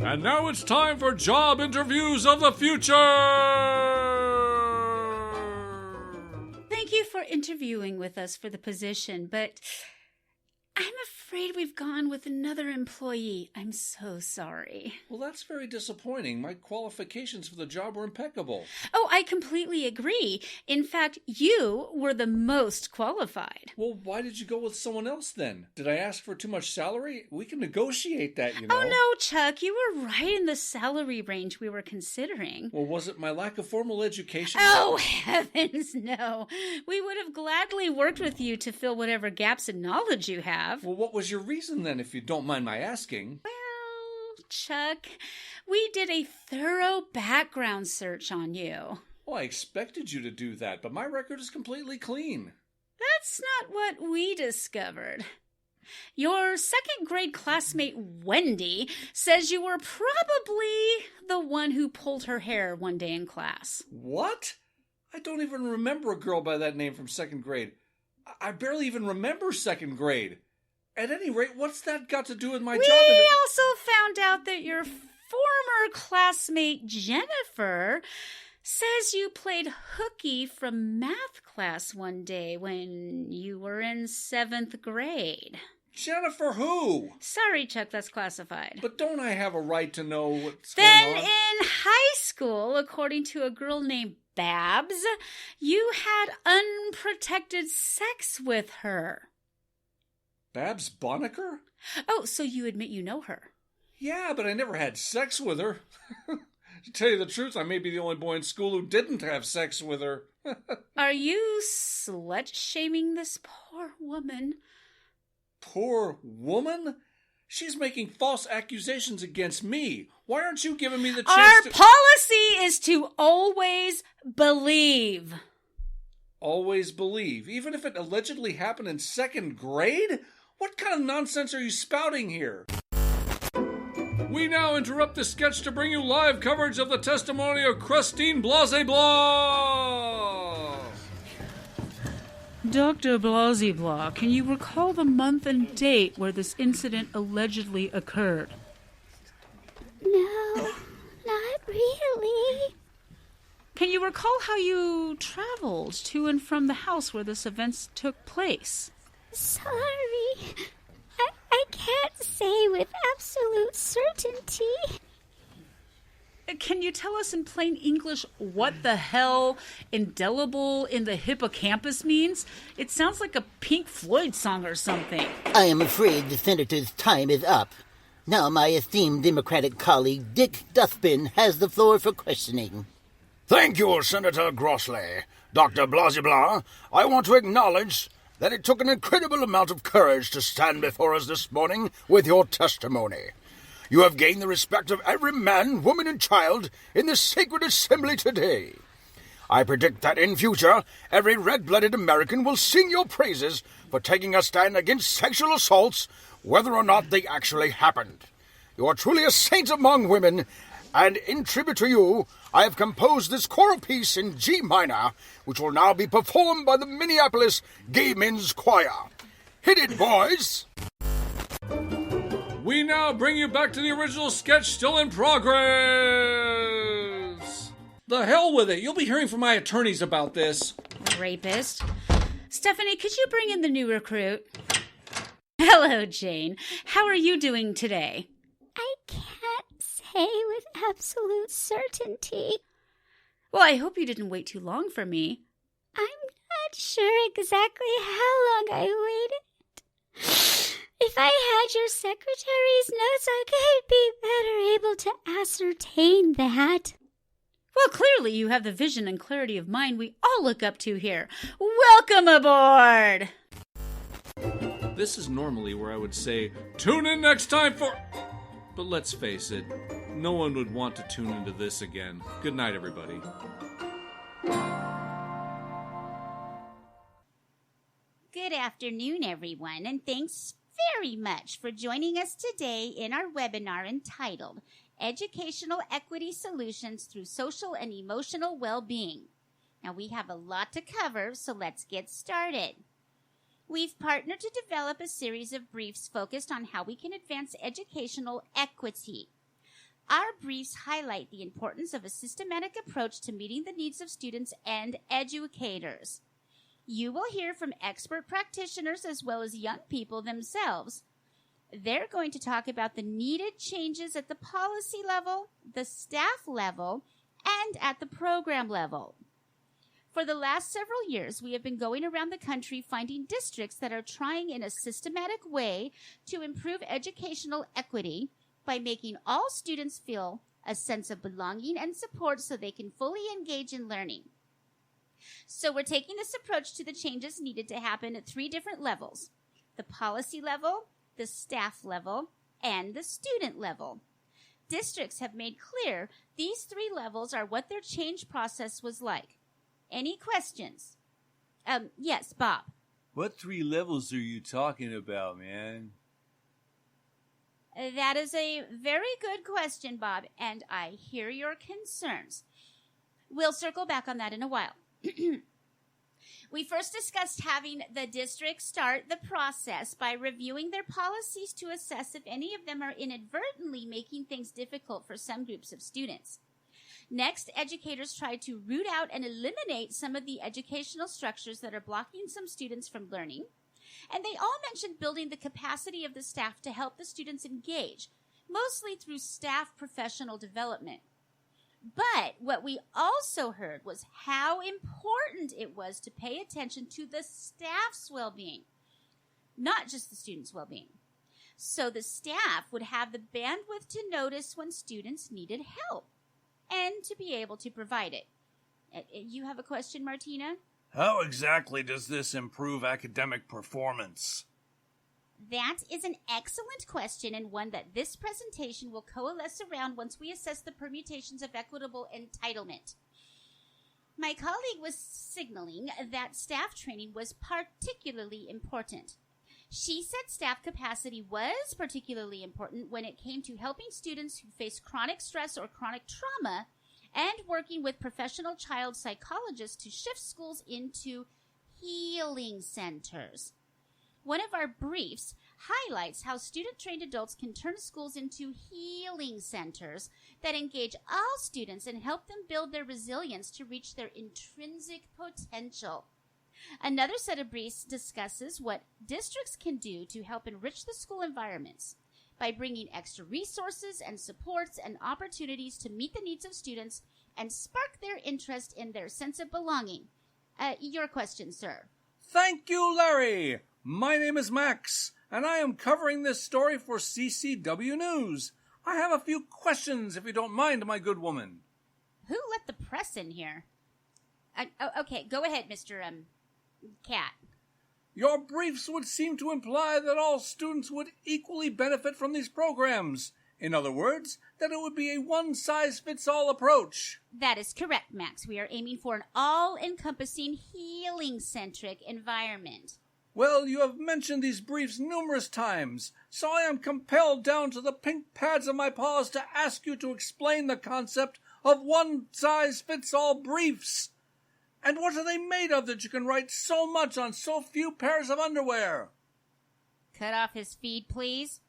And now it's time for job interviews of the future! Thank you for interviewing with us for the position, but I'm afraid we've gone with another employee. I'm so sorry. Well, that's very disappointing. My qualifications for the job were impeccable. Oh, I completely agree. In fact, you were the most qualified. Well, why did you go with someone else then? Did I ask for too much salary? We can negotiate that, you know. Oh, no, Chuck. You were right in the salary range we were considering. Well, was it my lack of formal education? Oh, heavens, no. We would have gladly worked with you to fill whatever gaps in knowledge you have. Well, what was your reason then, if you don't mind my asking? Well, Chuck, we did a thorough background search on you. Well, I expected you to do that, but my record is completely clean. That's not what we discovered. Your second grade classmate, Wendy, says you were probably the one who pulled her hair one day in class. What? I don't even remember a girl by that name from second grade. I barely even remember second grade. At any rate, what's that got to do with my job? We also found out that your former classmate, Jennifer, says you played hooky from math class one day when you were in 7th grade. Jennifer who? Sorry, Chuck, that's classified. But don't I have a right to know what's going on? Then in high school, according to a girl named Babs, you had unprotected sex with her. Babs Bonneker? Oh, so you admit you know her? Yeah, but I never had sex with her. To tell you the truth, I may be the only boy in school who didn't have sex with her. Are you slut-shaming this poor woman? Poor woman? She's making false accusations against me. Why aren't you giving me the chance Our policy is to always believe. Always believe? Even if it allegedly happened in second grade? What kind of nonsense are you spouting here? We now interrupt the sketch to bring you live coverage of the testimony of Christine Blasey-Blah. Dr. Blasey-Blah, can you recall the month and date where this incident allegedly occurred? No, not really. Can you recall how you traveled to and from the house where this event took place? Sorry. I can't say with absolute certainty. Can you tell us in plain English what the hell indelible in the hippocampus means? It sounds like a Pink Floyd song or something. I am afraid the senator's time is up. Now my esteemed Democratic colleague Dick Dustbin has the floor for questioning. Thank you, Senator Grossley. Dr. Blasey-Blah, I want to acknowledge that it took an incredible amount of courage to stand before us this morning with your testimony. You have gained the respect of every man, woman, and child in this sacred assembly today. I predict that in future, every red-blooded American will sing your praises for taking a stand against sexual assaults, whether or not they actually happened. You are truly a saint among women, and in tribute to you, I have composed this choral piece in G minor, which will now be performed by the Minneapolis Gay Men's Choir. Hit it, boys! We now bring you back to the original sketch still in progress. The hell with it. You'll be hearing from my attorneys about this. Rapist. Stephanie, could you bring in the new recruit? Hello, Jane. How are you doing today? I can't say with absolute certainty. Well, I hope you didn't wait too long for me. I'm not sure exactly how long I waited. If I had your secretary's notes, I could be better able to ascertain that. Well, clearly you have the vision and clarity of mind we all look up to here. Welcome aboard! This is normally where I would say, tune in next time for... But let's face it, no one would want to tune into this again. Good night, everybody. Good afternoon, everyone, and thanks very much for joining us today in our webinar entitled Educational Equity Solutions Through Social and Emotional Well-Being. Now, we have a lot to cover, so let's get started. We've partnered to develop a series of briefs focused on how we can advance educational equity. our briefs highlight the importance of a systematic approach to meeting the needs of students and educators. You will hear from expert practitioners as well as young people themselves. They're going to talk about the needed changes at the policy level, the staff level, and at the program level. For the last several years, we have been going around the country finding districts that are trying in a systematic way to improve educational equity by making all students feel a sense of belonging and support so they can fully engage in learning. So we're taking this approach to the changes needed to happen at 3 different levels: the policy level, the staff level, and the student level. Districts have made clear these 3 levels are what their change process was like. Any questions? Yes, Bob. What 3 levels are you talking about, man? That is a very good question, Bob, and I hear your concerns. We'll circle back on that in a while. We first discussed having the district start the process by reviewing their policies to assess if any of them are inadvertently making things difficult for some groups of students. Next, educators tried to root out and eliminate some of the educational structures that are blocking some students from learning. And they all mentioned building the capacity of the staff to help the students engage, mostly through staff professional development. But what we also heard was how important it was to pay attention to the staff's well-being, not just the students' well-being. So the staff would have the bandwidth to notice when students needed help and to be able to provide it. You have a question, Martina? How exactly does this improve academic performance? That is an excellent question, and one that this presentation will coalesce around once we assess the permutations of equitable entitlement. My colleague was signaling that staff training was particularly important. She said staff capacity was particularly important when it came to helping students who face chronic stress or chronic trauma and working with professional child psychologists to shift schools into healing centers. One of our briefs highlights how student-trained adults can turn schools into healing centers that engage all students and help them build their resilience to reach their intrinsic potential. Another set of briefs discusses what districts can do to help enrich the school environments by bringing extra resources and supports and opportunities to meet the needs of students and spark their interest in their sense of belonging. Your question, sir. Thank you, Larry. My name is Max, and I am covering this story for CCW News. I have a few questions, if you don't mind, my good woman. Who let the press in here? Okay, go ahead, Mr. Cat. Your briefs would seem to imply that all students would equally benefit from these programs. In other words, that it would be a one-size-fits-all approach. That is correct, Max. We are aiming for an all-encompassing, healing-centric environment. Well, you have mentioned these briefs numerous times, so I am compelled down to the pink pads of my paws to ask you to explain the concept of one-size-fits-all briefs. And what are they made of that you can write so much on so few pairs of underwear? Cut off his feed, please.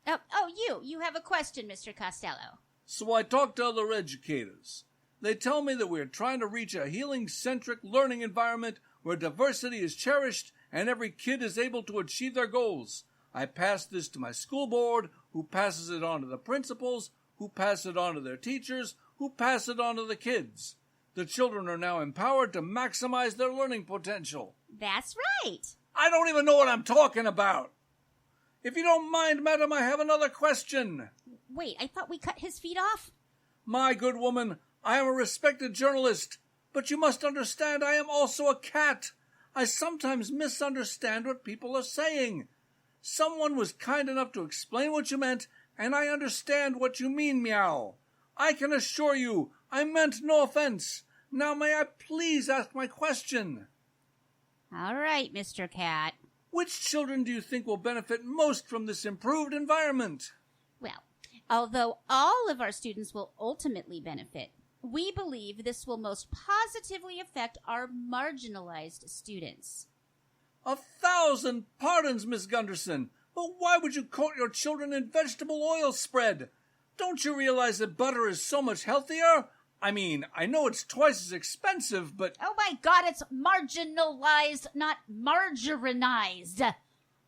You have a question, Mr. Costello. So I talked to other educators. They tell me that we are trying to reach a healing-centric learning environment where diversity is cherished and every kid is able to achieve their goals. I pass this to my school board, who passes it on to the principals, who pass it on to their teachers, who pass it on to the kids. The children are now empowered to maximize their learning potential. That's right. I don't even know what I'm talking about. If you don't mind, madam, I have another question. Wait, I thought we cut his feet off? My good woman, I am a respected journalist, but you must understand I am also a cat. I sometimes misunderstand what people are saying. Someone was kind enough to explain what you meant, and I understand what you mean, meow. I can assure you, I meant no offense. Now may I please ask my question? All right, Mr. Cat. Which children do you think will benefit most from this improved environment? Well, although all of our students will ultimately benefit, we believe this will most positively affect our marginalized students. 1,000 pardons, Miss Gunderson, but why would you coat your children in vegetable oil spread? Don't you realize that butter is so much healthier? I mean, I know it's twice as expensive, but... Oh my God, it's marginalized, not margarinized.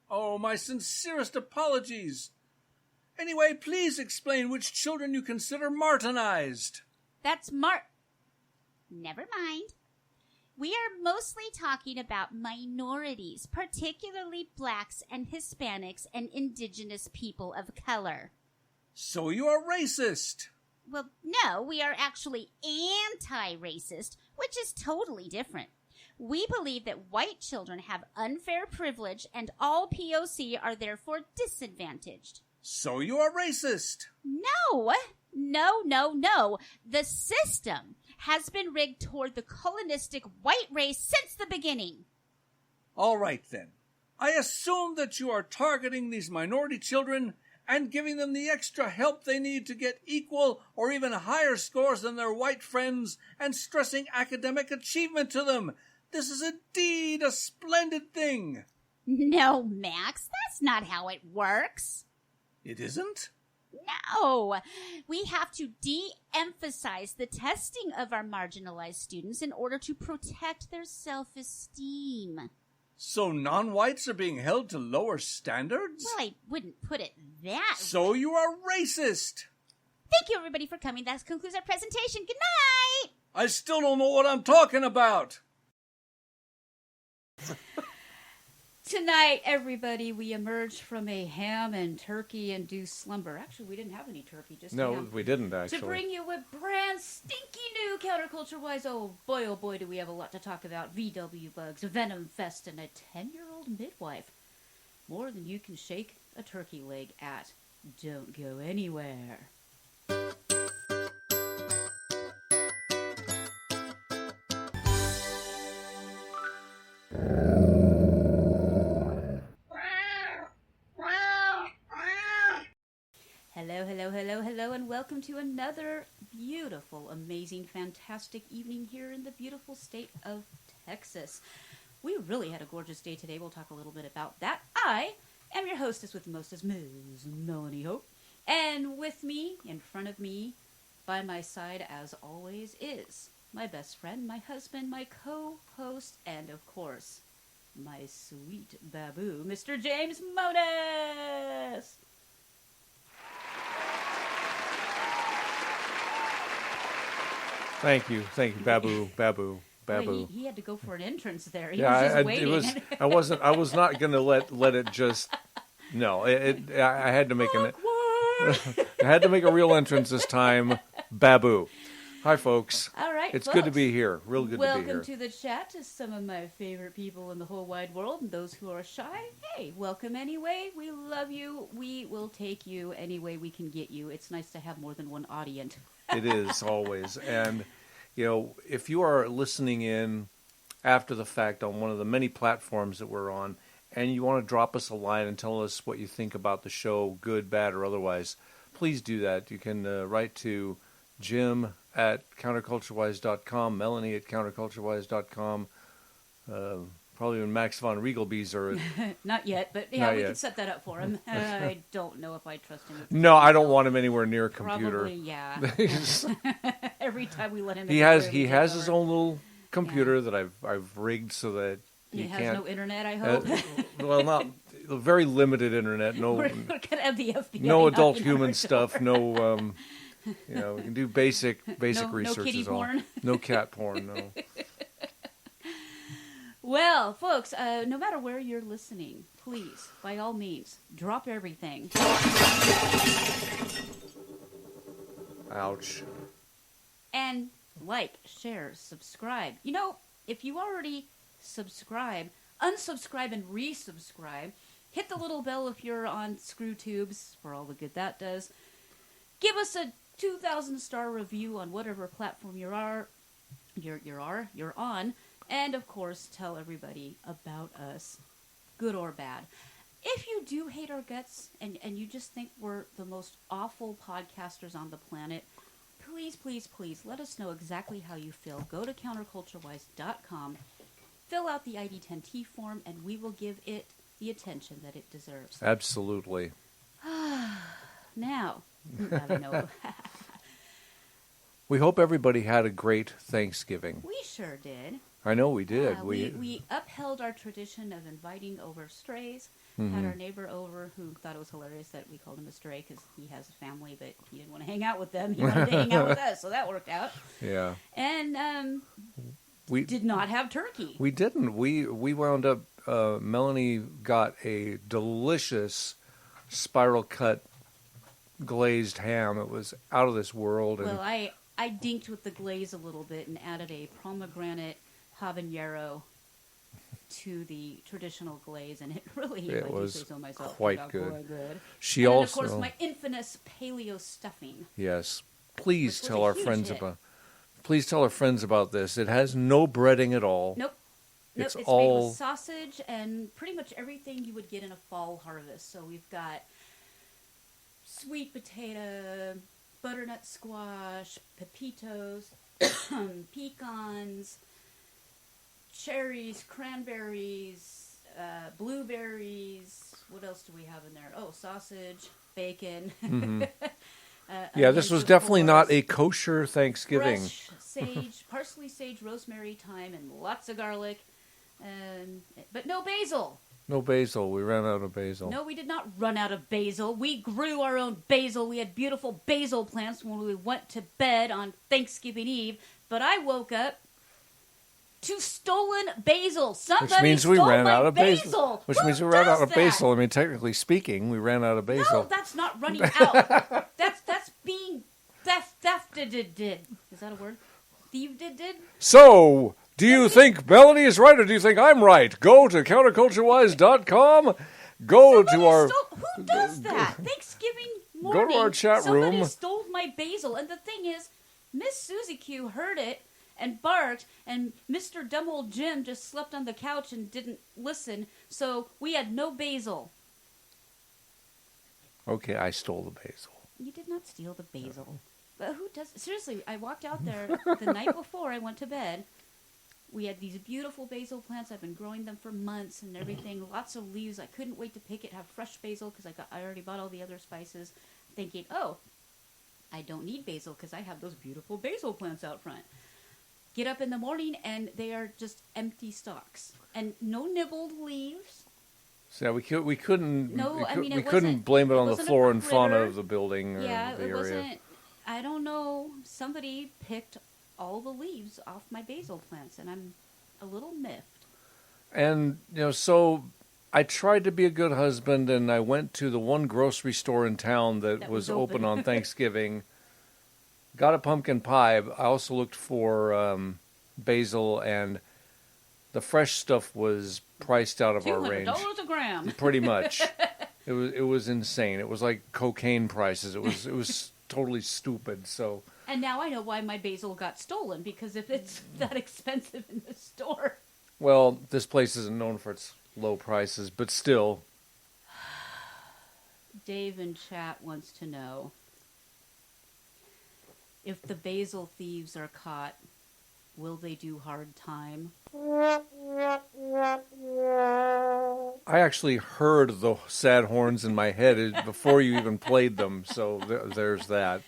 Oh, my sincerest apologies. Anyway, please explain which children you consider martinized. That's Never mind. We are mostly talking about minorities, particularly blacks and Hispanics and indigenous people of color. So you are racist. Well, no, we are actually anti-racist, which is totally different. We believe that white children have unfair privilege and all POC are therefore disadvantaged. So you are racist. No. The system has been rigged toward the colonistic white race since the beginning. All right, then. I assume that you are targeting these minority children and giving them the extra help they need to get equal or even higher scores than their white friends and stressing academic achievement to them. This is indeed a splendid thing. No, Max, that's not how it works. It isn't? No, we have to de-emphasize the testing of our marginalized students in order to protect their self-esteem. So non-whites are being held to lower standards? Well, I wouldn't put it that way. So you are racist. Thank you, everybody, for coming. That concludes our presentation. Good night! I still don't know what I'm talking about. Tonight, everybody, we emerged from a ham-and-turkey-induced slumber. Actually, we didn't have any turkey, just No, ham. we didn't, actually. To bring you a brand stinky new CounterCultureWise. Oh boy, do we have a lot to talk about. VW bugs, Venom Fest, and a 10-year-old midwife. More than you can shake a turkey leg at. Don't go anywhere. Hello, and welcome to another beautiful, amazing, fantastic evening here in the beautiful state of Texas. We really had a gorgeous day today. We'll talk a little bit about that. I am your hostess with the mostest, Ms. Melanie Hope. And with me, in front of me, by my side, as always, is my best friend, my husband, my co-host, and, of course, my sweet baboo, Mr. James Modus. Thank you, Babu. Well, he had to go for an entrance there. He Yeah, was just waiting. I was not going to let it just. No, I had to make I had to make a real entrance this time. Babu. Hi, folks. All right, it's folks. good to be here. Real good to be here. Welcome to the chat to some of my favorite people in the whole wide world, and those who are shy. Hey, welcome anyway. We love you. We will take you any way we can get you. It's nice to have more than one audience. It is always. And, if you are listening in after the fact on one of the many platforms that we're on, and you want to drop us a line and tell us what you think about the show, good, bad, or otherwise, please do that. You can write to Jim at CounterCultureWise.com, Melanie at CounterCultureWise.com, probably when Max von Riegelbees are... Not yet, but yeah, we can set that up for him. I don't know if I trust him. No, I don't want him anywhere near a computer. Probably, yeah. Every time we let him he has his own little computer that I've rigged so that he has can't, no internet, I hope. Well, not very limited internet. No, we're gonna have the FBI. No adult human stuff. No, we can do basic research. No kitty porn. No cat porn. No. Well, folks, no matter where you're listening, please, by all means, drop everything. Ouch. And like, share, subscribe. If you already subscribe, unsubscribe and resubscribe. Hit the little bell if you're on ScrewTubes for all the good that does. Give us a 2,000-star review on whatever platform you're on. And, of course, tell everybody about us, good or bad. If you do hate our guts and you just think we're the most awful podcasters on the planet, please, please, please let us know exactly how you feel. Go to CounterCultureWise.com, fill out the ID10T form, and we will give it the attention that it deserves. Absolutely. Now, I don't know. We hope everybody had a great Thanksgiving. We sure did. I know we did. We upheld our tradition of inviting over strays. Had our neighbor over who thought it was hilarious that we called him a stray because he has a family, but he didn't want to hang out with them. He wanted to hang out with us, so that worked out. Yeah. And We did not have turkey. We didn't. We wound up. Melanie got a delicious spiral cut glazed ham. It was out of this world. And Well, I dinked with the glaze a little bit and added a pomegranate habanero to the traditional glaze, and it really It was so myself, quite got good. Quite good. She and also, then, of course, my infamous paleo stuffing. yes. Please Which was tell a our huge friends hit. about. Please tell our friends about this. It has no breading at all. Nope. It's It's all- made with sausage and pretty much everything you would get in a fall harvest. So we've got sweet potato, butternut squash, pepitos, pecans, cherries, cranberries, blueberries. What else do we have in there? Oh, sausage, bacon. Yeah, this onions, was of definitely not course. a kosher Thanksgiving. Fresh sage, parsley, sage, rosemary, thyme, and lots of garlic. But no basil. No basil. We ran out of basil. No, we did not run out of basil. We grew our own basil. We had beautiful basil plants when we went to bed on Thanksgiving Eve. But I woke up to stolen basil. Somebody Which means we stole ran my out of basil. Which Who means we ran does out of that? basil. I mean, technically speaking, we ran out of basil. No, that's not running out. that's being thefted. Is that a word? Thieved did? So, do you think Melanie is right, or do you think I'm right? Go to CounterCultureWise.com. Go to our... Who does that? Thanksgiving morning. Go to our chat somebody room. stole my basil. And the thing is, Miss Susie Q heard it and barked, and Mr. Dumb Old Jim just slept on the couch and didn't listen. So we had no basil. Okay, I stole the basil. You did not steal the basil. But who does... Seriously, I walked out there the night before I went to bed. We had these beautiful basil plants. I've been growing them for months and everything. Lots of leaves. I couldn't wait to pick it, have fresh basil, because I already bought all the other spices, thinking, oh, I don't need basil because I have those beautiful basil plants out front. Get up in the morning, and they are just empty stalks. And no nibbled leaves. So we couldn't. No, we, I mean, it we couldn't wasn't- blame it it on the wasn't a flora and fauna critter. of the building or Yeah, the it area. wasn't... I don't know. Somebody picked all the leaves off my basil plants, and I'm a little miffed. And, so I tried to be a good husband, and I went to the one grocery store in town that was open on Thanksgiving. Got a pumpkin pie. I also looked for basil, and the fresh stuff was priced out of our range. $200 a gram. Pretty much. It was insane. It was like cocaine prices. It was totally stupid. So. And now I know why my basil got stolen, because if it's that expensive in the store. Well, this place isn't known for its low prices, but still. Dave in chat wants to know if the basil thieves are caught, will they do hard time? I actually heard the sad horns in my head before you even played them, so there's that.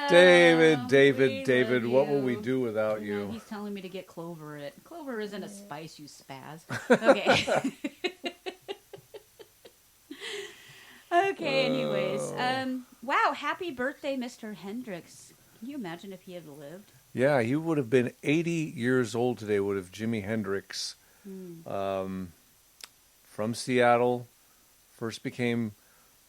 David, what will we do without you? He's telling me to get clover it. Clover isn't a spice, you spaz. Okay. Okay, anyways. Wow, happy birthday, Mr. Hendricks. Can you imagine if he had lived? Yeah, he would have been 80 years old today, would have Jimi Hendrix. From Seattle, first became,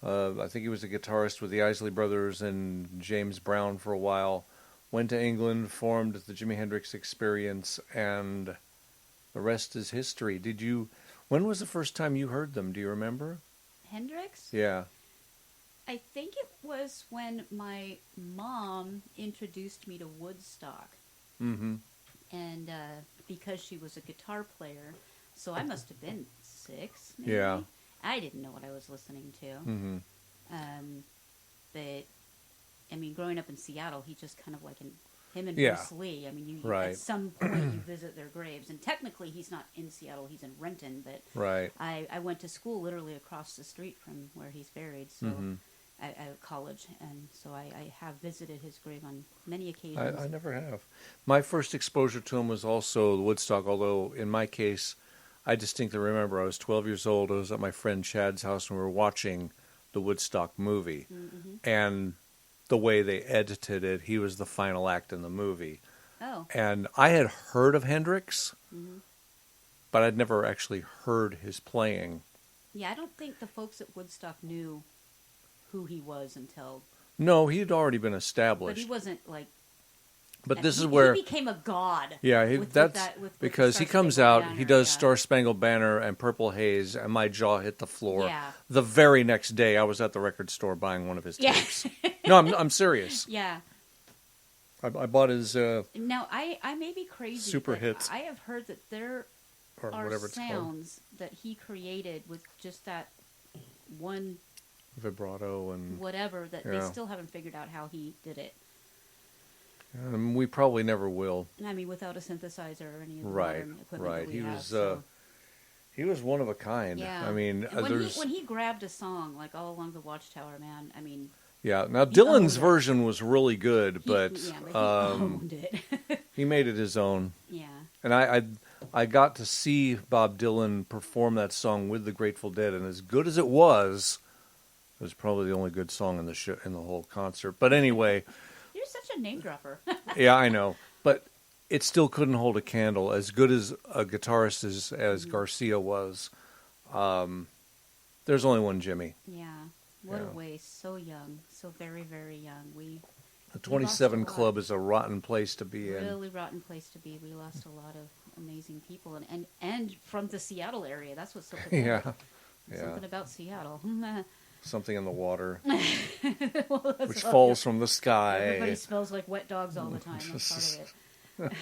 I think he was a guitarist with the Isley Brothers and James Brown for a while. Went to England, formed the Jimi Hendrix Experience, and the rest is history. When was the first time you heard them? Do you remember? Hendrix? Yeah. I think it was when my mom introduced me to Woodstock. Mm-hmm. And because she was a guitar player, so I must have been 6, maybe. Yeah. I didn't know what I was listening to. Mm-hmm. But, I mean, growing up in Seattle, he just kind of like him and Yeah. Bruce Lee. I mean, you Right. at some point you visit their graves. And technically he's not in Seattle, he's in Renton. But Right. I went to school literally across the street from where he's buried. So Mm-hmm. at college, and so I have visited his grave on many occasions. I never have. My first exposure to him was also Woodstock, although in my case, I distinctly remember I was 12 years old. I was at my friend Chad's house, and we were watching the Woodstock movie. Mm-hmm. And the way they edited it, he was the final act in the movie. Oh. And I had heard of Hendrix, Mm-hmm. but I'd never actually heard his playing. Yeah, I don't think the folks at Woodstock knew who he was until... No, he had already been established. But he wasn't, like... But this is where... He became a god. Yeah, with because he comes out, he does Star Spangled Banner and Purple Haze, and my jaw hit the floor. Yeah. The very next day, I was at the record store buying one of his Yeah. tapes. No, I'm serious. Yeah. I bought his... Now, I may be crazy. Super but hits. I have heard that there or are whatever it's called. sounds that he created with just that one Vibrato and... whatever that they Yeah. still haven't figured out how he did it. we probably never will. I mean, without a synthesizer or any of the Right, modern equipment right. that we have. He was one of a kind. Yeah. I mean, And there's... when he grabbed a song, like All Along the Watchtower, man, I mean... Yeah, now he Dylan's owned it. version was really good, but he owned it. he made it his own. Yeah. And I got to see Bob Dylan perform that song with the Grateful Dead, and as good as it was probably the only good song in the whole concert. But anyway, You're such a name dropper. yeah, I know, but it still couldn't hold a candle. As good as a guitarist as Garcia was, there's only one Jimmy. Yeah. What Yeah. a waste. So young. So very, very young. The 27 lost a lot. Club is a rotten place to be in. Really rotten place to be. We lost a lot of amazing people, and from the Seattle area. That's what's so pathetic. Yeah. Something about Seattle. Something in the water, Well, that's which all- falls from the sky. Everybody smells like wet dogs all the time. That's part of it.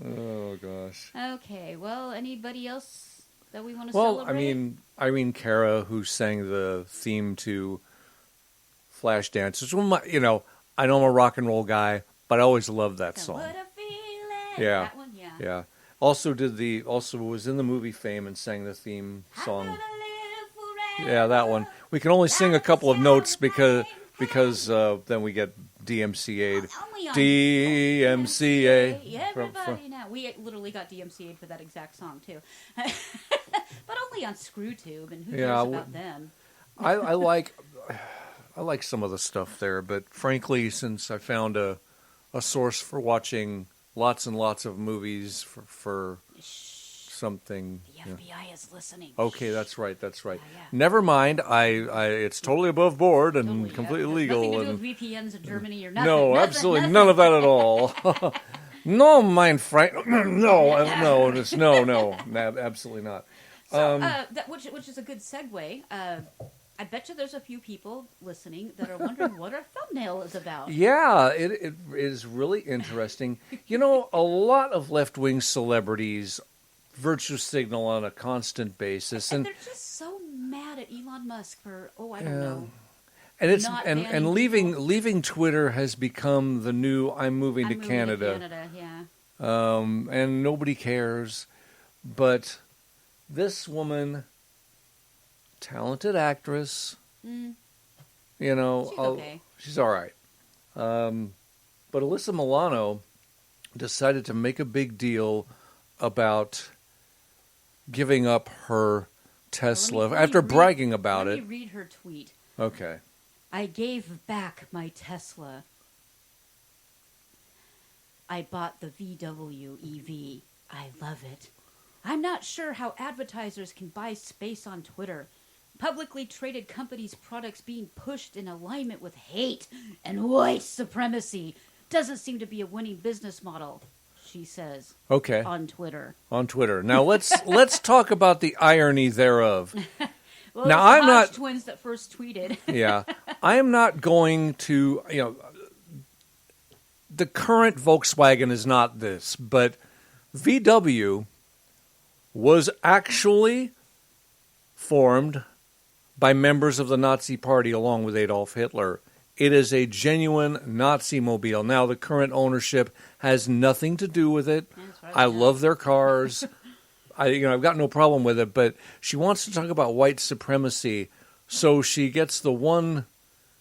Oh, gosh. Okay. Well, anybody else that we want to Well, celebrate? I mean, Irene Cara, who sang the theme to Flashdance, which I know I'm a rock and roll guy, but I always loved that song. What a feeling. Yeah. That one, yeah. Yeah. Also was in the movie Fame and sang the theme song. I'm gonna live forever. Yeah, that one. We can only sing a couple of notes because then we get DMCA'd. Only on DMCA. Everybody now. We literally got DMCA'd for that exact song, too. But only on ScrewTube, and who cares about them? I like some of the stuff there, but frankly, since I found a source for watching lots and lots of movies for something... The FBI is listening. Okay, that's right. Yeah. Never mind. It's totally above board and Totally, completely yeah. legal. Nothing to and do with VPNs in Germany or nothing. no, absolutely none of that at all. No, mein Frank. No, absolutely not. So, which is a good segue. I bet you there's a few people listening that are wondering what our thumbnail is about. Yeah, it is really interesting. A lot of left-wing celebrities virtue signal on a constant basis, And they're just so mad at Elon Musk for, I don't know. And it's not and banning leaving Twitter has become the new I'm moving to moving Canada. to Canada, yeah. And nobody cares. But this woman, talented actress, She's okay. she's all right. But Alyssa Milano decided to make a big deal about giving up her Tesla after bragging about Let it. me read her tweet. Okay. I gave back my Tesla. I bought the VW EV. I love it. I'm not sure how advertisers can buy space on Twitter. Publicly traded companies' products being pushed in alignment with hate and white supremacy doesn't seem to be a winning business model, she says. Okay. On Twitter. On Twitter. Now let's talk about the irony thereof. Well, Now, it was the I'm not- Hodge twins that first tweeted. Yeah. I am not going to, the current Volkswagen is not this, but VW was actually formed by members of the Nazi Party along with Adolf Hitler. It is a genuine Nazi mobile. Now, the current ownership has nothing to do with it. I love their cars. I've got no problem with it, but she wants to talk about white supremacy, so she gets the one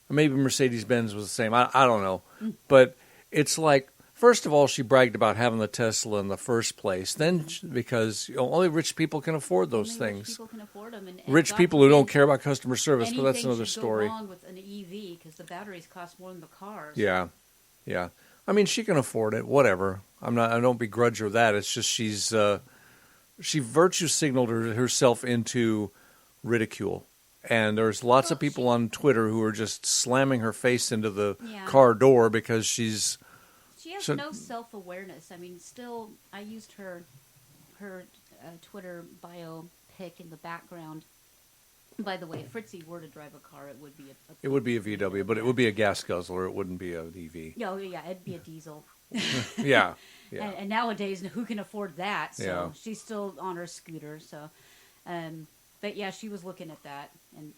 Maybe Mercedes-Benz was the same. I don't know. But it's like, first of all, she bragged about having the Tesla in the first place. Then, because only rich people can afford those things. Rich people can afford them. And Rich God people who forbid don't care about customer service, but that's another anything should story. Go wrong with an EV because the batteries cost more than the cars. Yeah. I mean, she can afford it. Whatever. I don't begrudge her that. It's just she virtue signaled herself into ridicule. And there's lots of people on Twitter who are just slamming her face into the car door because she has no self-awareness. I mean, still, I used her Twitter bio pic in the background. By the way, if Fritzy were to drive a car, it would be it would be a VW, but it would be a gas guzzler. It wouldn't be an EV. Oh, yeah, it'd be a diesel. Yeah. And nowadays, who can afford that? So Yeah. she's still on her scooter. So, but yeah, she was looking at that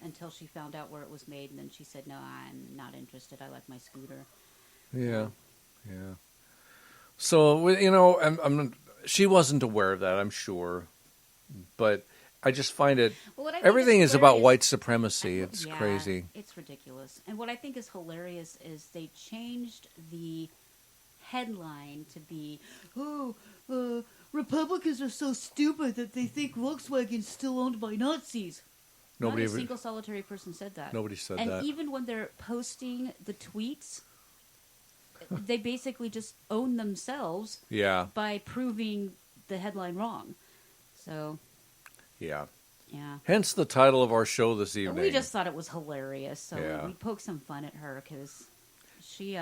until she found out where it was made, and then she said, "No, I'm not interested. I like my scooter." Yeah. So she wasn't aware of that, I'm sure, but I just find it. Everything is about white supremacy. It's crazy. It's ridiculous. And what I think is hilarious is they changed the headline to be, Republicans are so stupid that they think Volkswagen's still owned by Nazis. Not a single solitary person said that. Nobody said that. And even when they're posting the tweets, they basically just own themselves by proving the headline wrong. So... Yeah. Hence the title of our show this evening. We just thought it was hilarious, so we poked some fun at her because she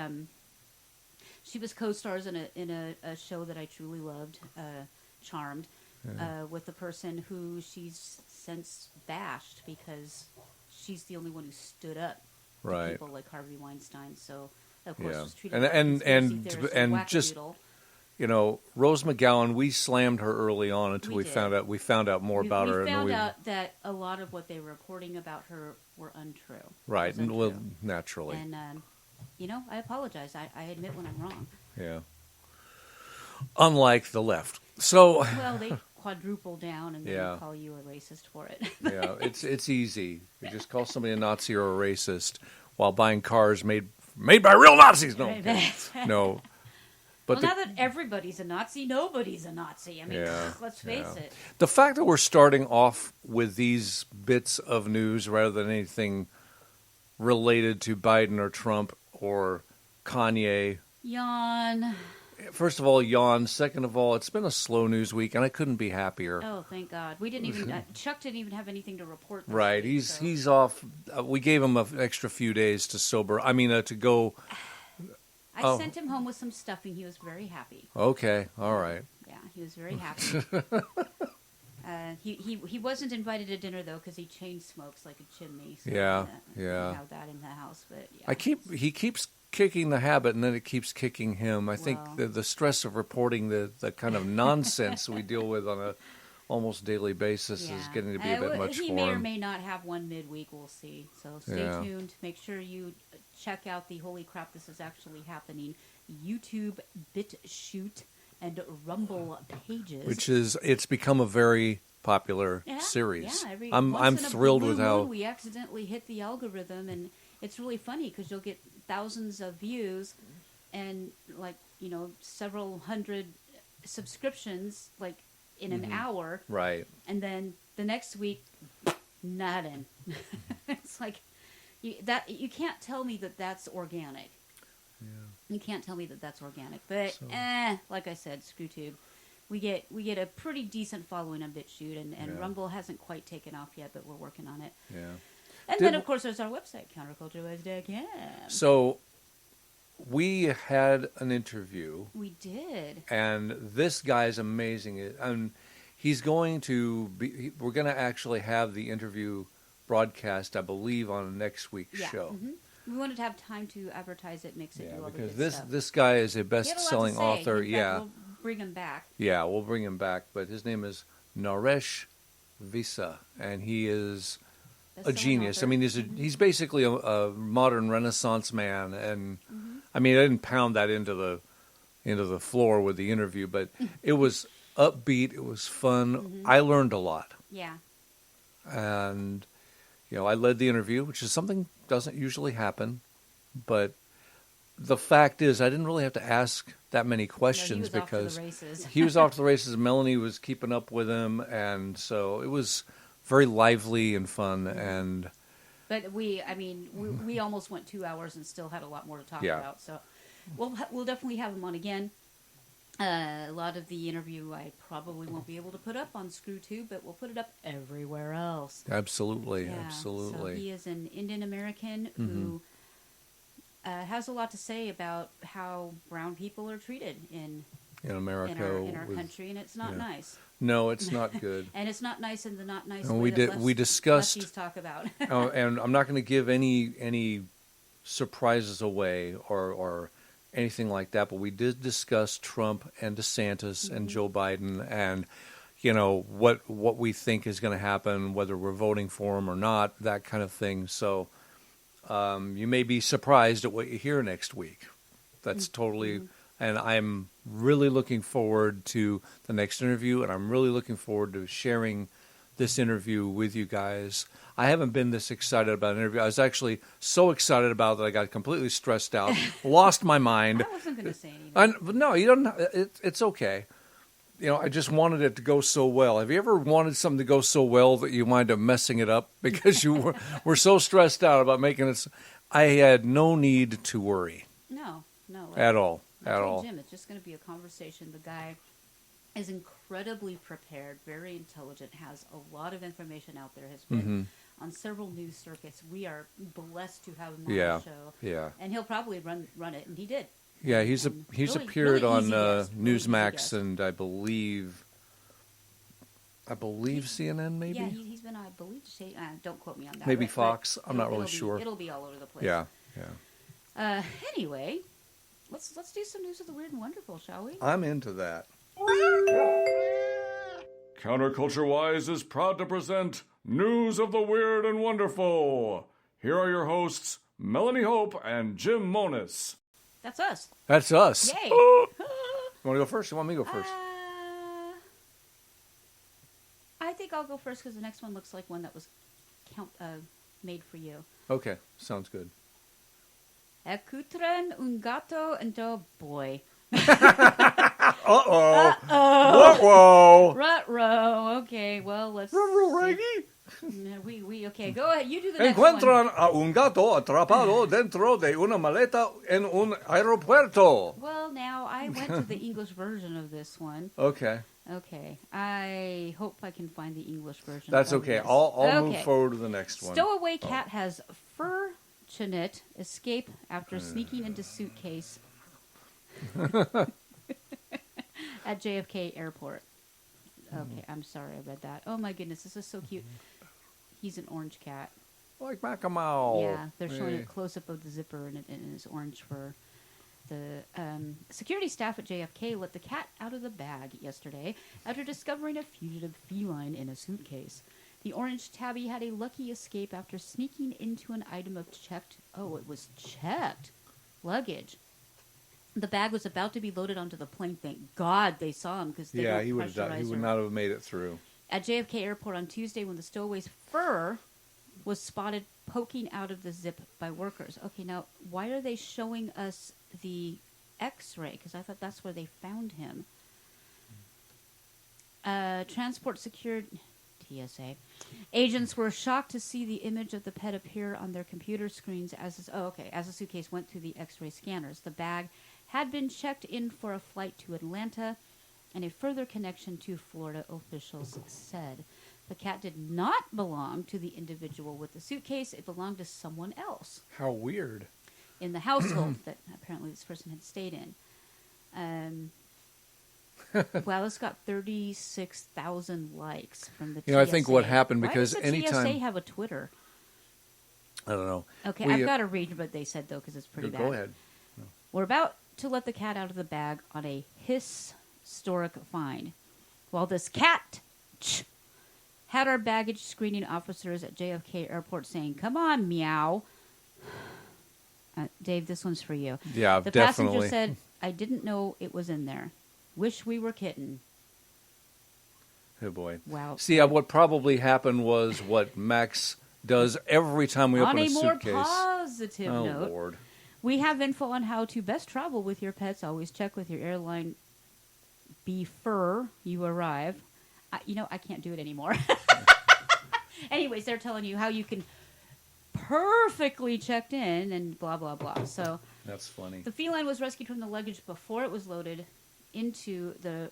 was co-stars in a show that I truly loved, Charmed, with a person who she's since bashed because she's the only one who stood up to people like Harvey Weinstein. So of course was treated like a conspiracy theorist and just. Rose McGowan, we slammed her early on until we found out more about her. We found out that a lot of what they were reporting about her were untrue. Right, well, naturally. And, I apologize. I admit when I'm wrong. Yeah. Unlike the left. So. Well, they quadruple down and then call you a racist for it. Yeah, it's easy. You just call somebody a Nazi or a racist while buying cars made by real Nazis. No. No. But now that everybody's a Nazi, nobody's a Nazi. I mean, let's face it. The fact that we're starting off with these bits of news rather than anything related to Biden or Trump or Kanye. Yawn. First of all, yawn. Second of all, it's been a slow news week, and I couldn't be happier. Oh, thank God. We didn't even Chuck didn't even have anything to report. Right. Week, he's off. We gave him an extra few days to go. I sent him home with some stuffing. He was very happy. Okay, all right. Yeah, he was very happy. He wasn't invited to dinner though because he chain smokes like a chimney. So we have that in the house, but he keeps kicking the habit, and then it keeps kicking him. I think the stress of reporting the kind of nonsense we deal with on a almost daily basis is getting to be a bit much for him. He may or may not have one midweek. We'll see. So stay tuned. Make sure you check out the Holy Crap, This Is Actually Happening YouTube, BitChute, and Rumble pages. It's become a very popular series. Yeah, I'm thrilled with how we accidentally hit the algorithm, and it's really funny because you'll get thousands of views and several hundred subscriptions in an hour. Right. And then the next week, nothing. It's like you can't tell me that that's organic. Yeah. You can't tell me that that's organic. But like I said, ScrewTube, we get a pretty decent following on BitChute, and Rumble hasn't quite taken off yet, but we're working on it. Yeah. And then of course there's our website, CounterCultureWise.com. So we had an interview. We did. And this guy's amazing. And he's going to be. We're going to actually have the interview broadcast, I believe, on next week's show. Mm-hmm. We wanted to have time to advertise it, mix it, do all the good because stuff. this guy is a best-selling author. We'll bring him back. Yeah, we'll bring him back. But his name is Naresh Visa, and he is a genius. Author. I mean, he's basically a modern Renaissance man, and I mean, I didn't pound that into the floor with the interview, but it was upbeat. It was fun. I learned a lot. Yeah. And I led the interview, which is something doesn't usually happen, but the fact is I didn't really have to ask that many questions because he was off to the races. Melanie was keeping up with him, and so it was very lively and fun. And but we almost went 2 hours and still had a lot more to talk Yeah. about. So we'll definitely have him on again. A lot of the interview I probably won't be able to put up on ScrewTube, but we'll put it up everywhere else. absolutely, Yeah, absolutely. So he is an Indian American who has a lot to say about how brown people are treated in America, in our with- country, and it's not yeah. nice. No, it's not good. And it's not nice in the not nice And way we that discussed- lefties talk about. And I'm not going to give any surprises away or anything like that, but we did discuss Trump and DeSantis and Joe Biden and what we think is going to happen, whether we're voting for him or not, that kind of thing. So you may be surprised at what you hear next week. That's totally, and I'm really looking forward to the next interview, and I'm really looking forward to sharing this interview with you guys. I haven't been this excited about an interview. I was actually so excited about it that I got completely stressed out, lost my mind. I wasn't going to say anything. No, you don't. It's okay. I just wanted it to go so well. Have you ever wanted something to go so well that you wind up messing it up because you were so stressed out about making it? I had no need to worry. No. At all. I At told all. Jim, it's just going to be a conversation. The guy is incredibly prepared, very intelligent, has a lot of information out there, has been on several news circuits. We are blessed to have him on the show. Yeah. And he'll probably run it, and he did. Yeah, he's really- appeared really on easy guest, really easy Newsmax guest. and I believe CNN maybe. Yeah, he's been, I believe, don't quote me on that. Maybe but Fox. I'm not really it'll be- sure. It'll be all over the place. Yeah. Anyway, let's do some news of the weird and wonderful, shall we? I'm into that. CounterCultureWise is proud to present News of the Weird and Wonderful. Here are your hosts, Melanie Hope and Jim Monis. That's us. That's us. Yay! You want to go first? You want me to go first? I think I'll go first because the next one looks like one that was made for you. Okay, sounds good. Ekutren un gato and a boy. Uh-oh. Whoa. Ruh-roh. Okay, well, let's... Reggie? Okay, go ahead. You do the next one. Encuentran a un gato atrapado dentro de una maleta en un aeropuerto. Well, now, I went to the English version of this one. Okay. Okay. I hope I can find the English version. That's of okay. this. I'll move Okay. forward to the next one. Stowaway cat has fortunate escape after sneaking into suitcase at JFK Airport. Okay, I'm sorry I read that. Oh my goodness, this is so cute. He's an orange cat. Like Macamow. Yeah, they're showing Hey. a close-up of the zipper and his orange fur. The security staff at JFK let the cat out of the bag yesterday after discovering a fugitive feline in a suitcase. The orange tabby had a lucky escape after sneaking into an item of checked luggage. The bag was about to be loaded onto the plane. Thank God they saw him because they Yeah, don't he would pressurize not have made it through. At JFK Airport on Tuesday when the stowaway's fur was spotted poking out of the zip by workers. Okay, now, why are they showing us the X-ray? Because I thought that's where they found him. Transport secured... TSA. Agents were shocked to see the image of the pet appear on their computer screens as the suitcase went through the X-ray scanners. The bag had been checked in for a flight to Atlanta and a further connection to Florida, officials said. The cat did not belong to the individual with the suitcase. It belonged to someone else How weird. in the household that apparently this person had stayed in. Wow, this got 36,000 likes from the TSA. I think what happened because Why does the anytime TSA have a Twitter? I don't know. Okay, I've got to read what they said, though, because it's pretty bad. Go ahead. We're about to let the cat out of the bag on a historic find. While this cat had our baggage screening officers at JFK Airport saying, "Come on, meow." Dave, this one's for you. Yeah, The definitely. passenger said, "I didn't know it was in there. Wish we were kitten." Oh boy. Wow. See, what probably happened was what Max does every time we open a suitcase. On a more positive Oh, note, Lord. we have info on how to best travel with your pets. Always check with your airline before you arrive. I can't do it anymore. Anyways, they're telling you how you can perfectly checked in and blah, blah, blah. So That's funny. the feline was rescued from the luggage before it was loaded into the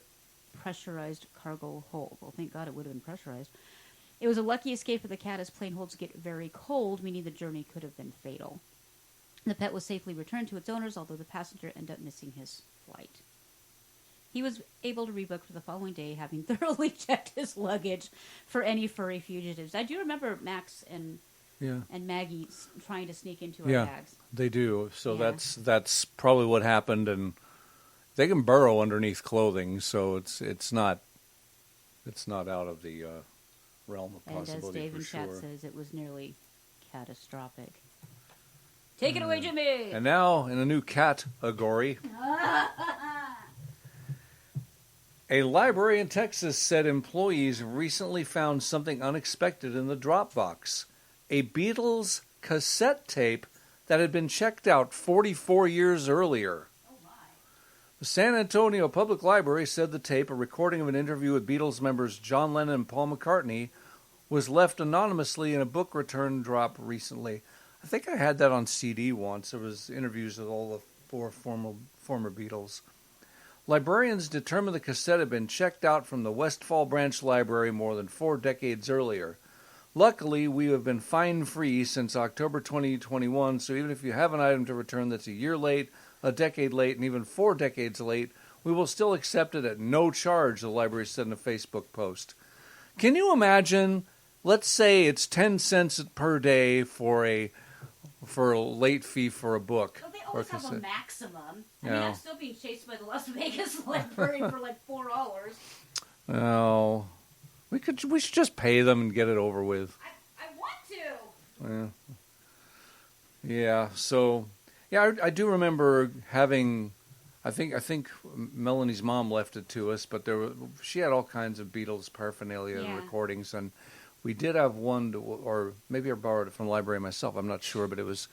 pressurized cargo hold. Well, thank God it would have been pressurized. It was a lucky escape for the cat, as plane holds get very cold, meaning the journey could have been fatal. The pet was safely returned to its owners, although the passenger ended up missing his flight. He was able to rebook for the following day, having thoroughly checked his luggage for any furry fugitives. I do remember Max and Maggie trying to sneak into our bags. They do. So Yeah. that's probably what happened, and they can burrow underneath clothing, so it's not out of the realm of And as possibility Dave for in chat sure. says, it was nearly catastrophic. Take it away, Jimmy! And now in a new category. A library in Texas said employees recently found something unexpected in the Dropbox. A Beatles cassette tape that had been checked out 44 years earlier. The San Antonio Public Library said the tape, a recording of an interview with Beatles members John Lennon and Paul McCartney, was left anonymously in a book return drop recently. I think I had that on CD once. There was interviews with all the four former Beatles. Librarians determined the cassette had been checked out from the Westfall Branch Library more than 4 decades earlier. Luckily, we have been fine-free since October 2021, so even if you have an item to return that's a year late, a decade late, and even 4 decades late, we will still accept it at no charge, the library said in a Facebook post. Can you imagine, let's say it's 10 cents per day for a late fee for a book. Well, they or always have a cassette. maximum. I Yeah. mean, I'm still being chased by the Las Vegas library for like $4. Oh, we should just pay them and get it over with. I want to! Yeah. So, I do remember having. I think Melanie's mom left it to us, but she had all kinds of Beatles paraphernalia and recordings, and we did have one, or maybe I borrowed it from the library myself. I'm not sure, but it was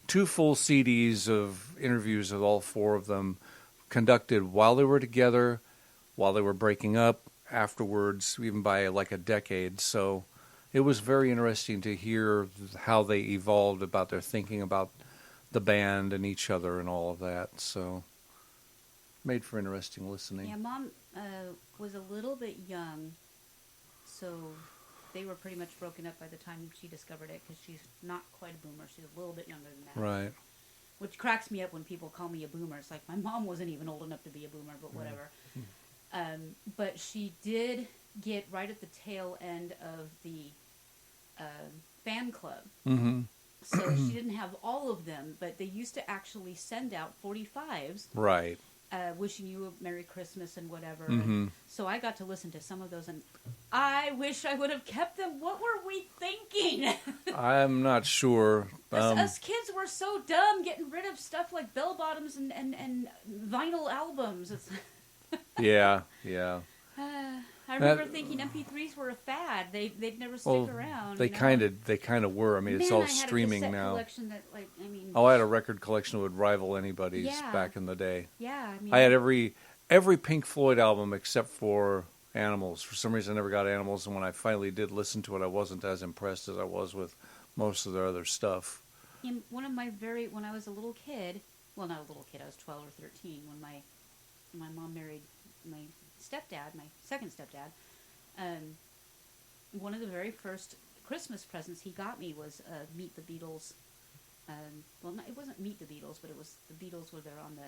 2 full CDs of interviews with all 4 of them, conducted while they were together, while they were breaking up, afterwards, even by like a decade. So it was very interesting to hear how they evolved about their thinking about the band and each other and all of that. So made for interesting listening. Yeah, Mom was a little bit young, so they were pretty much broken up by the time she discovered it, because she's not quite a boomer. She's a little bit younger than that. Right. Which cracks me up when people call me a boomer. It's like, my mom wasn't even old enough to be a boomer, but whatever. But she did get right at the tail end of the fan club. Mm-hmm. So she didn't have all of them, but they used to actually send out 45s. Right. Wishing you a Merry Christmas and whatever. Mm-hmm. And so I got to listen to some of those, and I wish I would have kept them. What were we thinking? I'm not sure. Us kids were so dumb getting rid of stuff like bell bottoms and vinyl albums. It's Yeah. I remember thinking MP3s were a fad. They'd never stick around. They kind of were. I mean, it's all streaming I had a now. collection that, like, I mean, I had a record collection that would rival anybody's Yeah. back in the day. yeah, I mean, I had every Pink Floyd album except for Animals. For some reason, I never got Animals, and when I finally did listen to it, I wasn't as impressed as I was with most of their other stuff. in one of my when I was a little kid, well, not a little kid, I was 12 or 13 when my mom married my stepdad, my second stepdad. One of the very first Christmas presents he got me was Meet the Beatles. It wasn't Meet the Beatles, but it was the Beatles where they're on the.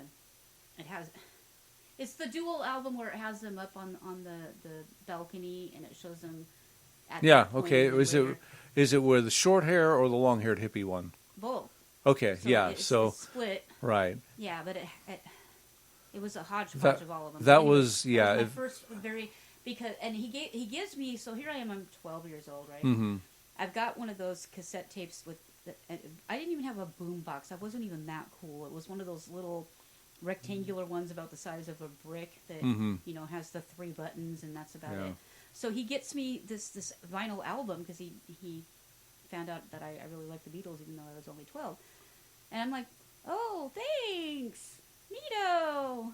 It's the dual album where it has them up on the balcony and it shows them. At Yeah. that point Okay. in the Is it with the short hair or the long-haired hippie one? both. Okay. So yeah. It's split. Right. Yeah, but it was a hodgepodge of all of them. That Anyway, was that was my first and he gives me, so here I am, I'm 12 years old, right? Mm-hmm. I've got one of those cassette tapes with I didn't even have a boom box. I wasn't even that cool. It was one of those little rectangular ones about the size of a brick that has the 3 buttons, and that's about it. So he gets me this vinyl album because he found out that I really liked the Beatles, even though I was only 12. And I'm like, oh, thanks, neato.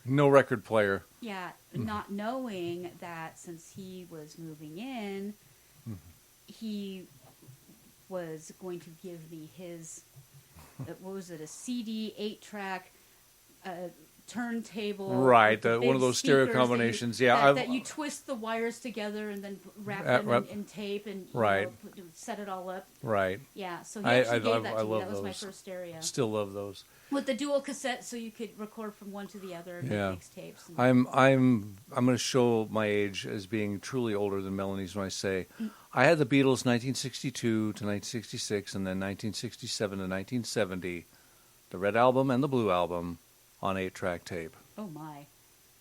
No record player. Yeah, not knowing that since he was moving in, he was going to give me his, what was it, a CD 8-track turntable. Right, with the one of big those stereo speakers combinations. that you twist the wires together and then wrap them in tape and set it all up. Right. Yeah, so he actually gave that to me. That was those. my first stereo. Still love those. With the dual cassette, so you could record from one to the other and make mixtapes. I'm going to show my age as being truly older than Melanie's when I say I had the Beatles 1962 to 1966 and then 1967 to 1970, the Red Album and the Blue Album on 8-track tape. Oh my!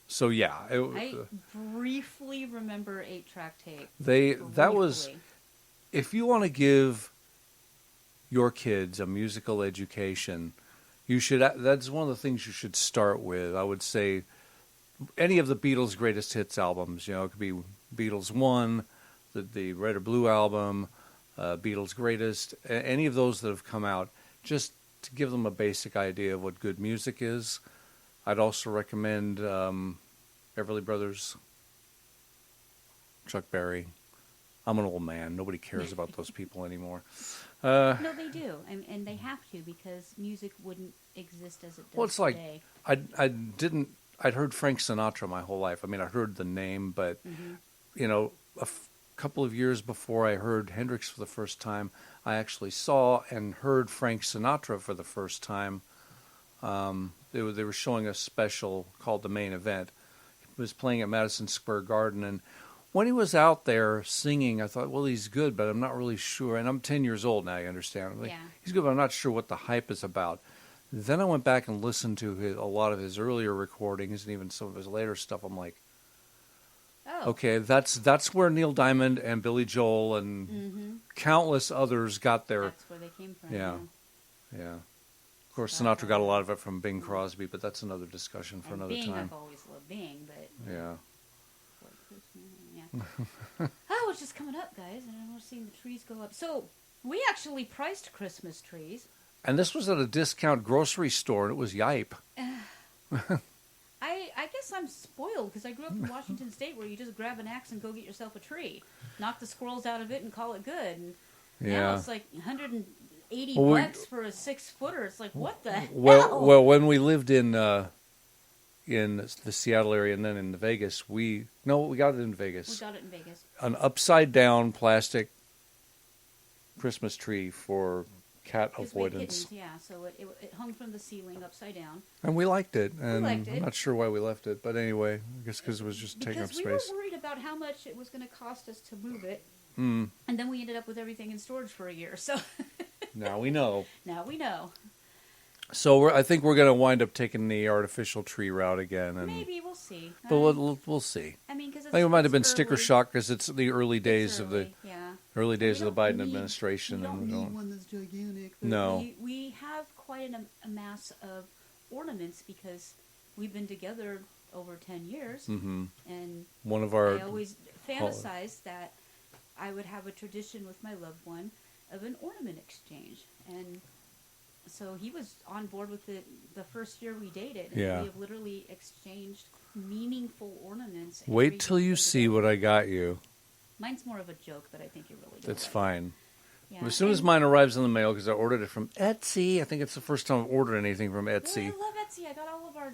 So yeah, I briefly remember 8-track tape. That was, if you want to give your kids a musical education, you should. That's one of the things you should start with. I would say any of the Beatles' greatest hits albums. It could be Beatles 1, the Red or Blue album, Beatles' greatest, any of those that have come out, just to give them a basic idea of what good music is. I'd also recommend Everly Brothers, Chuck Berry. I'm an old man. Nobody cares about those people anymore. No, they do, and they have to, because music wouldn't exist as it does today. I'd heard Frank Sinatra my whole life. I mean, I heard the name, but a couple of years before I heard Hendrix for the first time, I actually saw and heard Frank Sinatra for the first time. They were showing a special called The Main Event. He was playing at Madison Square Garden, and when he was out there singing, I thought, well, he's good, but I'm not really sure. And I'm 10 years old now, you understand. I'm like, he's good, but I'm not sure what the hype is about. Then I went back and listened to a lot of his earlier recordings and even some of his later stuff. I'm like, okay, that's where Neil Diamond and Billy Joel and countless others got their... That's where they came from. Yeah. Of course, Sinatra got a lot of it from Bing Crosby, but that's another discussion for another Bing, time. I've always loved Bing, but... Yeah. Oh, it's just coming up, guys, and we're seeing the trees go up. So, we actually priced Christmas trees. And this was at a discount grocery store, and it was yipe. I guess I'm spoiled, because I grew up in Washington State, where you just grab an axe and go get yourself a tree. Knock the squirrels out of it and call it good. And now it's like $180 for a 6-footer. It's like, what the hell? Well, when we lived in the Seattle area and then in Vegas, we got it in Vegas. We got it in Vegas. An upside-down plastic Christmas tree for cat avoidance. Kittens, yeah, so it hung from the ceiling upside down. And we liked it. And I'm not sure why we left it, but anyway, I guess because it was just taking up space. Because we were worried about how much it was going to cost us to move it. And then we ended up with everything in storage for a year, so... Now we know. So I think we're going to wind up taking the artificial tree route again. And maybe we'll see. But we'll see. I mean, because I think it might have been sticker shock because it's the early days of the early days of the Biden administration. We don't need one that's gigantic. No, we have quite a mass of ornaments because we've been together over 10 years, and I always fantasized that I would have a tradition with my loved one of an ornament exchange, and so he was on board with it the first year we dated, and we have literally exchanged meaningful ornaments. Wait till you see what I got you. Mine's more of a joke, but I think you really. That's fine. Yeah. As soon as mine arrives in the mail, because I ordered it from Etsy. I think it's the first time I've ordered anything from Etsy. Well, I love Etsy. I got all of our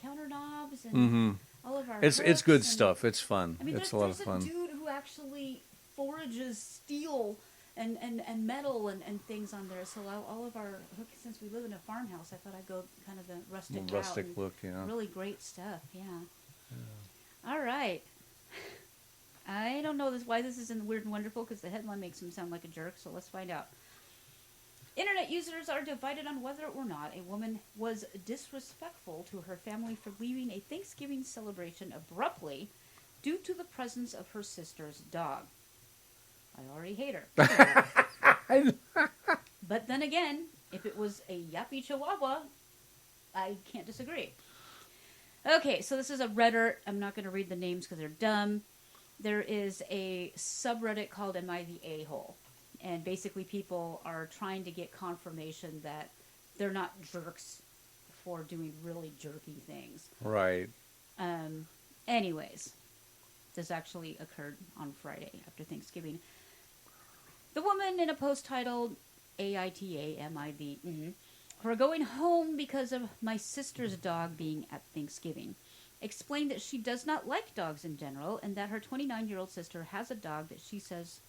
counter knobs and all of our. It's good stuff. It's fun. I mean, it's a lot of fun. There's a dude who actually forages steel and metal and things on there. So all of our, since we live in a farmhouse, I thought I'd go kind of the rustic look. Yeah. Really great stuff. Yeah. All right. I don't know why this isn't Weird and Wonderful, because the headline makes him sound like a jerk, so let's find out. Internet users are divided on whether or not a woman was disrespectful to her family for leaving a Thanksgiving celebration abruptly due to the presence of her sister's dog. I already hate her. But then again, if it was a yappy chihuahua, I can't disagree. Okay, so this is a Reddit. I'm not going to read the names because they're dumb. There is a subreddit called Am I the A-Hole? And basically people are trying to get confirmation that they're not jerks for doing really jerky things. Right. Anyways, this actually occurred on Friday after Thanksgiving. The woman in a post titled AITAMIB, we're going home because of my sister's dog being at Thanksgiving, explained that she does not like dogs in general and that her 29-year-old sister has a dog that she says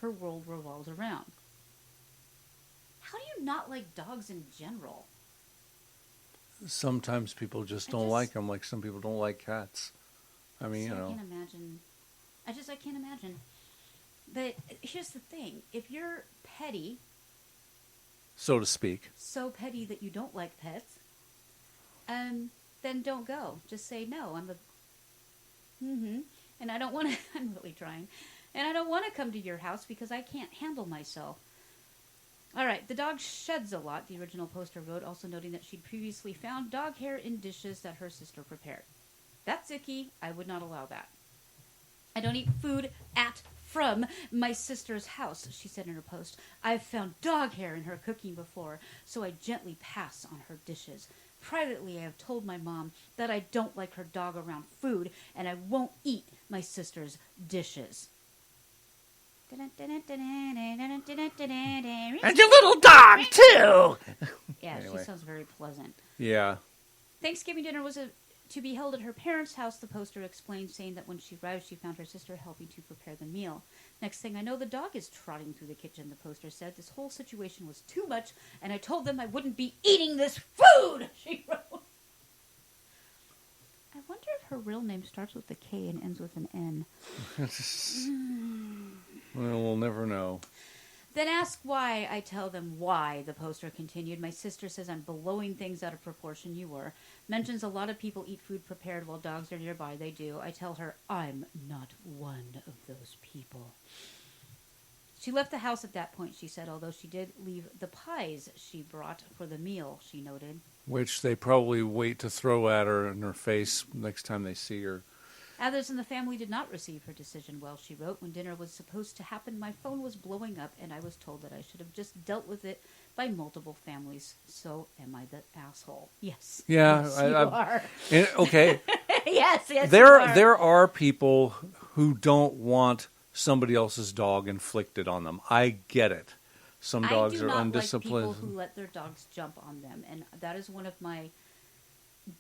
her world revolves around. How do you not like dogs in general? Sometimes people just don't like them, like some people don't like cats. I mean, I you know. can't imagine. I can't imagine. But here's the thing. If you're petty, So to speak. so petty that you don't like pets, then don't go. Just say, no, and I don't want to, I'm really trying, and I don't want to come to your house because I can't handle myself. All right, the dog sheds a lot, the original poster wrote, also noting that she'd previously found dog hair in dishes that her sister prepared. That's icky. I would not allow that. I don't eat food from my sister's house, she said in her post. I've found dog hair in her cooking before, so I gently pass on her dishes. Privately, I have told my mom that I don't like her dog around food, and I won't eat my sister's dishes. And your little dog, too! Yeah, Anyway. She sounds very pleasant. Yeah. Thanksgiving dinner was to be held at her parents' house, the poster explained, saying that when she arrived, she found her sister helping to prepare the meal. Next thing I know, the dog is trotting through the kitchen, the poster said. This whole situation was too much, and I told them I wouldn't be eating this food, she wrote. I wonder if her real name starts with a K and ends with an N. Well, we'll never know. Then ask why, I tell them why, the poster continued. My sister says I'm blowing things out of proportion, you were. Mentions a lot of people eat food prepared while dogs are nearby. They do. I tell her I'm not one of those people. She left the house at that point, she said, although she did leave the pies she brought for the meal, she noted. Which they probably wait to throw at her in her face next time they see her. Others in the family did not receive her decision well, she wrote. When dinner was supposed to happen, my phone was blowing up, and I was told that I should have just dealt with it by multiple families. So am I the asshole? Yes. Yeah, yes, you are. Okay. yes, you There are. are people who don't want somebody else's dog inflicted on them. I get it. Some dogs are undisciplined. I do not like people who let their dogs jump on them, and that is one of my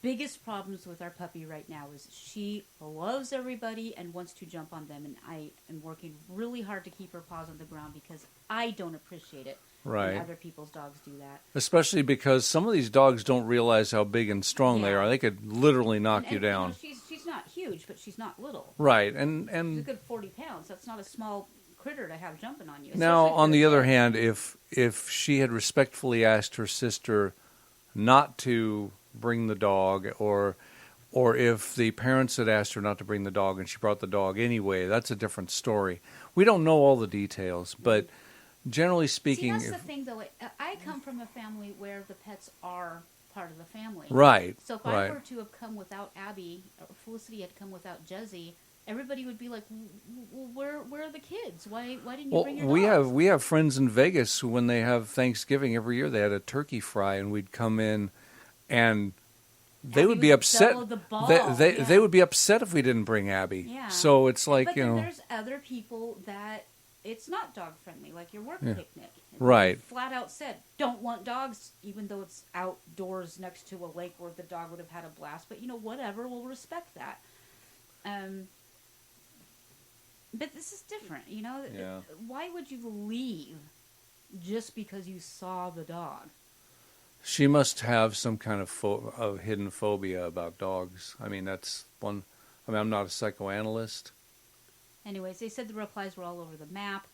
biggest problems with our puppy right now is she loves everybody and wants to jump on them, and I am working really hard to keep her paws on the ground because I don't appreciate it Right. when other people's dogs do that. Especially because some of these dogs don't realize how big and strong they Yeah. are. They could literally knock And, you down. You know, she's not huge, but she's not little. Right. She's a And good 40 pounds. That's not a small critter to have jumping on you. now, especially on if the you're other a kid. hand, if she had respectfully asked her sister not to bring the dog, or if the parents had asked her not to bring the dog and she brought the dog anyway, that's a different story. We don't know all the details, but generally speaking, See, that's the thing, though. I come from a family where the pets are part of the family. right, So if right. I were to have come without Abby, or Felicity had come without Jezzy, everybody would be like, "Where are the kids? Why didn't you bring your dogs?" we have friends in Vegas who, when they have Thanksgiving every year, they had a turkey fry, and we'd come in, and they Abby would be would upset. bellow the ball, They yeah. would be upset if we didn't bring Abby. Yeah. So it's like, But you then know, there's other people that it's not dog friendly, like your work Yeah. picnic. Right. Flat out said, don't want dogs, even though it's outdoors next to a lake where the dog would have had a blast. But, whatever, we'll respect that. But this is different, Yeah. Why would you leave just because you saw the dog? she must have some kind of hidden phobia about dogs. I mean, that's one. I mean, I'm not a psychoanalyst. Anyways, they said the replies were all over the map.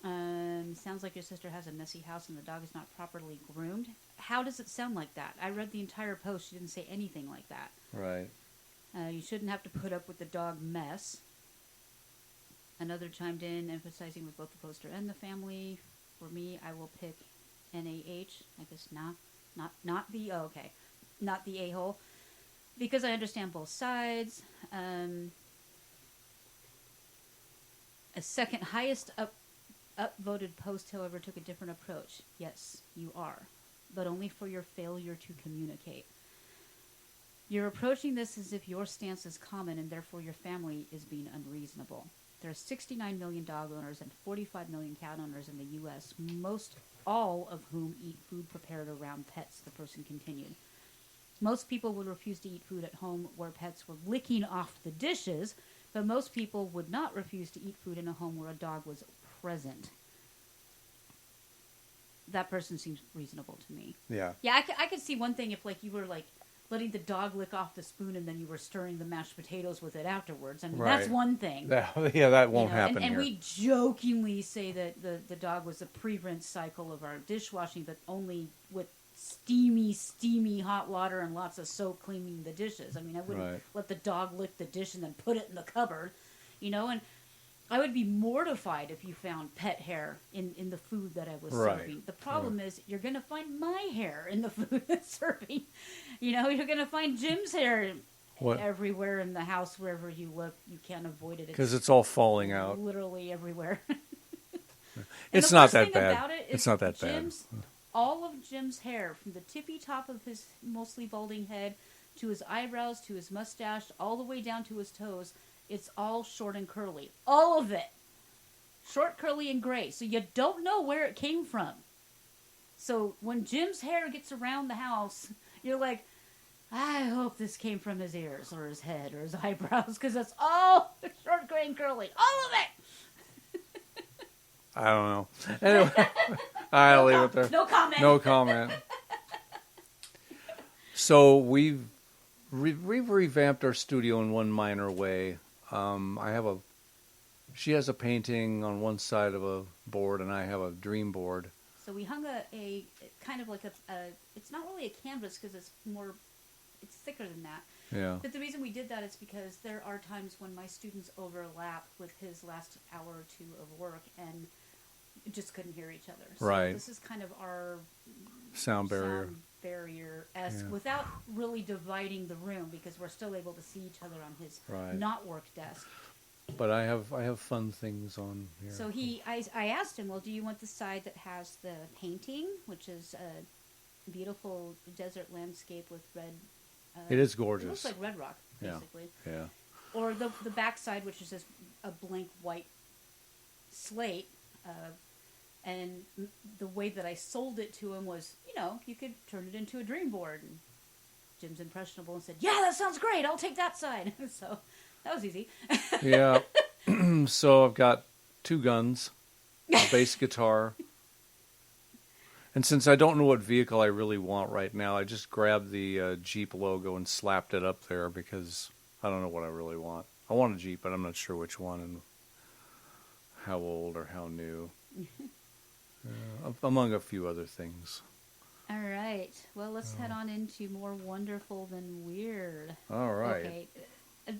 Sounds like your sister has a messy house and the dog is not properly groomed. How does it sound like that? I read the entire post. She didn't say anything like that. Right. You shouldn't have to put up with the dog mess. Another chimed in, emphasizing with both the poster and the family. For me, I will pick NAH. I guess not the not the a-hole, because I understand both sides. A second highest up upvoted post, however, took a different approach. Yes, you are, but only for your failure to communicate. You're approaching this as if your stance is common and therefore your family is being unreasonable. There are 69 million dog owners and 45 million cat owners in the U.S., most all of whom eat food prepared around pets, the person continued. Most people would refuse to eat food at home where pets were licking off the dishes, but most people would not refuse to eat food in a home where a dog was present. That person seems reasonable to me. Yeah. Yeah, I could see one thing if, like, you were, like, letting the dog lick off the spoon and then you were stirring the mashed potatoes with it afterwards. I mean, that's one thing. That won't happen and here. we jokingly say that the dog was a pre-rinse cycle of our dishwashing, but only with steamy hot water and lots of soap cleaning the dishes. I mean, I wouldn't let the dog lick the dish and then put it in the cupboard, and I would be mortified if you found pet hair in the food that I was serving. The problem is you're going to find my hair in the food that's serving. You're going to find Jim's hair everywhere in the house, wherever you look. You can't avoid it. Because it's all falling out. Literally everywhere. It's not that bad. It's not that bad. All of Jim's hair, from the tippy top of his mostly balding head to his eyebrows to his mustache, all the way down to his toes, it's all short and curly. All of it. Short, curly, and gray. So you don't know where it came from. So when Jim's hair gets around the house, you're like, I hope this came from his ears or his head or his eyebrows, because it's all short, gray, and curly. All of it! I don't know. Anyway, I'll leave it there. No comment. No comment. So we've revamped our studio in one minor way. She has a painting on one side of a board, and I have a dream board. So we hung a kind of like it's not really a canvas because it's thicker than that. Yeah. But the reason we did that is because there are times when my students overlap with his last hour or two of work and just couldn't hear each other. So right. This is kind of our sound barrier-esque without really dividing the room, because we're still able to see each other on his not work desk. But I have fun things on here. So I asked him, well, do you want the side that has the painting, which is a beautiful desert landscape with red... it is gorgeous. It looks like red rock, basically. Yeah. Or the back side, which is just a blank white slate. And the way that I sold it to him was, you could turn it into a dream board. And Jim's impressionable and said, yeah, that sounds great. I'll take that side. So that was easy. Yeah. So I've got 2 guns, a bass guitar. And since I don't know what vehicle I really want right now, I just grabbed the Jeep logo and slapped it up there because I don't know what I really want. I want a Jeep, but I'm not sure which one and how old or how new. Among a few other things. All right. Well, let's head on into more wonderful than weird. All right. Okay.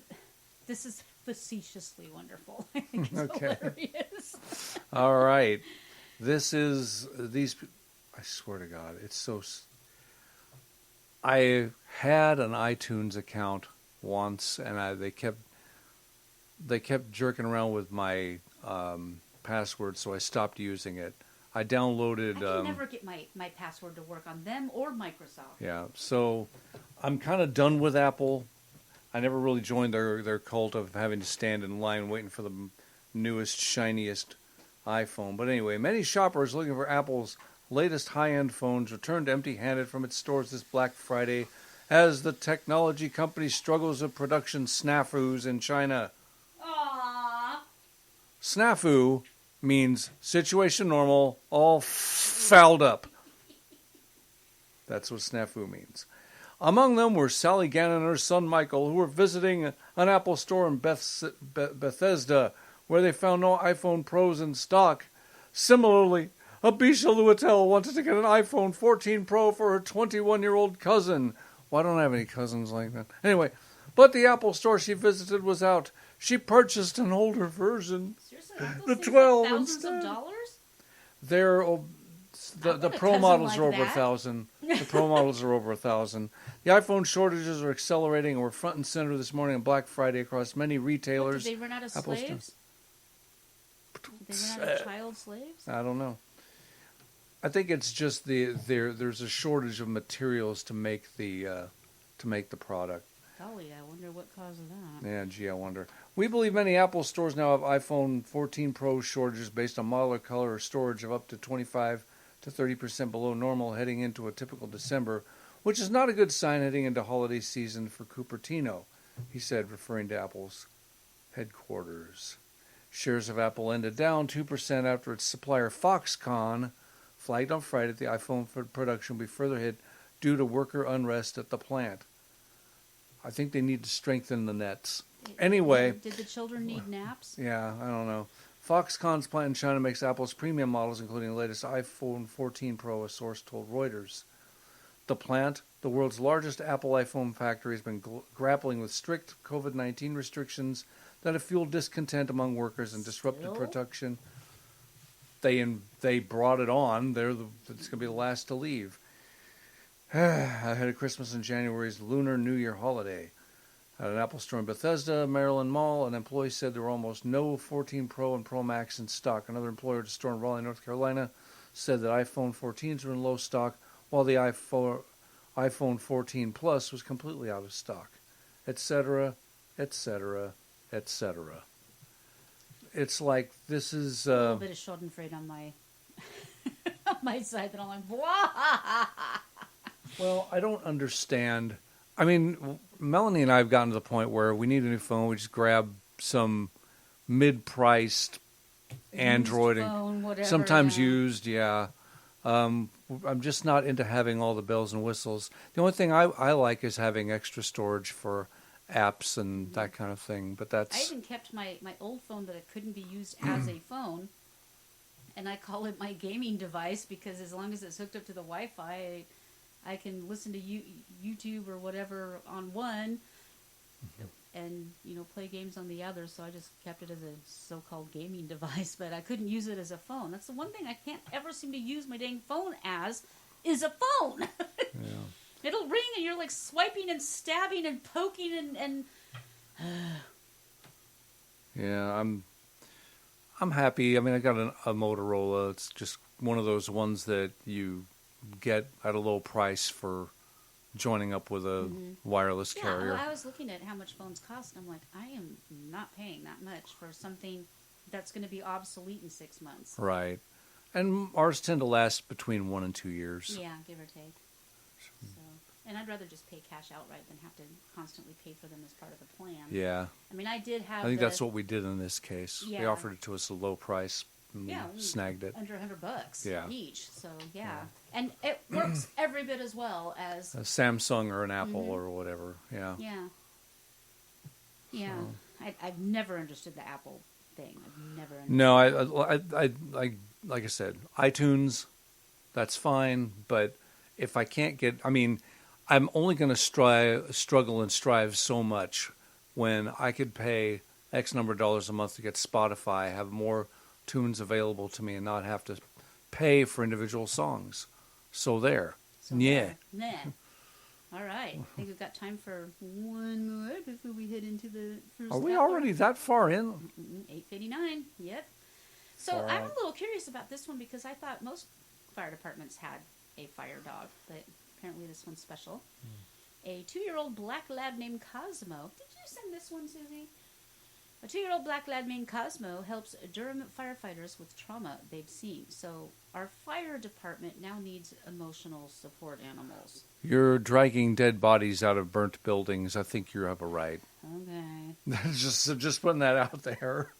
This is facetiously wonderful. I think it's hilarious. All right. This is I swear to God, it's so... I had an iTunes account once, and they kept jerking around with my password, so I stopped using it. I downloaded... I can never get my password to work on them or Microsoft. Yeah, so I'm kind of done with Apple. I never really joined their cult of having to stand in line waiting for the newest, shiniest iPhone. But anyway, many shoppers looking for Apple's latest high-end phones returned empty-handed from its stores this Black Friday as the technology company struggles with production snafus in China. Aww. Snafu means situation normal, all fouled up. That's what snafu means. Among them were Sally Gannon and her son Michael, who were visiting an Apple store in Bethesda, where they found no iPhone Pros in stock. Similarly, Abisha Luatel wanted to get an iPhone 14 Pro for her 21-year-old cousin. Well, I don't have any cousins like that. Anyway, but the Apple store she visited was out. She purchased an older version. Seriously, the 12 thousands instead. of dollars? They're the Pro models are over 1,000. The Pro models are over 1,000. The iPhone shortages are accelerating and were front and center this morning on Black Friday across many retailers. Did they run out of Apple slaves? They run out of child slaves? I don't know. I think it's just there's a shortage of materials to make the product. Golly, I wonder what causes that. Yeah, gee, I wonder. We believe many Apple stores now have iPhone 14 Pro shortages based on model or color or storage of up to 25 to 30% below normal heading into a typical December, which is not a good sign heading into holiday season for Cupertino, he said, referring to Apple's headquarters. Shares of Apple ended down 2% after its supplier Foxconn flagged on Friday that the iPhone production will be further hit due to worker unrest at the plant. I think they need to strengthen the nets. Anyway. Did the children need naps? Yeah, I don't know. Foxconn's plant in China makes Apple's premium models, including the latest iPhone 14 Pro, a source told Reuters. The plant, the world's largest Apple iPhone factory, has been grappling with strict COVID-19 restrictions that have fueled discontent among workers and disrupted production. They brought it on. It's going to be the last to leave. Ahead of Christmas and January's Lunar New Year holiday. At an Apple store in Bethesda, Maryland Mall, an employee said there were almost no 14 Pro and Pro Max in stock. Another employer at a store in Raleigh, North Carolina, said that iPhone 14s were in low stock, while the iPhone 14 Plus was completely out of stock, etc., etc., etc. It's like this is a little bit of Schadenfreude on my on my side that I'm like, wah! Well, I don't understand. I mean, Melanie and I have gotten to the point where we need a new phone. We just grab some mid-priced Android, phone, whatever, sometimes used, yeah. I'm just not into having all the bells and whistles. The only thing I like is having extra storage for apps and that kind of thing. But that's. I even kept my old phone that it couldn't be used as a phone, and I call it my gaming device because as long as it's hooked up to the Wi-Fi, I can listen to YouTube or whatever on one, and play games on the other. So I just kept it as a so-called gaming device, but I couldn't use it as a phone. That's the one thing I can't ever seem to use my dang phone as is a phone. Yeah. It'll ring and you're like swiping and stabbing and poking and Yeah, I'm happy. I mean, I got a Motorola. It's just one of those ones that you get at a low price for joining up with a wireless carrier. Well, I was looking at how much phones cost, and I'm like, I am not paying that much for something that's going to be obsolete in 6 months. Right. And ours tend to last between 1 and 2 years. Yeah, give or take. So, and I'd rather just pay cash outright than have to constantly pay for them as part of the plan. Yeah. I mean, I did have. I think that's what we did in this case. Yeah. They offered it to us at a low price. And snagged it. Under $100 each. So, yeah. And it works every bit as well as a Samsung or an Apple or whatever. Yeah. Yeah. Yeah. So. I've never understood the Apple thing. I've never understood. No, I like I said, iTunes, that's fine. But if I can't get, I mean, I'm only going to struggle and strive so much when I could pay X number of dollars a month to get Spotify, have more tunes available to me, and not have to pay for individual songs. So there. Yeah. All right. I think we've got time for one more before we head into the first. Are we already that far in? 8:59. Yep. So I'm a little curious about this one because I thought most fire departments had a fire dog, but apparently this one's special. A 2-year-old black lab named Cosmo. Did you send this one, Susie? A 2-year-old black lab named Cosmo helps Durham firefighters with trauma they've seen. So our fire department now needs emotional support animals. You're dragging dead bodies out of burnt buildings. I think you have a right. Okay. just putting that out there.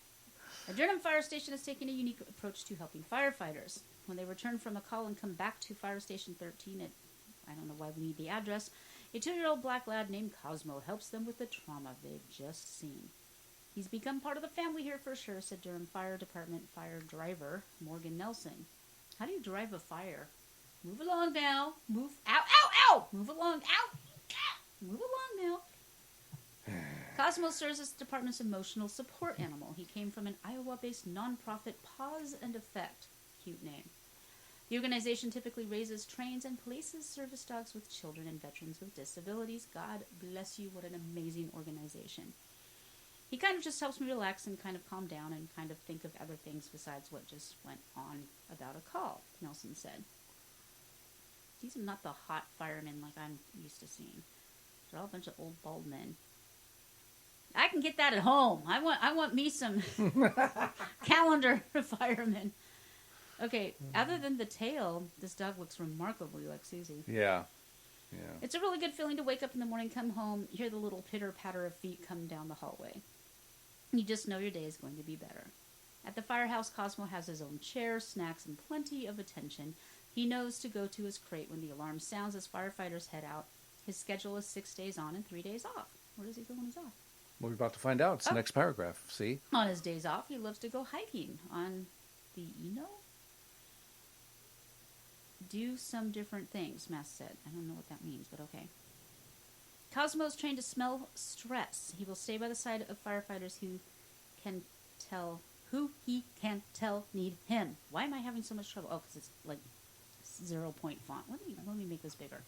The Durham Fire Station is taking a unique approach to helping firefighters. When they return from a call and come back to Fire Station 13 at, I don't know why we need the address, a 2-year-old black lad named Cosmo helps them with the trauma they've just seen. He's become part of the family here for sure, said Durham Fire Department fire driver Morgan Nelson. How do you drive a fire? Move along now. Move. Ow, ow, ow! Move along. Ow! Move along now. Cosmo serves as the department's emotional support animal. He came from an Iowa-based nonprofit Pause and Effect. Cute name. The organization typically raises, trains, and places service dogs with children and veterans with disabilities. God bless you. What an amazing organization. He kind of just helps me relax and kind of calm down and kind of think of other things besides what just went on about a call, Nelson said. These are not the hot firemen like I'm used to seeing. They're all a bunch of old bald men. I can get that at home. I want me some calendar firemen. Okay, other than the tail, this dog looks remarkably like Susie. Yeah. It's a really good feeling to wake up in the morning, come home, hear the little pitter-patter of feet come down the hallway. You just know your day is going to be better. At the firehouse, Cosmo has his own chair, snacks, and plenty of attention. He knows to go to his crate when the alarm sounds as firefighters head out. His schedule is 6 days on and 3 days off. Where does he go when he's off? Well, we're about to find out. It's the next paragraph. See? On his days off, he loves to go hiking on the Eno. Do some different things, Mass said. I don't know what that means, but okay. Cosmo's trained to smell stress. He will stay by the side of firefighters who he can't tell need him. Why am I having so much trouble? Oh, because it's like 0-point font. Let me make this bigger.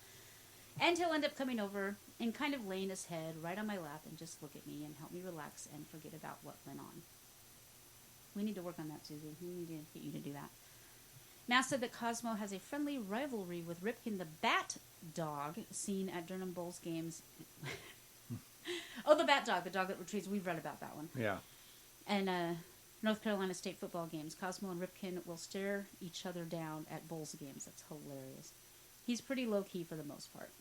And he'll end up coming over and kind of laying his head right on my lap and just look at me and help me relax and forget about what went on. We need to work on that, Susie. We need to get you to do that. Mass said that Cosmo has a friendly rivalry with Ripken the Bat Dog, seen at Durham Bulls games. Oh, the Bat Dog, the dog that retrieves. We've read about that one. Yeah. And North Carolina State football games. Cosmo and Ripken will stare each other down at Bulls games. That's hilarious. He's pretty low-key for the most part.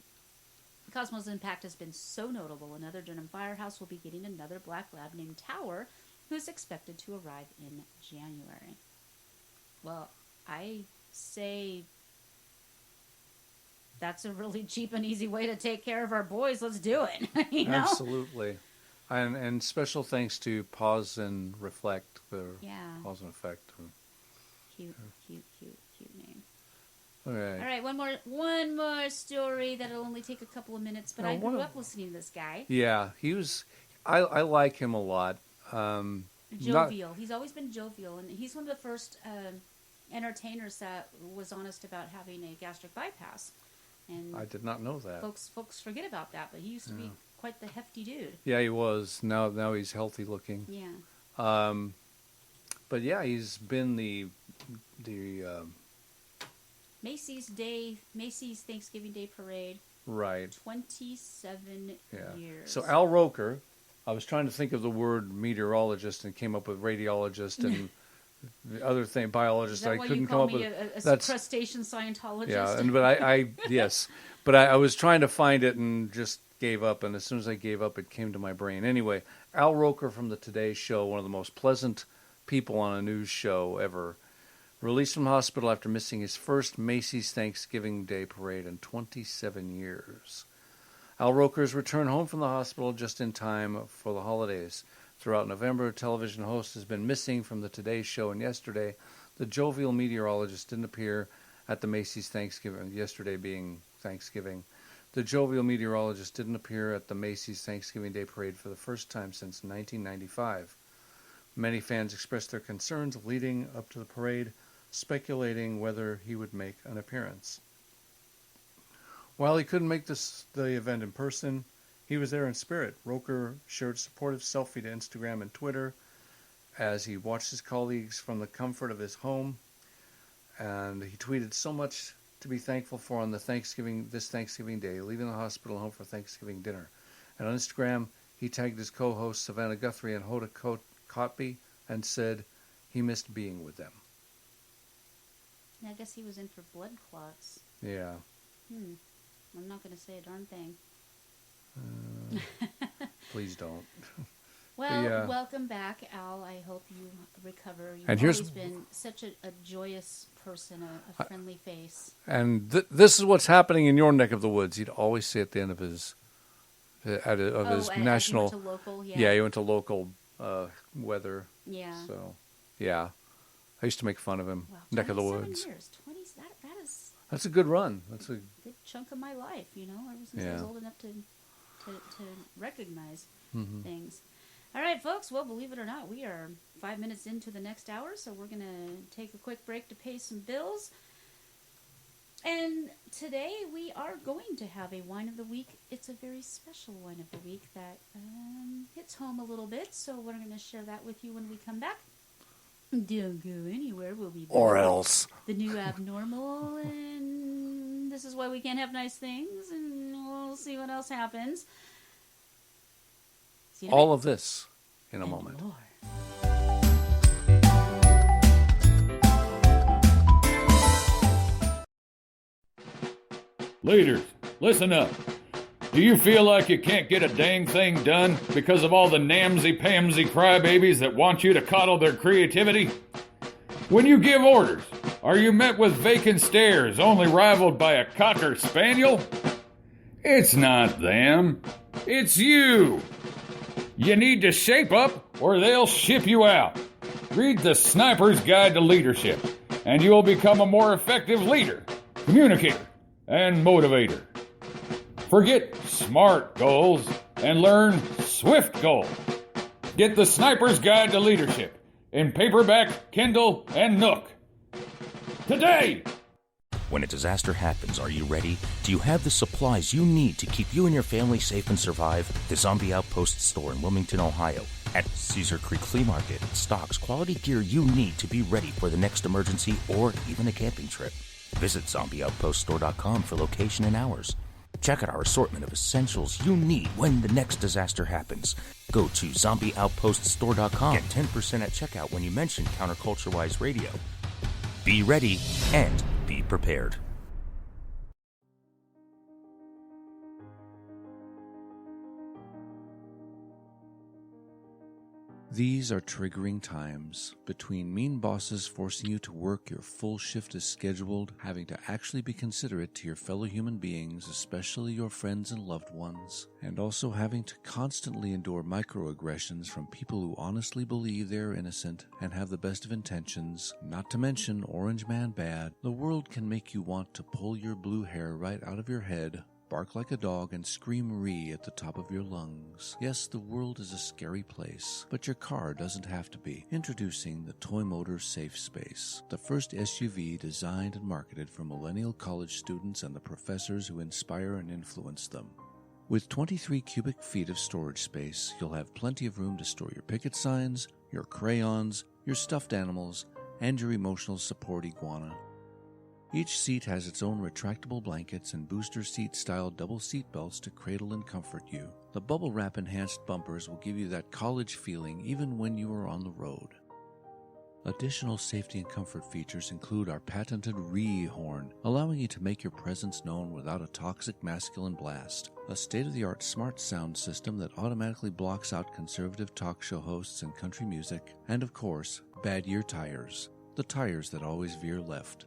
Cosmo's impact has been so notable, another Durham firehouse will be getting another black lab named Tower, who is expected to arrive in January. Well, I say that's a really cheap and easy way to take care of our boys. Let's do it. You know? Absolutely. And special thanks to Pause and Reflect for Pause and Effect. Cute name. All right. One more story that'll only take a couple of minutes, but I grew up listening to this guy. Yeah, he was. I like him a lot. Jovial. He's always been jovial, and he's one of the first entertainers that was honest about having a gastric bypass. And I did not know that. Folks forget about that, but he used to be quite the hefty dude. Yeah, he was. Now he's healthy looking. Yeah. But yeah, he's been the Macy's Thanksgiving Day Parade. Right. 27 years. So Al Roker, I was trying to think of the word meteorologist and came up with radiologist and the other thing, biologist. I couldn't come up with. That's crustacean Scientologist. Yeah, but I yes, but I was trying to find it and just gave up. And as soon as I gave up, it came to my brain. Anyway, Al Roker from the Today Show, one of the most pleasant people on a news show ever, released from hospital after missing his first Macy's Thanksgiving Day Parade in 27 years. Al Roker's returned home from the hospital just in time for the holidays. Throughout November, television host has been missing from the Today Show, and yesterday, the jovial meteorologist didn't appear at the Macy's Thanksgiving, yesterday being Thanksgiving. The jovial meteorologist didn't appear at the Macy's Thanksgiving Day Parade for the first time since 1995. Many fans expressed their concerns leading up to the parade, speculating whether he would make an appearance. While he couldn't make the event in person, he was there in spirit. Roker shared supportive selfie to Instagram and Twitter as he watched his colleagues from the comfort of his home, and he tweeted so much to be thankful for on this Thanksgiving Day, leaving the hospital home for Thanksgiving dinner. And on Instagram, he tagged his co-hosts Savannah Guthrie and Hoda Kotb and said he missed being with them. I guess he was in for blood clots. Yeah. I'm not going to say a darn thing. Please don't. Well, welcome back, Al. I hope you recover. You've and always been such a joyous person, a friendly face. And this is what's happening in your neck of the woods. He'd always say at the end of his national. He went to local, yeah, he went to local weather. Yeah. So, yeah, I used to make fun of him. Wow, neck of the woods. years. That is. That's a good run. That's a good chunk of my life. Ever since I was old enough to recognize things. All right, folks. Well, believe it or not, we are 5 minutes into the next hour, so we're going to take a quick break to pay some bills. And today we are going to have a wine of the week. It's a very special wine of the week that hits home a little bit, so we're going to share that with you when we come back. Don't go anywhere. We'll be back. Or else. The new abnormal, and this is why we can't have nice things, and we'll see what else happens. See you All of this in a moment. more. Leaders, listen up. Do you feel like you can't get a dang thing done because of all the namsy-pamsy crybabies that want you to coddle their creativity? When you give orders, are you met with vacant stares only rivaled by a cocker spaniel? It's not them. It's you. You need to shape up or they'll ship you out. Read the Sniper's Guide to Leadership, and you'll become a more effective leader, communicator, and motivator. Forget SMART goals and learn SWIFT goals. Get the Sniper's Guide to Leadership in paperback, Kindle, and Nook. Today! When a disaster happens, are you ready? Do you have the supplies you need to keep you and your family safe and survive? The Zombie Outpost store in Wilmington, Ohio, at Cedar Creek Flea Market, stocks quality gear you need to be ready for the next emergency or even a camping trip. Visit zombieoutpoststore.com for location and hours. Check out our assortment of essentials you need when the next disaster happens. Go to zombieoutpoststore.com. Get 10% at checkout when you mention CounterCultureWise Radio. Be ready and be prepared. These are triggering times. Between mean bosses forcing you to work your full shift as scheduled, having to actually be considerate to your fellow human beings, especially your friends and loved ones, and also having to constantly endure microaggressions from people who honestly believe they're innocent and have the best of intentions, not to mention Orange Man bad, the world can make you want to pull your blue hair right out of your head, bark like a dog, and scream "ree" at the top of your lungs. Yes, the world is a scary place, but your car doesn't have to be. Introducing the Toy Motor Safe Space, the first SUV designed and marketed for millennial college students and the professors who inspire and influence them. With 23 cubic feet of storage space, you'll have plenty of room to store your picket signs, your crayons, your stuffed animals, and your emotional support iguana. Each seat has its own retractable blankets and booster seat-style double seat belts to cradle and comfort you. The bubble wrap-enhanced bumpers will give you that college feeling even when you are on the road. Additional safety and comfort features include our patented RE horn, allowing you to make your presence known without a toxic masculine blast, a state-of-the-art smart sound system that automatically blocks out conservative talk show hosts and country music, and of course, bad year tires, the tires that always veer left.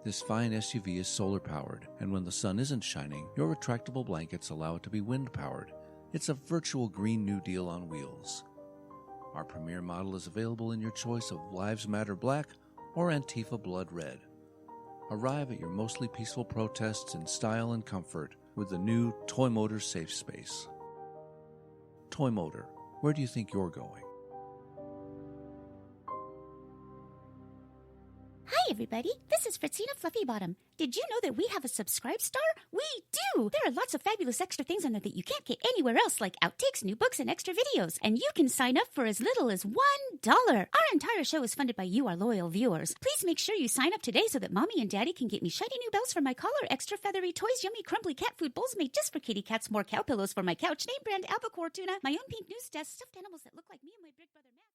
This fine SUV is solar-powered, and when the sun isn't shining, your retractable blankets allow it to be wind-powered. It's a virtual Green New Deal on wheels. Our premier model is available in your choice of Lives Matter Black or Antifa Blood Red. Arrive at your mostly peaceful protests in style and comfort with the new Toy Motor Safe Space. Toy Motor, where do you think you're going? Hi, everybody. This is Fritzina Fluffybottom. Did you know that we have a Subscribe Star? We do! There are lots of fabulous extra things on there that you can't get anywhere else, like outtakes, new books, and extra videos. And you can sign up for as little as $1. Our entire show is funded by you, our loyal viewers. Please make sure you sign up today so that Mommy and Daddy can get me shiny new belts for my collar, extra feathery toys, yummy crumbly cat food bowls made just for kitty cats, more cow pillows for my couch, name brand albacore tuna, my own pink news desk, stuffed animals that look like me and my big brother Max.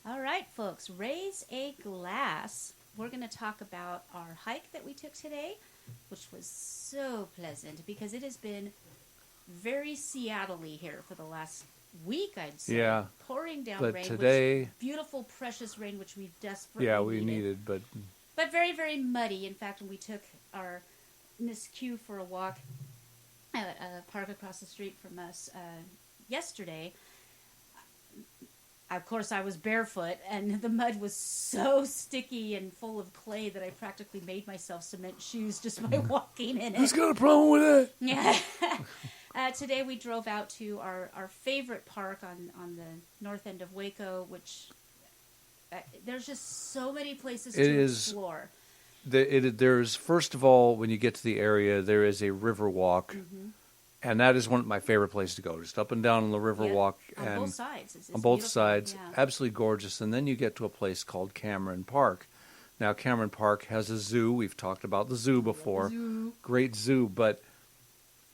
All right, folks, raise a glass. We're going to talk about our hike that we took today, which was so pleasant because it has been very Seattle-y here for the last week, I'd say. Yeah. Pouring down But rain. today, Beautiful, precious rain, which we desperately we needed, but very, very muddy. In fact, when we took our Miss Q for a walk at a park across the street from us yesterday, of course, I was barefoot, and the mud was so sticky and full of clay that I practically made myself cement shoes just by walking in it. Who's got a problem with that? Yeah. Today we drove out to our favorite park on the north end of Waco, which there's just so many places to explore. There's, first of all, when you get to the area, there is a river walk. Mm-hmm. And that is one of my favorite places to go, just up and down on the river walk. On both sides. It's on both beautiful. sides. Yeah. Absolutely gorgeous. And then you get to a place called Cameron Park. Now, Cameron Park has a zoo. We've talked about the zoo before. Zoo. Great zoo. But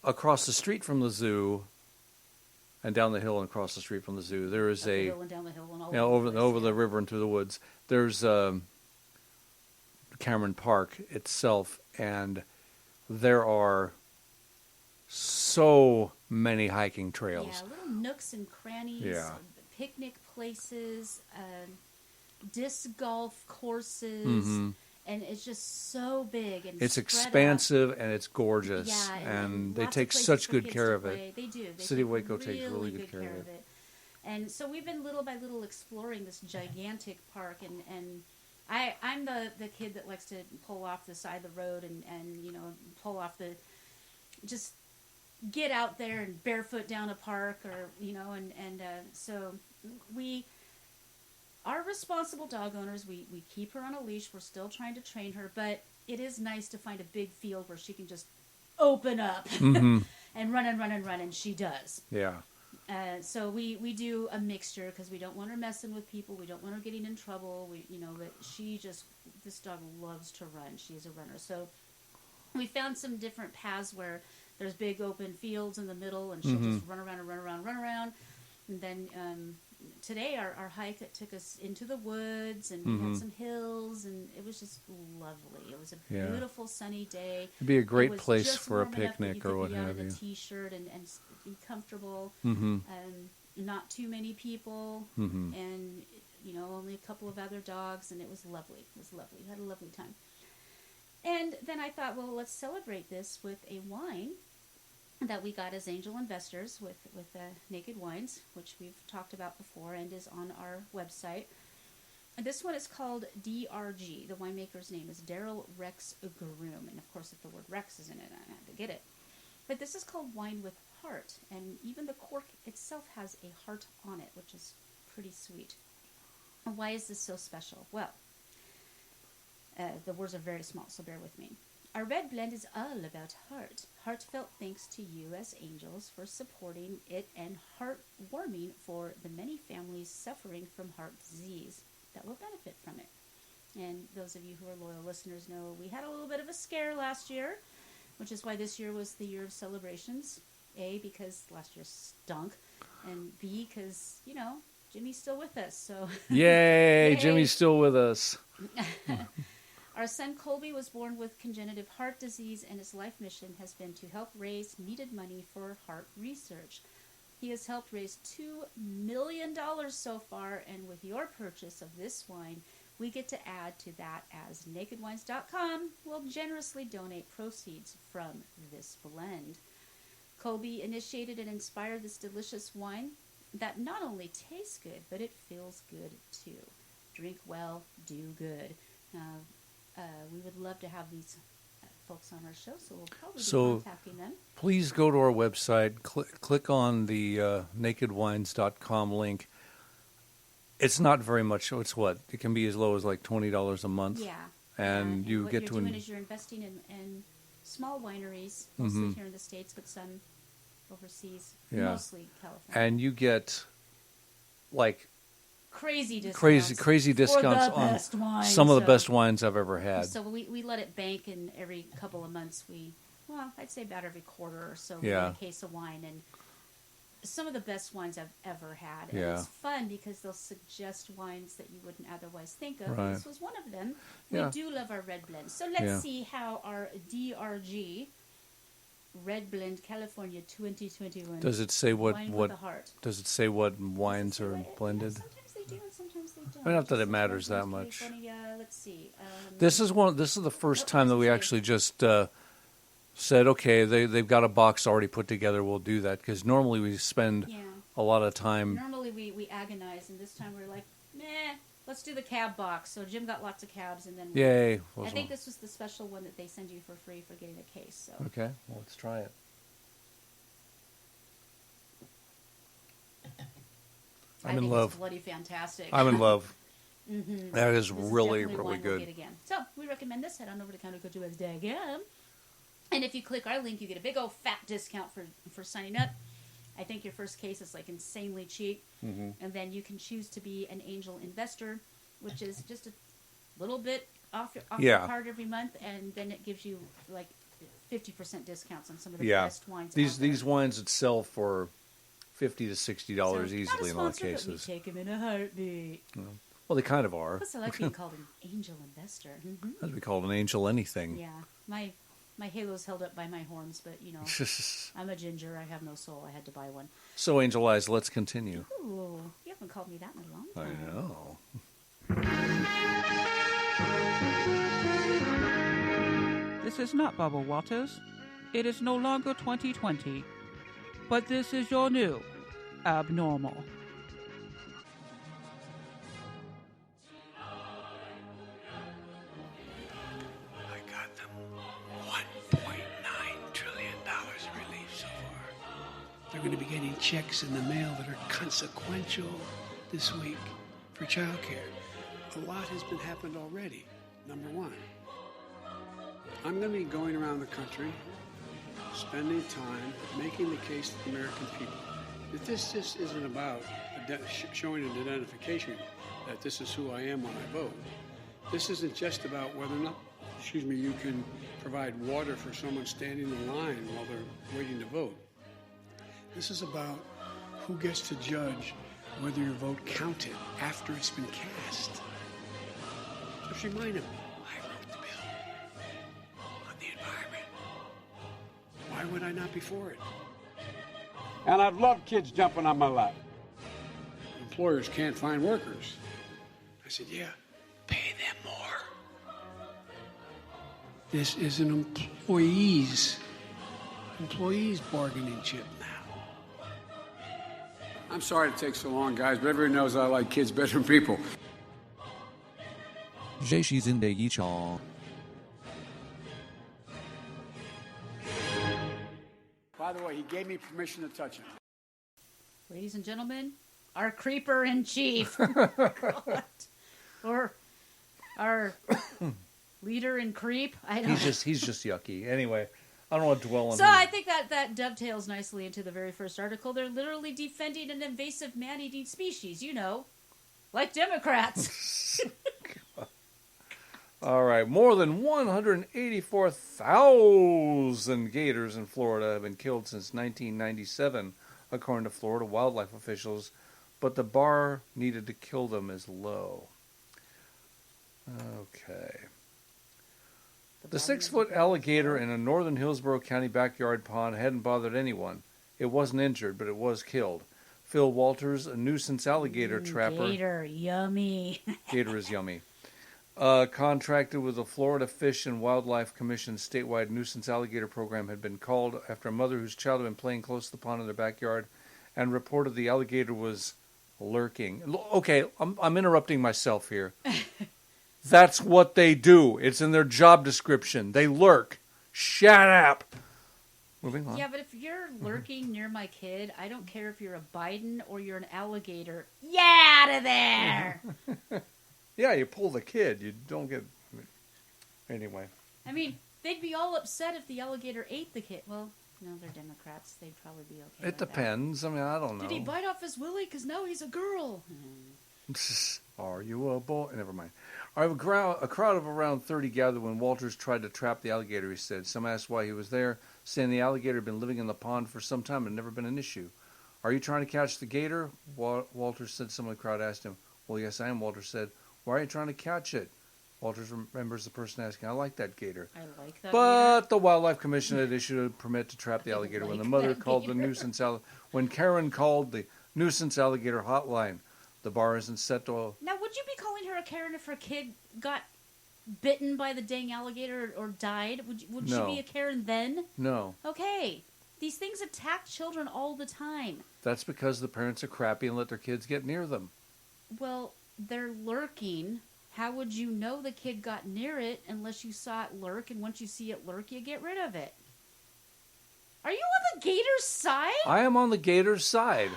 across the street from the zoo and down the hill and across the street from the zoo, there is the hill and down the hill and all over the river and through the woods. There's Cameron Park itself, and there are so many hiking trails. Yeah, little nooks and crannies, picnic places, disc golf courses, mm-hmm. and it's just so big and it's expansive and it's gorgeous. Yeah, and they take such good care of it. They do. City of Waco takes really good care of it. And so we've been little by little exploring this gigantic park, and I'm the kid that likes to pull off the side of the road and pull off the just get out there and barefoot down a park, or so we are responsible dog owners. We keep her on a leash. We're still trying to train her, but it is nice to find a big field where she can just open up mm-hmm. and run, and she does. Yeah. So we do a mixture because we don't want her messing with people. We don't want her getting in trouble. But this dog loves to run. She is a runner. So we found some different paths where there's big open fields in the middle, and she'll mm-hmm. just run around. And then today our hike, it took us into the woods, and mm-hmm. we had some hills, and it was just lovely. It was a beautiful sunny day. It'd be a great place for a picnic or what have you. A t-shirt and be comfortable. Mm-hmm. Not too many people, mm-hmm. and only a couple of other dogs, and it was lovely. We had a lovely time. And then I thought, well, let's celebrate this with a wine that we got as angel investors with Naked Wines, which we've talked about before and is on our website. And this one is called DRG. The winemaker's name is Daryl Rex Groom. And, of course, if the word Rex is in it, I had to get it. But this is called Wine with Heart. And even the cork itself has a heart on it, which is pretty sweet. And why is this so special? Well, the words are very small, so bear with me. Our red blend is all about heart. Heartfelt thanks to you as angels for supporting it, and heartwarming for the many families suffering from heart disease that will benefit from it. And those of you who are loyal listeners know we had a little bit of a scare last year, which is why this year was the year of celebrations. A, because last year stunk, and B, because, Jimmy's still with us. So Yay! Jimmy's still with us. Our son Colby was born with congenital heart disease, and his life mission has been to help raise needed money for heart research. He has helped raise $2 million so far, and with your purchase of this wine, we get to add to that, as nakedwines.com will generously donate proceeds from this blend. Colby initiated and inspired this delicious wine that not only tastes good, but it feels good too. Drink well, do good. We would love to have these folks on our show, so we'll probably be contacting them. Please go to our website, click on the nakedwines.com link. It's not very much. It's what? It can be as low as like $20 a month. Yeah. And you what get you're to... doing is you're investing in small wineries, mostly mm-hmm. here in the States, but some overseas, yeah. mostly California. And you get like... Crazy discounts. Crazy discounts on some of the best wines I've ever had. So we let it bank, and every couple of months I'd say about every quarter or so, we yeah. get a case of wine, and some of the best wines I've ever had. And yeah. it's fun because they'll suggest wines that you wouldn't otherwise think of. Right. This was one of them. Yeah. We do love our red blend. So let's see how our DRG Red Blend California 2021. Does it say what does it say what wines are blended? Sometimes they do and sometimes they don't. I mean, not that it matters that much. Let's see. This is the first time that we actually just said, okay, they've got a box already put together. We'll do that, because normally we spend a lot of time. Normally we agonize, and this time we're like, meh, let's do the cab box. So Jim got lots of cabs, and then Yay. I think this was the special one that they send you for free for getting a case. So Okay, well, let's try it. I I'm in think love. It's bloody fantastic. I'm in love. Mm-hmm. That is This really, definitely really one we'll good. get again. So we recommend this. Head on over to CounterCultureWise.com. And if you click our link, you get a big old fat discount for signing up. I think your first case is like insanely cheap. Mm-hmm. And then you can choose to be an angel investor, which is just a little bit off your card every month. And then it gives you like 50% discounts on some of the best wines. These wines would sell for $50 to $60 easily not a in a lot of sponsor, but cases. we take them in a heartbeat. Well, they kind of are. Plus, I like being called an angel investor. Mm-hmm. As we call an angel anything. Yeah, my halo's held up by my horns, but you know, I'm a ginger. I have no soul. I had to buy one. So, Angel Eyes, let's continue. Ooh, you haven't called me that in a long time. I know. This is not Bubba Walters. It is no longer 2020. But this is your new abnormal. I got them $1.9 trillion in relief so far. They're going to be getting checks in the mail that are consequential this week for childcare. A lot has been happened already. Number one, I'm going to be going around the country, spending time making the case to the American people that this just isn't about showing an identification that this is who I am when I vote. This isn't just about whether or not, you can provide water for someone standing in line while they're waiting to vote. This is about who gets to judge whether your vote counted after it's been cast. Just remind them, I wrote the bill on the environment. Why would I not be for it? And I've loved kids jumping on my lap. Employers can't find workers. I said, yeah, pay them more. This is an employee's bargaining chip now. I'm sorry it takes so long, guys, but everybody knows I like kids better than people. By the way, he gave me permission to touch him. Ladies and gentlemen, our creeper in chief, or our leader in creep. I don't. He's just yucky. Anyway, I don't want to dwell on. So I think that dovetails nicely into the very first article. They're literally defending an invasive man-eating species. You know, like Democrats. All right, more than 184,000 gators in Florida have been killed since 1997, according to Florida wildlife officials, but the bar needed to kill them is low. Okay. The 6-foot alligator in a northern Hillsborough County backyard pond hadn't bothered anyone. It wasn't injured, but it was killed. Phil Walters, a nuisance alligator trapper. Gator, yummy. Gator is yummy. Contracted with the Florida Fish and Wildlife Commission's statewide nuisance alligator program, had been called after a mother whose child had been playing close to the pond in their backyard and reported the alligator was lurking. Okay, I'm interrupting myself here. That's what they do. It's in their job description. They lurk. Shut up. Moving on. Yeah, but if you're lurking near my kid, I don't care if you're a Biden or you're an alligator. Get out of there! Yeah, you pull the kid. You don't get... Anyway. I mean, they'd be all upset if the alligator ate the kid. Well, no, they're Democrats. They'd probably be okay. It depends. I mean, I don't know. Did he bite off his willy? Because now he's a girl. Are you a boy? Never mind. A crowd of around 30 gathered when Walters tried to trap the alligator, he said. Some asked why he was there, saying the alligator had been living in the pond for some time and never been an issue. Are you trying to catch the gator? Walters said. Some of the crowd asked him. Well, yes, I am, Walters said. Why are you trying to catch it? Walters remembers the person asking, I like that gator. I like that But gator. the Wildlife Commission had issued a permit to trap the alligator when the mother called the nuisance when Karen called the nuisance alligator hotline. The bar isn't set to... Now, would you be calling her a Karen if her kid got bitten by the dang alligator or died? Would No. she be a Karen then? No. Okay. These things attack children all the time. That's because the parents are crappy and let their kids get near them. Well, they're lurking. How would you know the kid got near it unless you saw it lurk, and once you see it lurk, you get rid of it? Are you on the gator's side? I am on the gator's side.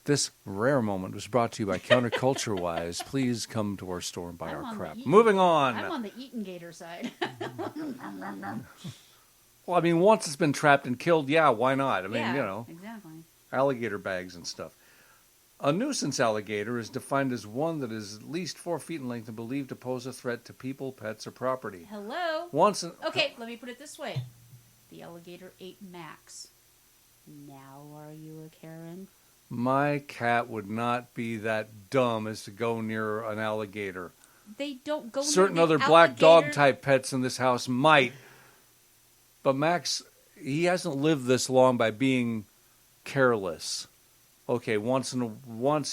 This rare moment was brought to you by CounterCultureWise. Please come to our store and buy our crap. Moving on. I'm on the eating gator side. Well, I mean, once it's been trapped and killed, yeah, why not? I mean, yeah, you know, exactly. alligator bags and stuff. A nuisance alligator is defined as one that is at least 4 feet in length and believed to pose a threat to people, pets, or property. Hello? Okay, let me put it this way. The alligator ate Max. Now are you a Karen? My cat would not be that dumb as to go near an alligator. They don't go Certain near the other black alligator. dog type pets in this house might. But Max, he hasn't lived this long by being careless. Okay, once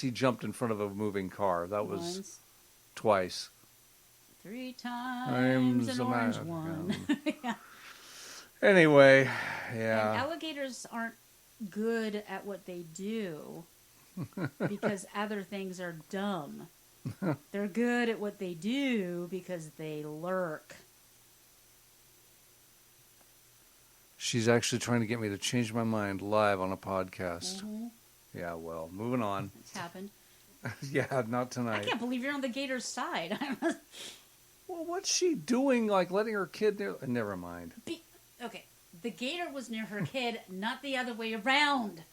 he jumped in front of a moving car. That was Once. Twice. 3 times an orange one. Yeah. Anyway, yeah. And alligators aren't good at what they do because other things are dumb. They're good at what they do because they lurk. She's actually trying to get me to change my mind live on a podcast. Mm-hmm. Yeah, well, moving on. It's happened. Yeah, not tonight. I can't believe you're on the gator's side. Well, what's she doing? Like letting her kid near? Never mind. Okay, the gator was near her kid, not the other way around.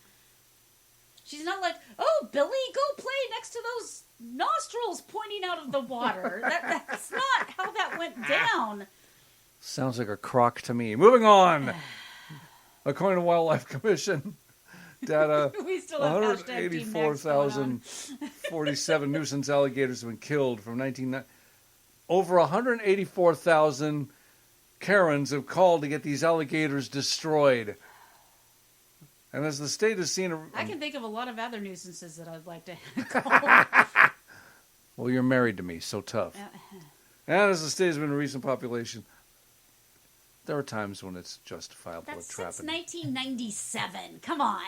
She's not like, oh, Billy, go play next to those nostrils pointing out of the water. That's not how that went down. Sounds like a crock to me. Moving on. According to Wildlife Commission data, We still have hashtag Team Max going on. 184,047 nuisance alligators have been killed from 1990. Over 184,000 Karens have called to get these alligators destroyed. And as the state has seen... I can think of a lot of other nuisances that I'd like to call. Well, you're married to me, so tough. And as the state has been a recent population, there are times when it's justifiable That's to trap since 1997. Come on.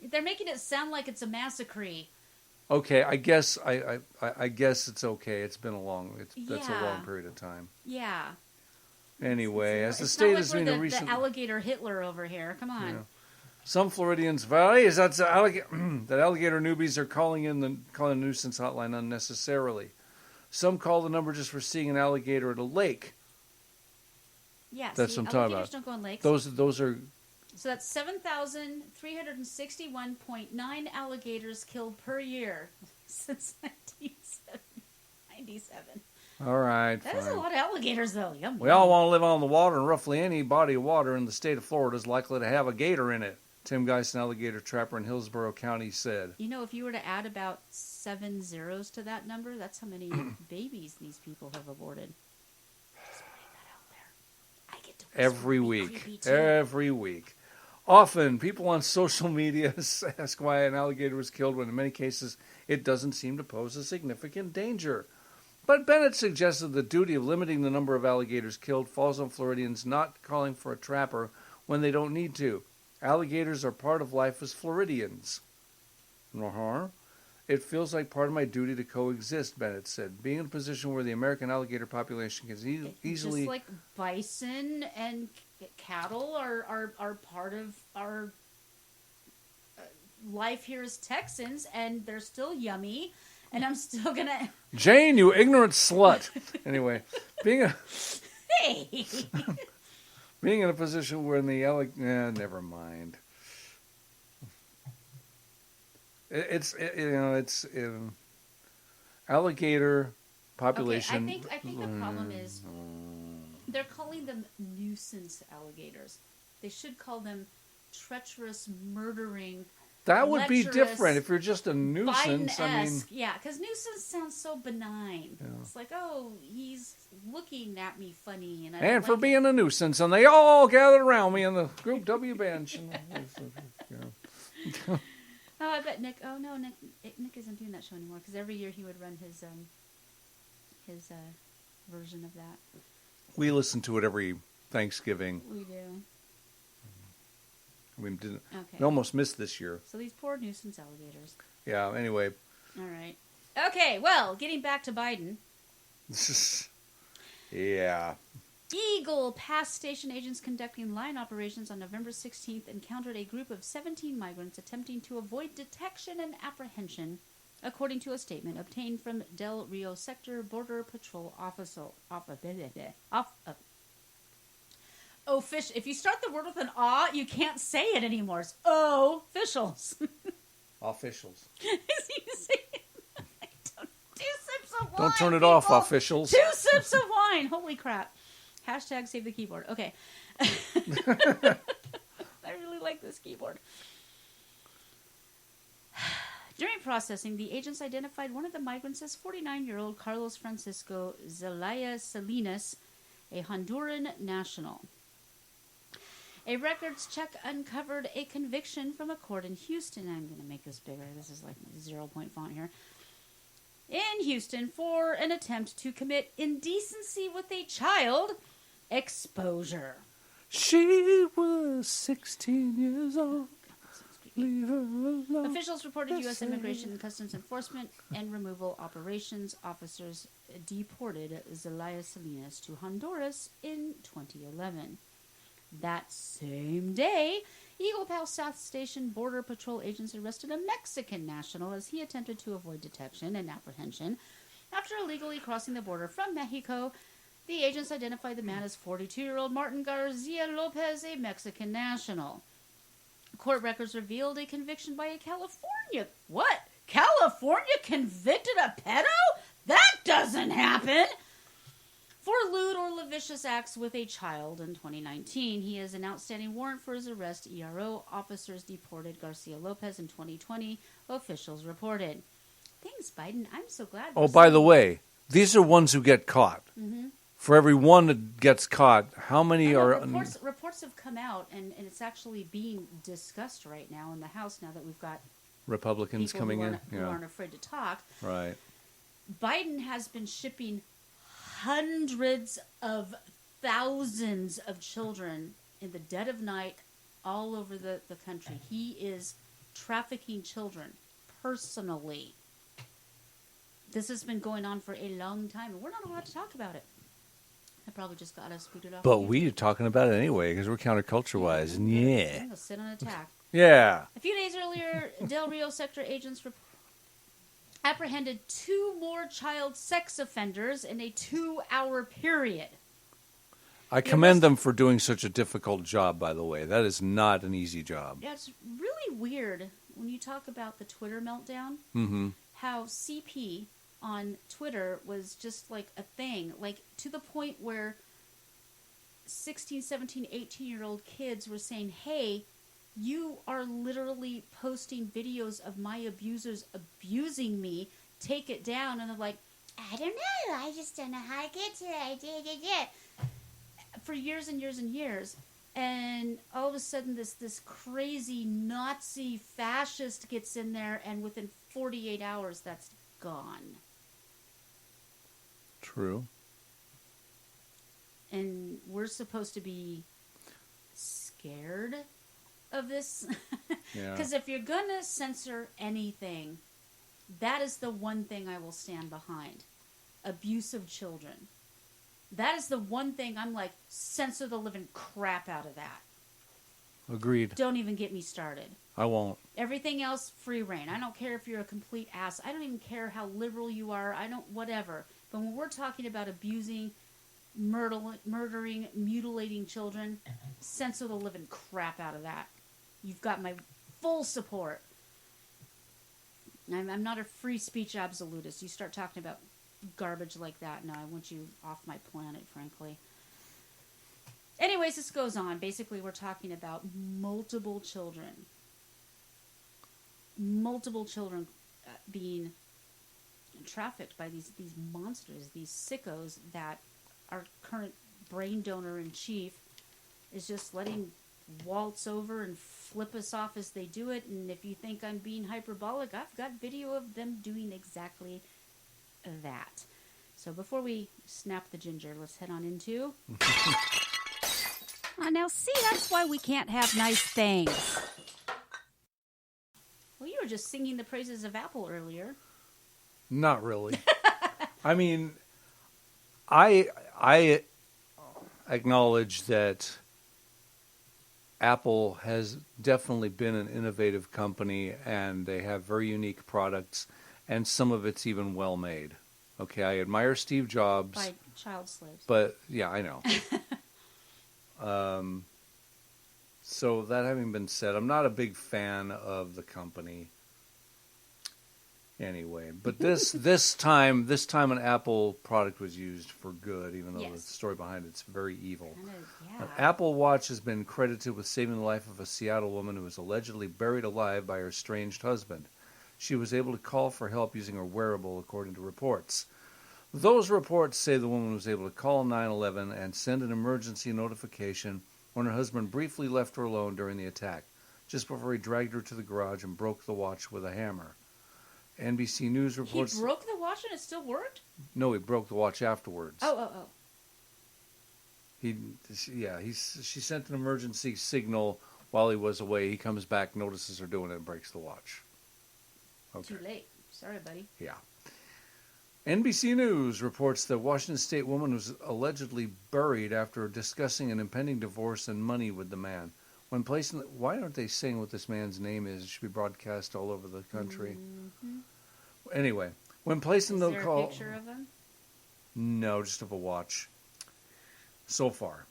They're making it sound like it's a massacre. Okay, I guess I guess it's okay. It's been that's a Yeah. long period of time. Yeah. Anyway, as the It's state not has like been we're a the recent... alligator Hitler over here. Come on. Yeah. Some Floridians valleys that alligator newbies are calling the nuisance hotline unnecessarily. Some call the number just for seeing an alligator at a lake. Yeah, That's what I'm talking alligators about. don't go in lakes. Those are... So that's 7,361.9 alligators killed per year since 1997. All right, That is a fine. lot of alligators, though. Yum. We all want to live on the water, and roughly any body of water in the state of Florida is likely to have a gator in it, Tim Geist, an alligator trapper in Hillsborough County, said. You know, if you were to add about 7 zeros to that number, that's how many babies these people have aborted. Just putting that out there. I get to Every be week. creepy, too. Every week. Often, people on social media ask why an alligator was killed when in many cases it doesn't seem to pose a significant danger. But Bennett suggested the duty of limiting the number of alligators killed falls on Floridians not calling for a trapper when they don't need to. Alligators are part of life as Floridians. It feels like part of my duty to coexist, Bennett said. Being in a position where the American alligator population can easily... Just like bison and cattle are part of our life here as Texans, and they're still yummy, and I'm still going to... Jane, you ignorant slut! Anyway, being in a position where the never mind. It's alligator population. Okay, I think the problem is they're calling them nuisance alligators. They should call them treacherous, murdering. That would be lecherous, different if you're just a nuisance. I mean, Biden-esque. Yeah, because nuisance sounds so benign. Yeah. It's like, oh, he's looking at me funny, and I and don't for like being a nuisance, and they all gathered around me in the Group W bench. Oh, I bet Nick. Oh no, Nick isn't doing that show anymore because every year he would run his version of that. We listen to it every Thanksgiving. We do. We almost missed this year. So these poor nuisance alligators. Yeah, anyway. All right. Okay, well, getting back to Biden. Yeah. Eagle Pass station agents conducting line operations on November 16th encountered a group of 17 migrants attempting to avoid detection and apprehension, according to a statement obtained from Del Rio Sector Border Patrol official. If you start the word with an you can't say it anymore. It's officials. Officials. Two sips of wine. Don't turn it people. off, officials. 2 sips of wine. Holy crap. Hashtag save the keyboard. Okay. I really like this keyboard. During processing, the agents identified one of the migrants as 49-year-old Carlos Francisco Zelaya Salinas, a Honduran national. A records check uncovered a conviction from a court in Houston. I'm going to make this bigger. This is like my 0-point font here. In Houston for an attempt to commit indecency with a child exposure. She was 16 years old. Leave her alone. Officials reported U.S. Immigration and Customs Enforcement and Removal Operations officers deported Zelaya Salinas to Honduras in 2011. That same day, Eagle Pass South Station Border Patrol agents arrested a Mexican national as he attempted to avoid detection and apprehension after illegally crossing the border from Mexico. The agents identified the man as 42-year-old Martin Garcia Lopez, a Mexican national. Court records revealed a conviction by a California... What? California convicted a pedo? That doesn't happen! For lewd or lascivious acts with a child in 2019. He has an outstanding warrant for his arrest. ERO officers deported Garcia Lopez in 2020, officials reported. Thanks, Biden. I'm so glad. Oh, by the way, these are ones who get caught. Mm-hmm. For every one that gets caught, how many are... Reports have come out, and it's actually being discussed right now in the House now that we've got Republicans coming in? Who aren't afraid to talk. Right. Biden has been shipping hundreds of thousands of children in the dead of night all over the country. He is trafficking children personally. This has been going on for a long time, and we're not allowed to talk about it. I probably just got us booted off. But we're talking about it anyway because we're CounterCultureWise. And yeah. I'm going to sit on attack. Yeah. A few days earlier, Del Rio Sector agents apprehended 2 more child sex offenders in a 2-hour period. I commend them for doing such a difficult job, by the way. That is not an easy job. Yeah, it's really weird when you talk about the Twitter meltdown, how CP on Twitter was just like a thing, like to the point where 16, 17, 18-year-old kids were saying, hey, you are literally posting videos of my abusers abusing me. Take it down. And they're like, I don't know. I just don't know how to get to it. For years and years and years. And all of a sudden this crazy Nazi fascist gets in there, and within 48 hours, that's gone. True. And we're supposed to be scared of this. Because if you're going to censor anything, that is the one thing I will stand behind. Abuse of children. That is the one thing I'm like, censor the living crap out of that. Agreed. Don't even get me started. I won't. Everything else, free reign. I don't care if you're a complete ass. I don't even care how liberal you are. Whatever. But when we're talking about abusing, murdering, mutilating children, censor the living crap out of that. You've got my full support. I'm not a free speech absolutist. You start talking about garbage like that, no, I want you off my planet, frankly. Anyways, this goes on. Basically, we're talking about multiple children being trafficked by these monsters, these sickos that our current brain donor in chief is just letting waltz over and flip us off as they do it. And if you think I'm being hyperbolic, I've got video of them doing exactly that. So before we snap the ginger, let's head on into Now see, that's why we can't have nice things. Well, you were just singing the praises of Apple earlier. Not really. I mean, I acknowledge that Apple has definitely been an innovative company, and they have very unique products, and some of it's even well made. Okay, I admire Steve Jobs. By child slaves. But, yeah, I know. So that having been said, I'm not a big fan of the company. Anyway, but this time an Apple product was used for good, even though the story behind it's very evil. An Apple Watch has been credited with saving the life of a Seattle woman who was allegedly buried alive by her estranged husband. She was able to call for help using her wearable, according to reports. Those reports say the woman was able to call 911 and send an emergency notification when her husband briefly left her alone during the attack, just before he dragged her to the garage and broke the watch with a hammer. NBC News reports... He broke the watch and it still worked? No, he broke the watch afterwards. Oh. She sent an emergency signal while he was away. He comes back, notices her doing it, and breaks the watch. Okay. Too late. Sorry, buddy. Yeah. NBC News reports that Washington State woman was allegedly buried after discussing an impending divorce and money with the man. When placing, why aren't they saying what this man's name is? It should be broadcast all over the country. Mm-hmm. Anyway, when placing the call... Is there a picture of him? No, just of a watch. So far.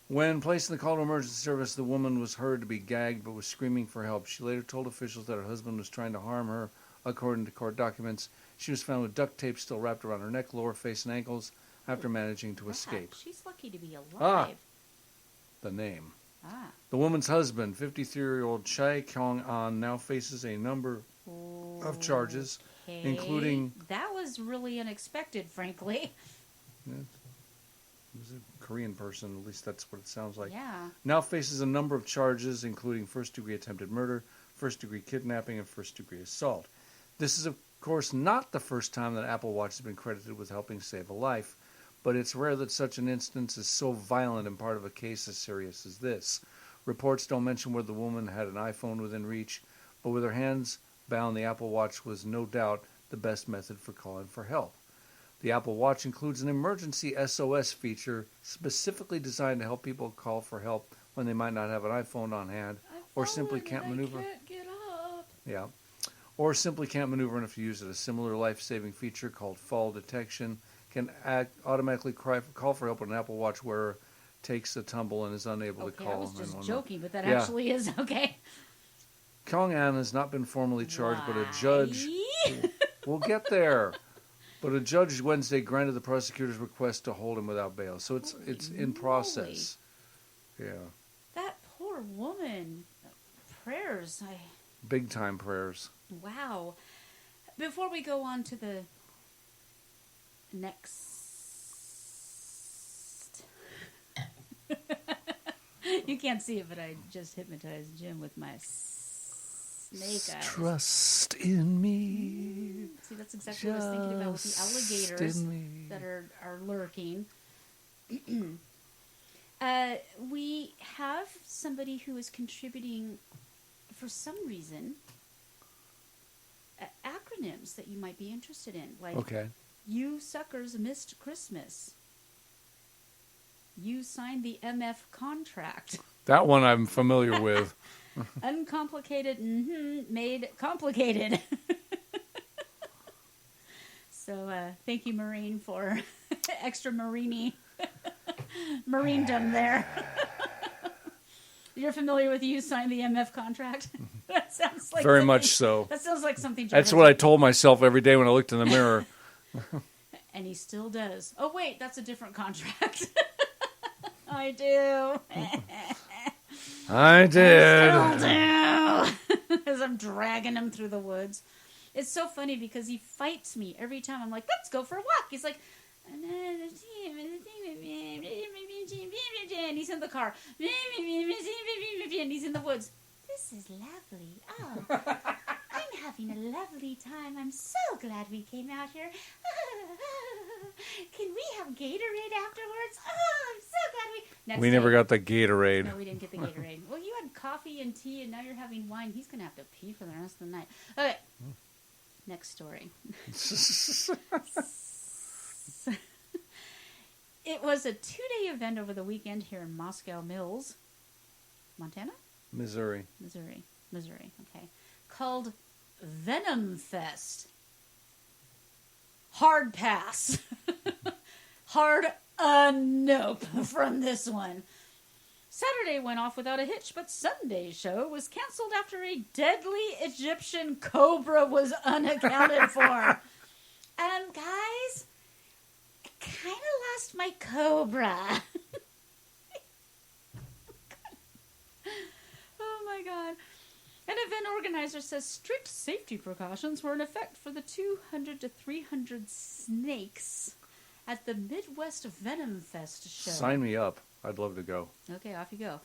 When placing the call to emergency service, the woman was heard to be gagged but was screaming for help. She later told officials that her husband was trying to harm her. According to court documents, she was found with duct tape still wrapped around her neck, lower face, and ankles after managing to escape. She's lucky to be alive. The name. The woman's husband, 53-year-old Chai Kyung-an, now faces a number of charges, including... That was really unexpected, frankly. Yeah, he was a Korean person, at least that's what it sounds like. Yeah. Now faces a number of charges, including first-degree attempted murder, first-degree kidnapping, and first-degree assault. This is, of course, not the first time that Apple Watch has been credited with helping save a life, but it's rare that such an instance is so violent and part of a case as serious as this. Reports don't mention whether the woman had an iPhone within reach, but with her hands bound, the Apple Watch was no doubt the best method for calling for help. The Apple Watch includes an emergency SOS feature specifically designed to help people call for help when they might not have an iPhone on hand or simply can't maneuver. I can't get up. Yeah. Or simply can't maneuver enough to use it. A similar life-saving feature called fall detection can automatically call for help when an Apple Watch wearer takes a tumble and is unable to call. I was just joking, but that actually is okay. Kyung-an has not been formally charged, but a judge... We'll get there. But a judge Wednesday granted the prosecutor's request to hold him without bail. So it's in process. Yeah. That poor woman. Prayers. Big time prayers. Wow. Before we go on to the next... You can't see it, but I just hypnotized Jim with my snake eyes. Trust in me. See, that's exactly what I was thinking about with the alligators that are lurking. We have somebody who is contributing, for some reason, acronyms that you might be interested in. Like, You suckers missed Christmas. You signed the MF contract. That one I'm familiar with. Uncomplicated, made complicated. So, thank you, Marine, for extra marinedom there. You're familiar with You Signed the MF Contract? That sounds like very much so. That sounds like something. That's what I told myself every day when I looked in the mirror. And he still does. Oh, wait, that's a different contract. I do. I did. I still do. As I'm dragging him through the woods. It's so funny because he fights me every time. I'm like, let's go for a walk. He's like, and he's in the car. And he's in the woods. This is lovely. Oh, I'm having a lovely time. I'm so glad we came out here. Can we have Gatorade afterwards? Oh, I'm so glad We never got the Gatorade. No, we didn't get the Gatorade. Well, you had coffee and tea, and now you're having wine. He's going to have to pee for the rest of the night. Okay. Next story. It was a 2-day event over the weekend here in Moscow Mills, Montana? Missouri. Okay. Called Venom Fest. Hard pass. Hard nope from this one. Saturday went off without a hitch, but Sunday's show was canceled after a deadly Egyptian cobra was unaccounted for. And guys, I kind of lost my cobra. Oh my God. An event organizer says strict safety precautions were in effect for the 200 to 300 snakes at the Midwest Venom Fest show. Sign me up. I'd love to go. Okay, off you go.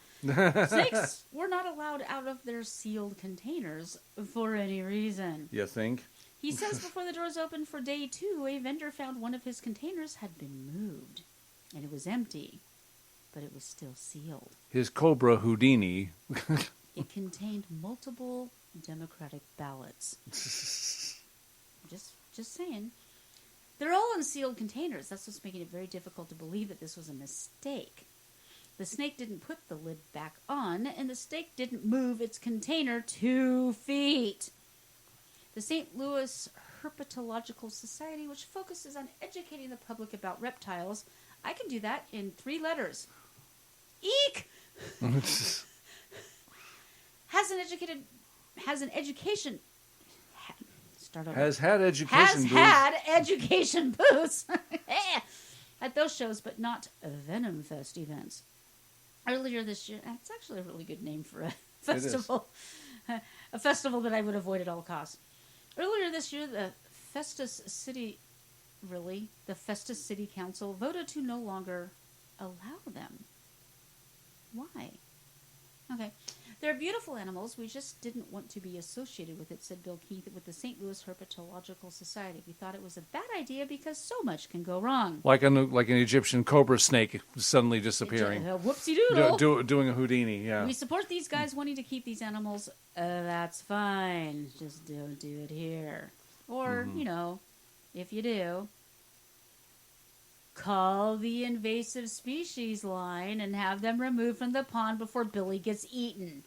Snakes were not allowed out of their sealed containers for any reason. You think? He says before the doors opened for day 2, a vendor found one of his containers had been moved. And it was empty, but it was still sealed. His Cobra Houdini. It contained multiple Democratic ballots. Just saying. They're all in sealed containers. That's what's making it very difficult to believe that this was a mistake. The snake didn't put the lid back on, and the snake didn't move its container 2 feet. The St. Louis Herpetological Society, which focuses on educating the public about reptiles, I can do that in 3 letters. Eek! Has had education booths at those shows, but not Venom Fest events. Earlier this year, it's actually a really good name for a festival. A festival that I would avoid at all costs. Earlier this year, the Festus City Council voted to no longer allow them. Why? Okay. They're beautiful animals. We just didn't want to be associated with it, said Bill Keith with the St. Louis Herpetological Society. We thought it was a bad idea because so much can go wrong. Like an Egyptian cobra snake suddenly disappearing. Whoopsie-doodle. Doing a Houdini, yeah. We support these guys wanting to keep these animals. That's fine. Just don't do it here. Or, if you do, call the invasive species line and have them removed from the pond before Billy gets eaten.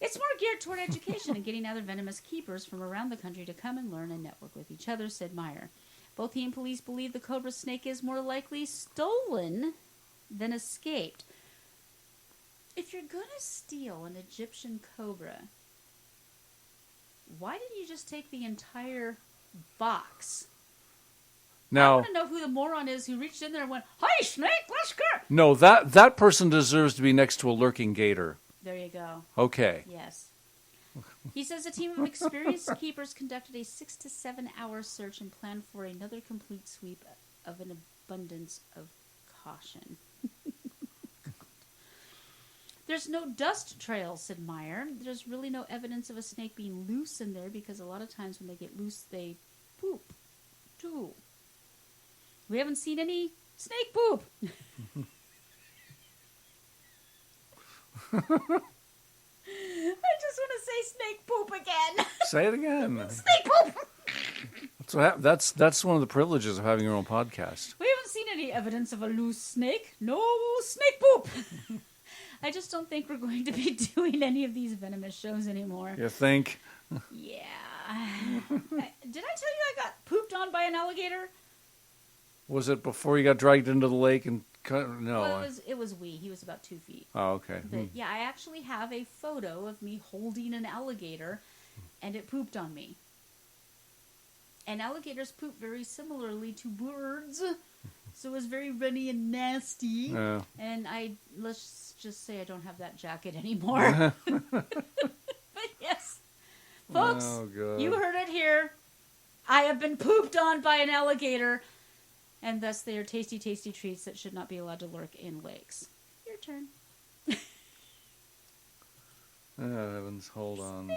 It's more geared toward education and getting other venomous keepers from around the country to come and learn and network with each other, said Meyer. Both he and police believe the cobra snake is more likely stolen than escaped. If you're going to steal an Egyptian cobra, why didn't you just take the entire box? Now, I want to know who the moron is who reached in there and went, "Hey, snake, let's go." No, that person deserves to be next to a lurking gator. There you go. Okay. Yes. He says a team of experienced keepers conducted a 6 to 7 hour search and planned for another complete sweep of an abundance of caution. There's no dust trail, said Meyer. There's really no evidence of a snake being loose in there because a lot of times when they get loose, they poop, too. We haven't seen any snake poop. I just want to say snake poop again. Say it again. Snake poop. That's one of the privileges of having your own podcast. We haven't seen any evidence of a loose snake. No snake poop. I just don't think we're going to be doing any of these venomous shows anymore. You think? Yeah. Did I tell you I got pooped on by an alligator? Was it before you got dragged into the lake and cut? No. Well, it was wee. He was about 2 feet. Oh, okay. But yeah, I actually have a photo of me holding an alligator, and it pooped on me. And alligators poop very similarly to birds, so it was very runny and nasty. And let's just say I don't have that jacket anymore. But yes, folks, you heard it here. I have been pooped on by an alligator. And thus they are tasty, tasty treats that should not be allowed to lurk in lakes. Your turn. Oh, heavens, hold on.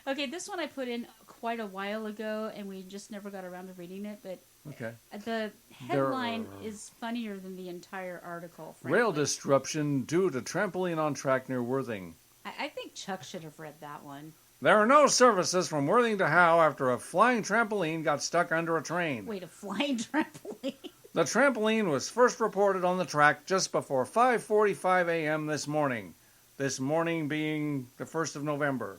Okay, this one I put in quite a while ago, and we just never got around to reading it, but Okay. the headline is funnier than the entire article, frankly. Rail disruption due to trampoline on track near Worthing. I think Chuck should have read that one. There are no services from Worthing to Howe after a flying trampoline got stuck under a train. Wait, a flying trampoline? The trampoline was first reported on the track just before 5:45 a.m. this morning. This morning being the 1st of November.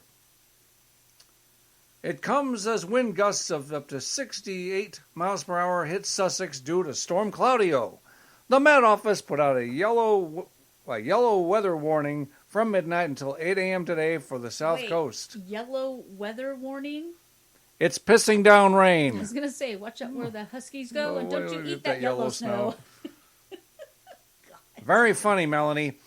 It comes as wind gusts of up to 68 miles per hour hit Sussex due to Storm Claudio. The Met Office put out a yellow weather warning from midnight until 8 a.m. today for the South Coast. Yellow weather warning? It's pissing down I rain. was going to say, watch out where the Huskies go, and don't you eat that yellow snow. Very funny, Melanie.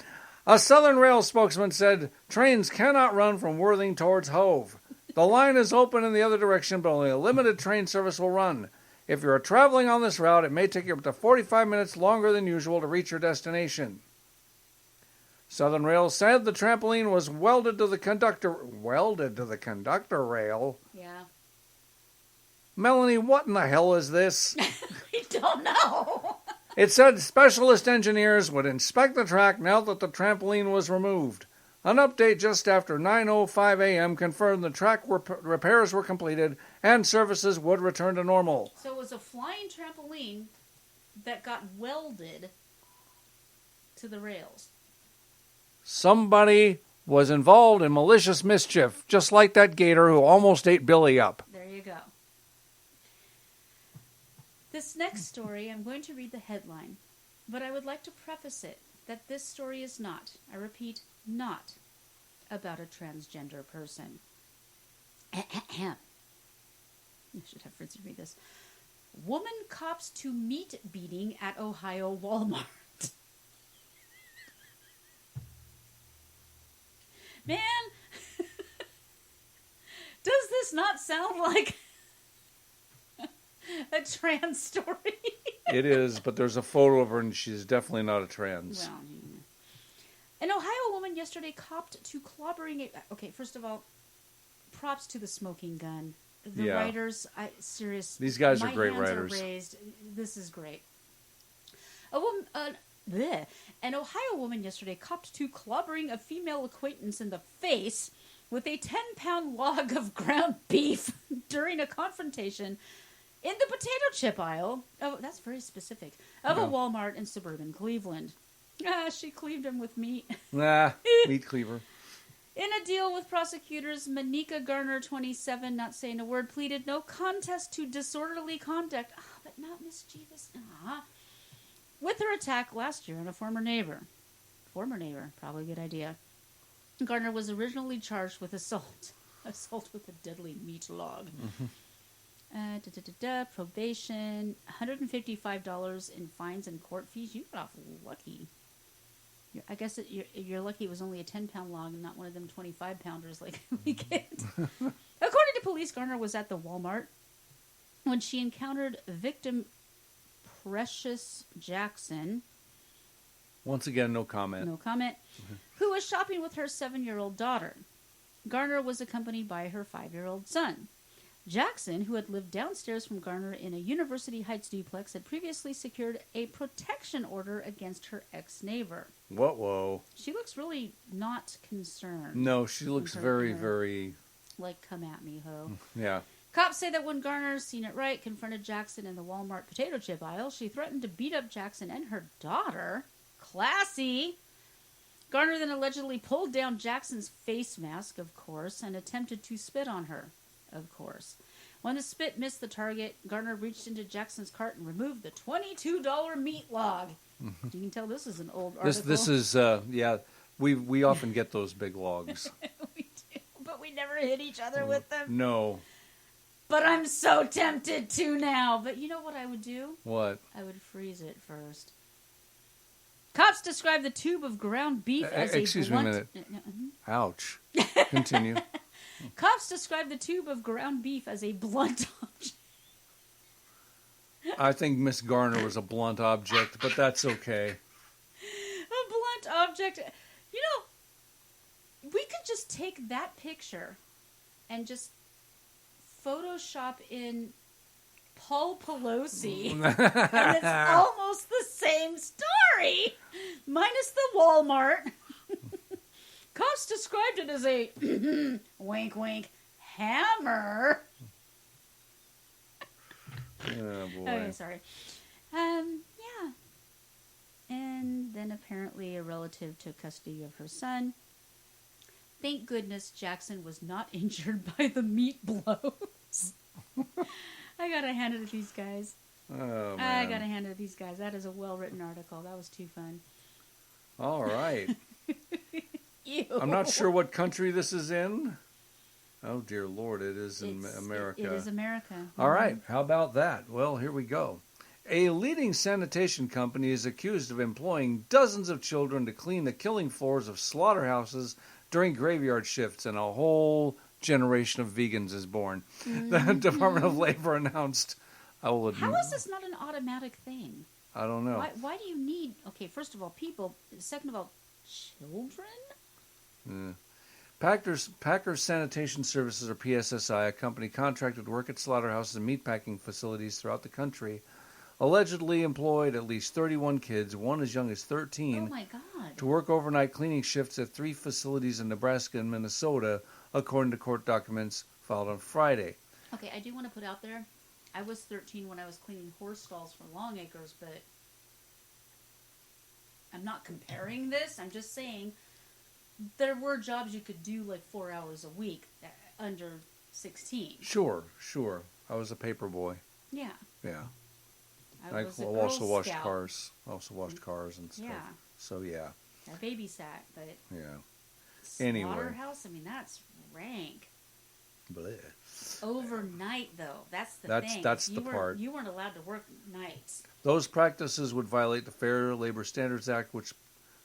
A Southern Rail spokesman said trains cannot run from Worthing towards Hove. The line is open in the other direction, but only a limited train service will run. If you are traveling on this route, it may take you up to 45 minutes longer than usual to reach your destination. Southern Rail said the trampoline was welded to the conductor rail. Yeah. Melanie, what in the hell is this? We don't know. It said specialist engineers would inspect the track now that the trampoline was removed. An update just after 9:05 a.m. confirmed the track repairs were completed and services would return to normal. So it was a flying trampoline that got welded to the rails. Somebody was involved in malicious mischief, just like that gator who almost ate Billy up. There you go. This next story, I'm going to read the headline, but I would like to preface it that this story is not, I repeat, not about a transgender person. I should have Fritzy read this. Woman cops to meat beating at Ohio Walmart. Man, does this not sound like a trans story? It is, but there's a photo of her and she's definitely not a trans. Well, an Ohio woman yesterday copped to clobbering a... Okay, first of all, props to the smoking gun. The writers, seriously... These guys are my great hands writers. Are raised. This is great. An Ohio woman yesterday copped to clobbering a female acquaintance in the face with a 10-pound log of ground beef during a confrontation in the potato chip aisle. Oh, that's very specific. Of a Walmart in suburban Cleveland. She cleaved him with meat. Meat cleaver. In a deal with prosecutors, Manika Garner, 27, not saying a word, pleaded no contest to disorderly conduct, but not mischievous. With her attack last year on a former neighbor. Probably a good idea. Garner was originally charged with assault with a deadly meat log. Probation, $155 in fines and court fees. You got off lucky. I guess you're lucky it was only a 10-pound log and not one of them 25-pounders like we get. According to police, Garner was at the Walmart when she encountered victim Precious Jackson. Once again, no comment. No comment. Who was shopping with her 7-year-old daughter. Garner was accompanied by her 5-year-old son. Jackson, who had lived downstairs from Garner in a University Heights duplex, had previously secured a protection order against her ex-neighbor. Whoa. She looks really not concerned. No, she looks very, very... Like, come at me, ho. Yeah. Cops say that when Garner, seen it right, confronted Jackson in the Walmart potato chip aisle, she threatened to beat up Jackson and her daughter. Classy! Garner then allegedly pulled down Jackson's face mask, of course, and attempted to spit on her. Of course. When the spit missed the target, Garner reached into Jackson's cart and removed the $22 meat log. You can tell this is an old article. This is, we often get those big logs. We do, but we never hit each other with them. No. But I'm so tempted to now. But you know what I would do? What? I would freeze it first. Cops describe the tube of ground beef as a blunt... Excuse me a minute. Ouch. Continue. Cops describe the tube of ground beef as a blunt object. I think Miss Garner was a blunt object, but that's okay. A blunt object. You know, we could just take that picture and just Photoshop in Paul Pelosi. And it's almost the same story, minus the Walmart. Cops described it as a wink, wink, hammer. Oh, boy. Okay, sorry. Yeah. And then apparently a relative took custody of her son. Thank goodness Jackson was not injured by the meat blows. I gotta hand it to these guys. Oh, man. I gotta hand it to these guys. That is a well-written article. That was too fun. All right. Ew. I'm not sure what country this is in. Oh, dear Lord, it is in America. It is America. All right, how about that? Well, here we go. A leading sanitation company is accused of employing dozens of children to clean the killing floors of slaughterhouses during graveyard shifts, and a whole generation of vegans is born. The Department of Labor announced, I will admit. How is this not an automatic thing? I don't know. Why do you need, okay, first of all, people, second of all, children? Packers Sanitation Services, or PSSI, a company contracted to work at slaughterhouses and meatpacking facilities throughout the country, allegedly employed at least 31 kids, one as young as 13, oh my God, to work overnight cleaning shifts at 3 facilities in Nebraska and Minnesota, according to court documents filed on Friday. Okay, I do want to put out there, I was 13 when I was cleaning horse stalls for Longacres, but I'm not comparing this. I'm just saying there were jobs you could do like 4 hours a week under 16. Sure. I was a paper boy. Yeah. Yeah. I was a Girl also washed Scout. cars. Also washed cars and stuff. Yeah. So, yeah. I babysat, but Yeah. Anyway. slaughterhouse, I mean, that's rank. Bleh. Overnight, though, that's the thing. That's the part. You weren't allowed to work nights. Those practices would violate the Fair Labor Standards Act, which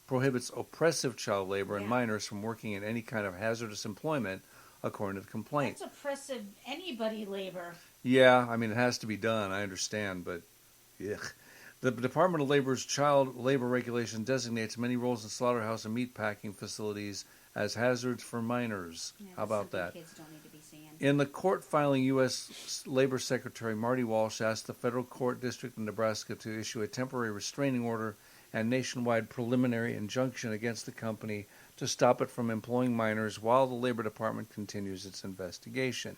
prohibits oppressive child labor and minors from working in any kind of hazardous employment, according to the complaint. That's oppressive anybody labor. Yeah, I mean, it has to be done. I understand, but yuck. The Department of Labor's child labor regulation designates many roles in slaughterhouse and meatpacking facilities as hazards for minors. Yeah, How about that? Kids don't need to be seeing. In the court filing, U.S. Labor Secretary Marty Walsh asked the federal court district in Nebraska to issue a temporary restraining order and nationwide preliminary injunction against the company to stop it from employing minors while the Labor Department continues its investigation.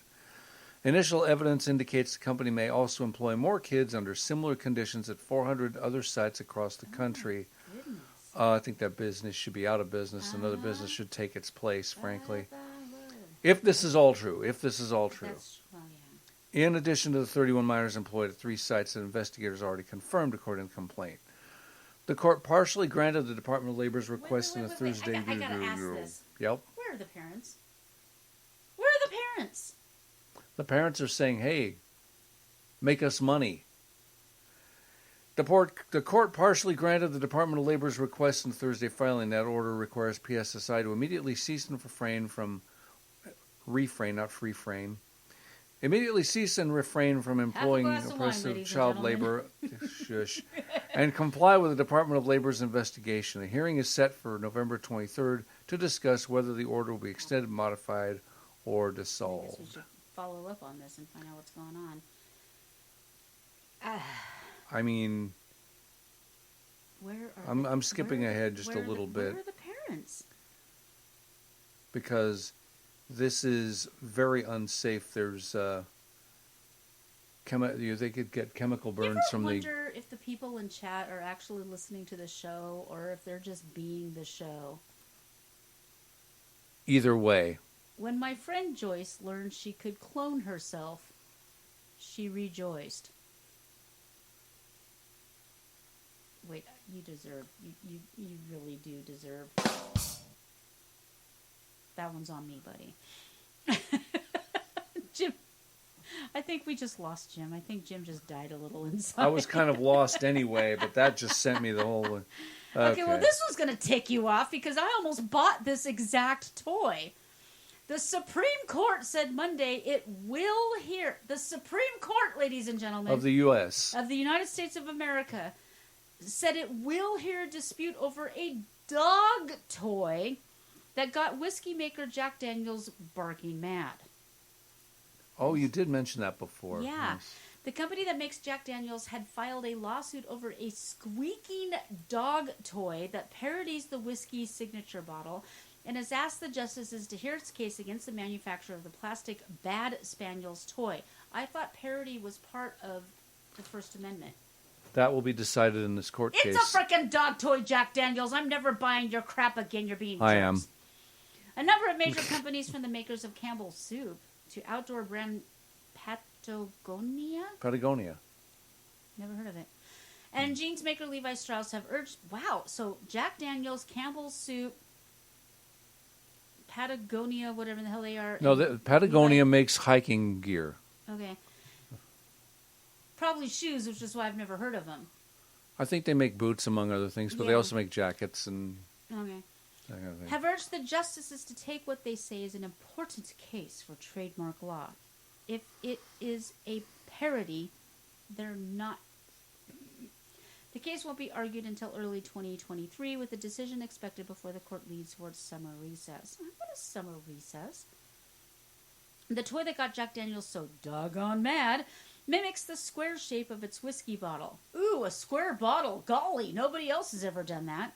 Initial evidence indicates the company may also employ more kids under similar conditions at 400 other sites across the country. I think that business should be out of business. Another business should take its place, frankly. If this is all true. That's, well, yeah. In addition to the 31 minors employed at 3 sites that investigators already confirmed, according to the complaint. The court partially granted the Department of Labor's request in a Thursday I gotta ask this. Yep. Where are the parents? Where are the parents? The parents are saying, hey, make us money. The court partially granted the Department of Labor's request in Thursday filing. That order requires PSSI to immediately cease and immediately cease and refrain from employing oppressive child labor and comply with the Department of Labor's investigation. A hearing is set for November 23rd to discuss whether the order will be extended, modified, or dissolved. I guess we should follow up on this and find out what's going on. I mean, I'm skipping ahead just a little bit. Where are the parents? Because this is very unsafe. There's they could get chemical burns from the. I wonder if the people in chat are actually listening to the show or if they're just being the show. Either way. When my friend Joyce learned she could clone herself, she rejoiced. Wait, you deserve. You really do deserve. That one's on me, buddy. Jim, I think we just lost Jim. I think Jim just died a little inside. I was kind of lost anyway, but that just sent me the whole... Okay, well, this one's going to tick you off because I almost bought this exact toy. The Supreme Court said Monday it will hear... The Supreme Court, ladies and gentlemen... Of the U.S. Of the United States of America... said it will hear a dispute over a dog toy that got whiskey maker Jack Daniels barking mad. Oh, you did mention that before. Yeah. Yes. The company that makes Jack Daniels had filed a lawsuit over a squeaking dog toy that parodies the whiskey's signature bottle and has asked the justices to hear its case against the manufacturer of the plastic Bad Spaniels toy. I thought parody was part of the First Amendment. That will be decided in this court case. It's a frickin' dog toy, Jack Daniels. I'm never buying your crap again. You're being jerks. I am. A number of major companies, from the makers of Campbell's Soup to outdoor brand Patagonia? Never heard of it. And jeans maker Levi Strauss have urged... Wow, so Jack Daniels, Campbell's Soup, Patagonia, whatever the hell they are. No, Patagonia makes hiking gear. Okay. Probably shoes, which is why I've never heard of them. I think they make boots, among other things, but they Yeah. also make jackets and... Okay. that kind of thing. Have urged the justices to take what they say is an important case for trademark law. If it is a parody, they're not. The case won't be argued until early 2023, with a decision expected before the court leads towards summer recess. What is summer recess? The toy that got Jack Daniels so doggone mad mimics the square shape of its whiskey bottle. Ooh, a square bottle. Golly, nobody else has ever done that.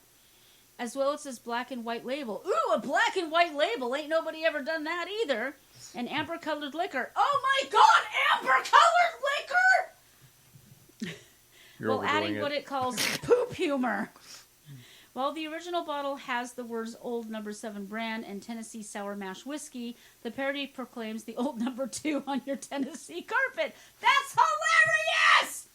As well as this black and white label. Ooh, a black and white label. Ain't nobody ever done that either. An amber-colored liquor. Oh my God, amber-colored liquor! You're While overdoing adding it. what it calls poop humor. While the original bottle has the words Old No. 7 brand and Tennessee Sour Mash Whiskey, the parody proclaims the Old No. 2 on your Tennessee carpet. That's hilarious!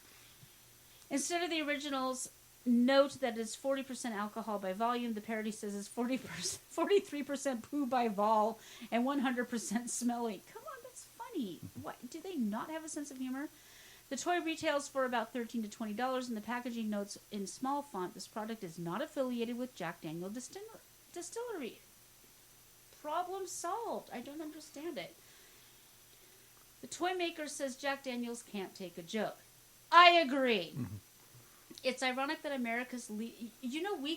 Instead of the original's note that it's 40% alcohol by volume, the parody says it's 43% poo by vol and 100% smelly. Come on, that's funny. What, do they not have a sense of humor? The toy retails for about $13 to $20, and the packaging notes in small font, this product is not affiliated with Jack Daniel Distillery. Problem solved. I don't understand it. The toy maker says Jack Daniels can't take a joke. I agree. Mm-hmm. It's ironic that America's... we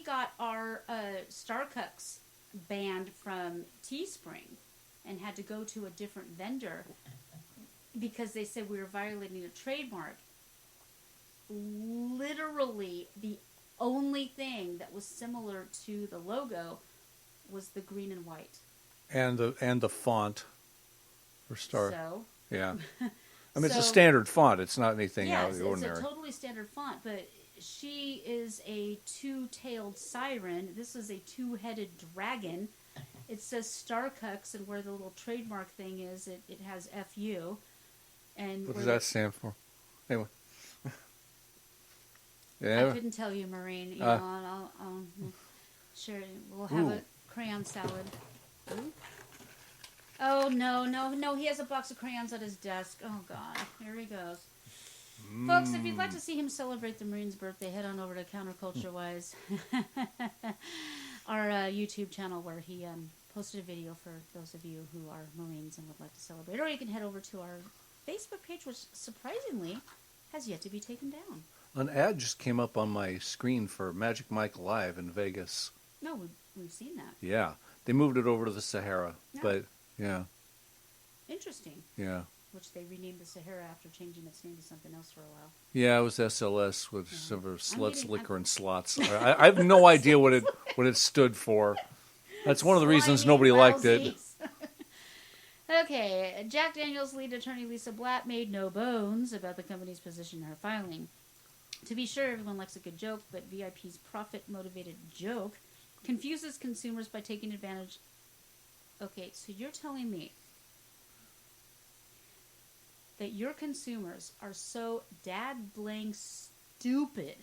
got our Starcucks banned from Teespring and had to go to a different vendor because they said we were violating a trademark. Literally, the only thing that was similar to the logo was the green and white. And the font for Star. So... Yeah. I mean, it's a standard font. It's not anything out of the ordinary. It's a totally standard font, but she is a two-tailed siren. This is a two-headed dragon. It says Starcucks, and where the little trademark thing is, it has FU. And what does that stand for? Anyway. Yeah. I couldn't tell you, Maureen. I'll sure, we'll have a crayon salad. Ooh. Oh, no. He has a box of crayons at his desk. Oh, God. Here he goes. Folks, if you'd like to see him celebrate the Marine's birthday, head on over to CounterCultureWise, our YouTube channel, where he posted a video for those of you who are Marines and would like to celebrate. Or you can head over to our Facebook page, which surprisingly has yet to be taken down. An ad just came up on my screen for Magic Mike Live in Vegas. No, we've seen that. Yeah. They moved it over to the Sahara, but... Yeah. Interesting. Yeah. Which they renamed the Sahara after changing its name to something else for a while. Yeah, it was SLS with some sluts, liquor, and slots. I have no idea what it stood for. That's one of the reasons nobody liked it. Okay, Jack Daniels' lead attorney Lisa Blatt made no bones about the company's position in her filing. To be sure, everyone likes a good joke, but VIP's profit-motivated joke confuses consumers by taking advantage. Okay, so you're telling me that your consumers are so dad-blank stupid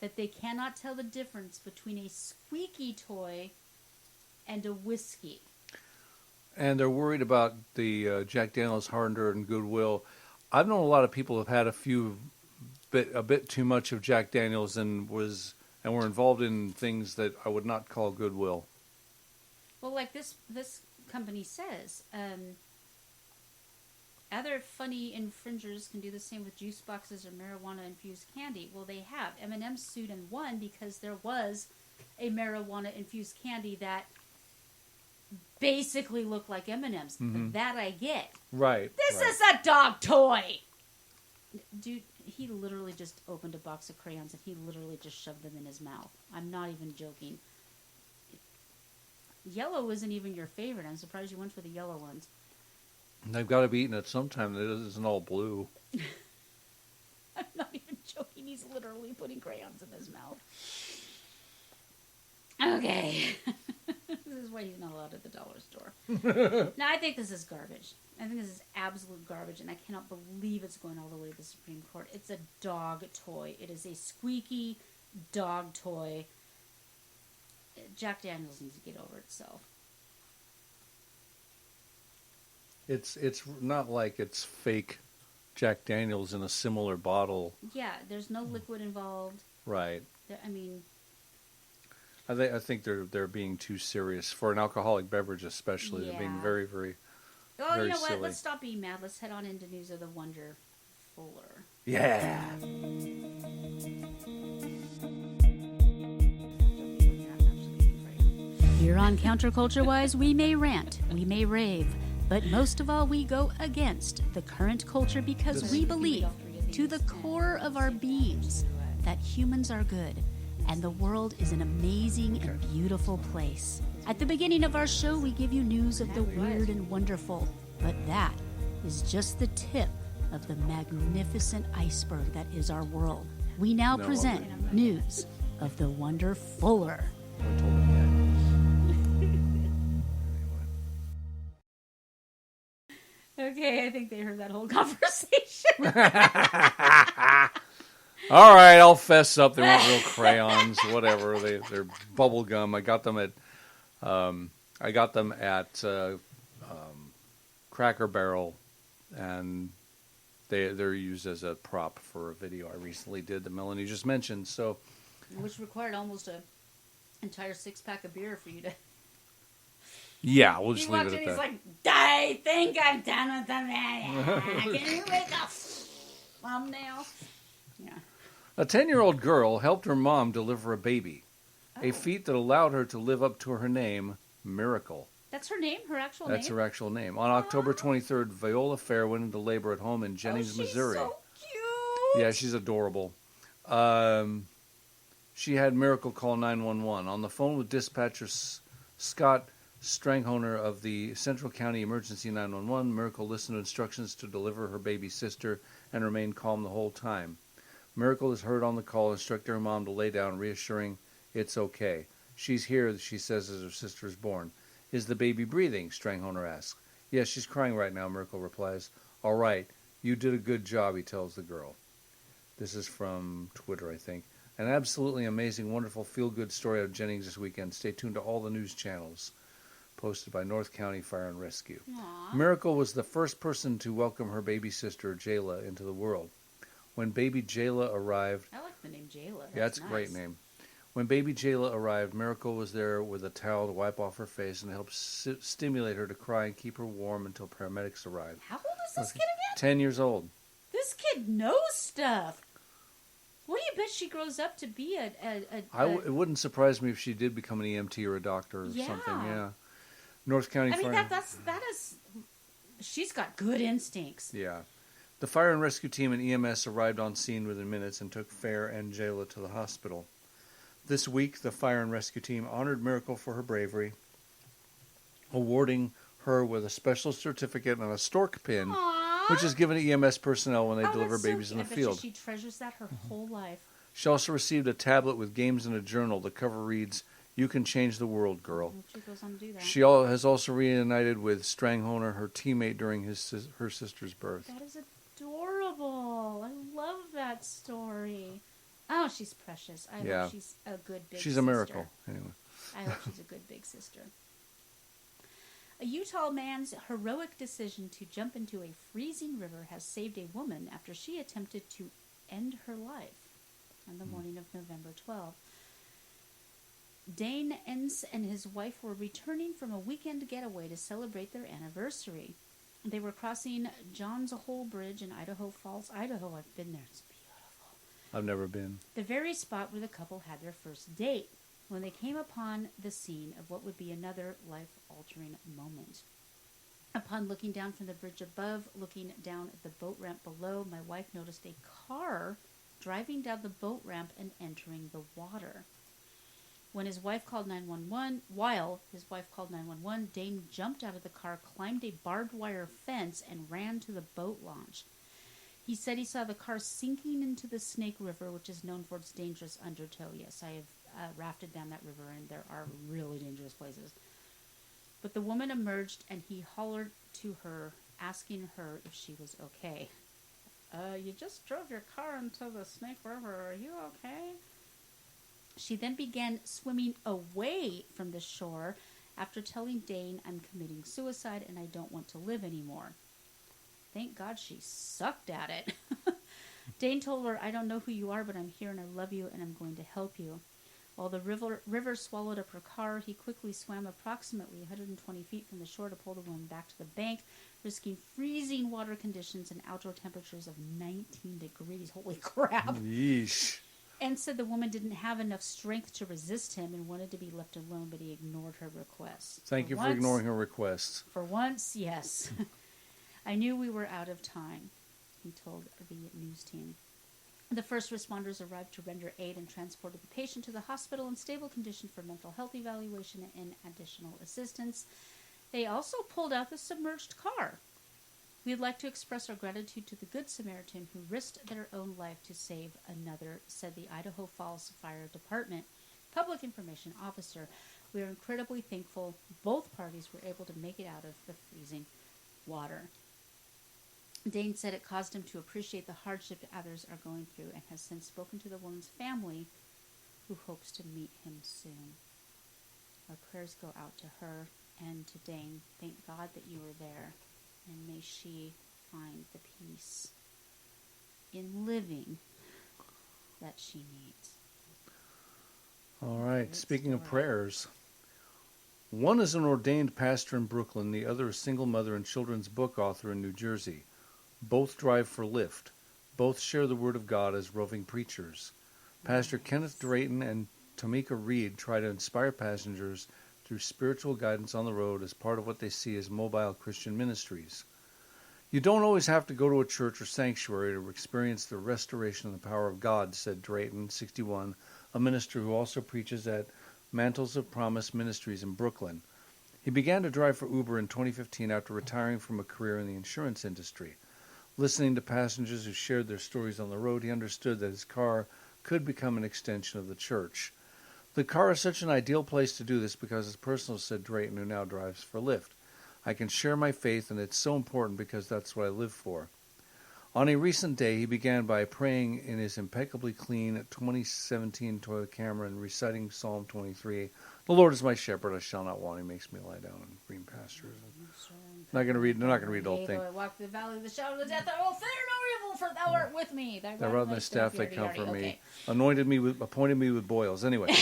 that they cannot tell the difference between a squeaky toy and a whiskey. And they're worried about the Jack Daniels hard-earned goodwill. I've known a lot of people who have had a bit too much of Jack Daniels and were involved in things that I would not call goodwill. Well, like this company says, other funny infringers can do the same with juice boxes or marijuana-infused candy. Well, they have. M&M sued and won because there was a marijuana-infused candy that basically look like M&Ms. That I get. Right. This is a dog toy. Dude, he literally just opened a box of crayons and he literally just shoved them in his mouth. I'm not even joking. Yellow isn't even your favorite. I'm surprised you went for the yellow ones. They've got to be eaten at some time that isn't all blue. I'm not even joking. He's literally putting crayons in his mouth. Okay. This is why he's not allowed at the dollar store. No, I think this is garbage. I think this is absolute garbage, and I cannot believe it's going all the way to the Supreme Court. It's a dog toy. It is a squeaky dog toy. Jack Daniels needs to get over itself. It's not like it's fake Jack Daniels in a similar bottle. Yeah, there's no liquid involved. Right. I mean, I think they're being too serious for an alcoholic beverage, especially. Yeah. They're being very, very. oh, very you know what? silly. Let's stop being mad. Let's head on into news of the Wonder Fuller. Yeah. Here on CounterCultureWise, we may rant, we may rave, but most of all, we go against the current culture because we believe, to the core of our beings, that humans are good and the world is an amazing and beautiful place. At the beginning of our show, we give you news of the weird and wonderful, but that is just the tip of the magnificent iceberg that is our world. We now present news of the Wonder Fuller. Okay, I think they heard that whole conversation. All right, I'll fess up. They weren't real crayons, whatever. They're bubble gum. I got them at Cracker Barrel, and they're used as a prop for a video I recently did that Melanie just mentioned. So, which required almost an entire 6-pack of beer for you to. Yeah, we'll just leave it at that. He's like, I think I'm done with the man. Can you make a thumbnail? Yeah. A 10-year-old girl helped her mom deliver a baby, a feat that allowed her to live up to her name, Miracle. That's her name? Her actual name? That's her actual name. On October 23rd, Viola Fair went into labor at home in Jennings, Missouri. So cute. Yeah, she's adorable. She had Miracle call 911. On the phone with dispatcher Scott Stranghoner of the Central County Emergency 911, Miracle listened to instructions to deliver her baby sister and remained calm the whole time. Miracle is heard on the call, instructing her mom to lay down, reassuring it's okay. She's here, she says, as her sister is born. Is the baby breathing? Stranghoner asks. Yes, she's crying right now, Miracle replies. All right, you did a good job, he tells the girl. This is from Twitter, I think. An absolutely amazing, wonderful, feel-good story of Jennings this weekend. Stay tuned to all the news channels. Posted by North County Fire and Rescue. Aww. Miracle was the first person to welcome her baby sister, Jayla, into the world. When baby Jayla arrived... I like the name Jayla. Yeah, it's a great name. When baby Jayla arrived, Miracle was there with a towel to wipe off her face and help stimulate her to cry and keep her warm until paramedics arrived. How old is this kid again? 10 years old. This kid knows stuff. What do you bet she grows up to be It wouldn't surprise me if she did become an EMT or a doctor or something, yeah. North County Fire... that is... She's got good instincts. Yeah. The fire and rescue team and EMS arrived on scene within minutes and took Fair and Jayla to the hospital. This week, the fire and rescue team honored Miracle for her bravery, awarding her with a special certificate and a stork pin, Aww. which is given to EMS personnel when they deliver babies in the field. She treasures that her whole life. She also received a tablet with games and a journal. The cover reads, "You can change the world, girl." She goes on to do that. She has also reunited with Stranghoner, her teammate, during her sister's birth. That is adorable. I love that story. Oh, she's precious. I hope she's a good big sister. She's a miracle, anyway. I hope she's a good big sister. A Utah man's heroic decision to jump into a freezing river has saved a woman after she attempted to end her life on the morning of November 12th. Dane Enns and his wife were returning from a weekend getaway to celebrate their anniversary. They were crossing Johns Hole Bridge in Idaho Falls, Idaho. I've been there. It's beautiful. I've never been. The very spot where the couple had their first date. when they came upon the scene of what would be another life-altering moment. Upon looking down from the bridge above, looking down at the boat ramp below, my wife noticed a car driving down the boat ramp and entering the water. While his wife called 911, Dane jumped out of the car, climbed a barbed wire fence, and ran to the boat launch. He said he saw the car sinking into the Snake River, which is known for its dangerous undertow. Yes, I have rafted down that river, and there are really dangerous places. But the woman emerged, and he hollered to her, asking her if she was okay. You just drove your car into the Snake River. Are you okay? She then began swimming away from the shore after telling Dane, I'm committing suicide and I don't want to live anymore. Thank God she sucked at it. Dane told her, I don't know who you are, but I'm here and I love you and I'm going to help you. While the river swallowed up her car, he quickly swam approximately 120 feet from the shore to pull the woman back to the bank, risking freezing water conditions and outdoor temperatures of 19 degrees. Holy crap. Yeesh. And said the woman didn't have enough strength to resist him and wanted to be left alone, but he ignored her requests. Thank you for ignoring her requests. For once, yes. I knew we were out of time, he told the news team. The first responders arrived to render aid and transported the patient to the hospital in stable condition for mental health evaluation and additional assistance. They also pulled out the submerged car. We'd like to express our gratitude to the Good Samaritan who risked their own life to save another, said the Idaho Falls Fire Department Public Information Officer. We are incredibly thankful both parties were able to make it out of the freezing water. Dane said it caused him to appreciate the hardship others are going through and has since spoken to the woman's family who hopes to meet him soon. Our prayers go out to her and to Dane. Thank God that you were there. And may she find the peace in living that she needs. All right. Speaking of prayers, one is an ordained pastor in Brooklyn. The other a single mother and children's book author in New Jersey. Both drive for Lyft. Both share the Word of God as roving preachers. Pastor Kenneth Drayton and Tamika Reed try to inspire passengers through spiritual guidance on the road as part of what they see as mobile Christian ministries. You don't always have to go to a church or sanctuary to experience the restoration of the power of God, said Drayton, 61, a minister who also preaches at Mantles of Promise Ministries in Brooklyn. He began to drive for Uber in 2015 after retiring from a career in the insurance industry. Listening to passengers who shared their stories on the road, he understood that his car could become an extension of the church. The car is such an ideal place to do this because it's personal, said Drayton, who now drives for Lyft. I can share my faith, and it's so important because that's what I live for. On a recent day, he began by praying in his impeccably clean 2017 Toyota Camry and reciting Psalm 23. The Lord is my shepherd, I shall not want. He makes me lie down in green pastures. They're not going to read the whole thing. I walk through the valley of the shadow of death. I will fear no evil, for thou art with me. Thy rod and thy staff, they comfort me. Appointed me with boils. Anyway.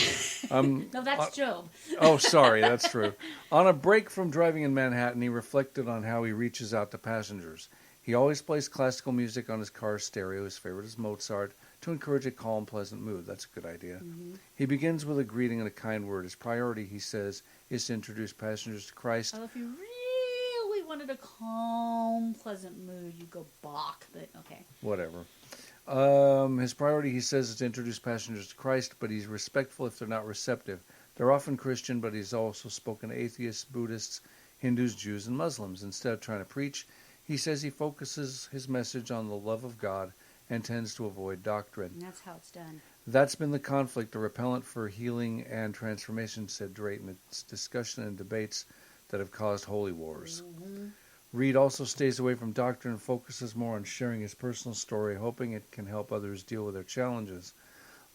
No, that's Job. Oh, sorry, that's true. On a break from driving in Manhattan, he reflected on how he reaches out to passengers. He always plays classical music on his car stereo. His favorite is Mozart, to encourage a calm, pleasant mood. That's a good idea. Mm-hmm. He begins with a greeting and a kind word. His priority, he says, is to introduce passengers to Christ. Well, if you really wanted a calm, pleasant mood, you go Bach, but okay. Whatever. His priority, he says, is to introduce passengers to Christ, but he's respectful if they're not receptive. They're often Christian, but he's also spoken to atheists, Buddhists, Hindus, Jews, and Muslims. Instead of trying to preach, he says he focuses his message on the love of God and tends to avoid doctrine. And that's how it's done. That's been the conflict, a repellent for healing and transformation, said Drayton. It's discussion and debates that have caused holy wars. Mm-hmm. Reed also stays away from doctrine and focuses more on sharing his personal story, hoping it can help others deal with their challenges.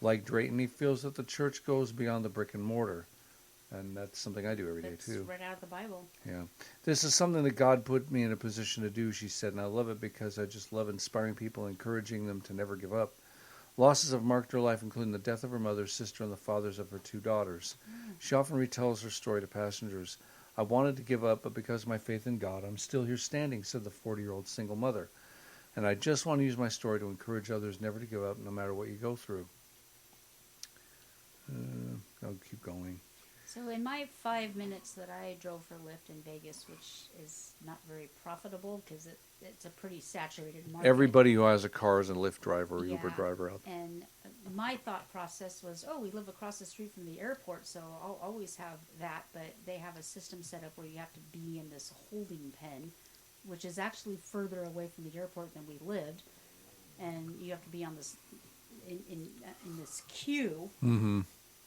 Like Drayton, he feels that the church goes beyond the brick and mortar. And that's something I do every day, too. That's right out of the Bible. Yeah. This is something that God put me in a position to do, she said, and I love it because I just love inspiring people, encouraging them to never give up. Losses have marked her life, including the death of her mother, sister, and the fathers of her 2 daughters. She often retells her story to passengers. I wanted to give up, but because of my faith in God, I'm still here standing, said the 40-year-old single mother. And I just want to use my story to encourage others never to give up, no matter what you go through. I'll keep going. So in my 5 minutes that I drove for Lyft in Vegas, which is not very profitable because it's a pretty saturated market. Everybody who has a car is a Lyft driver or Yeah. Uber driver out there. And my thought process was, we live across the street from the airport, so I'll always have that. But they have a system set up where you have to be in this holding pen, which is actually further away from the airport than we lived. And you have to be on this in this queue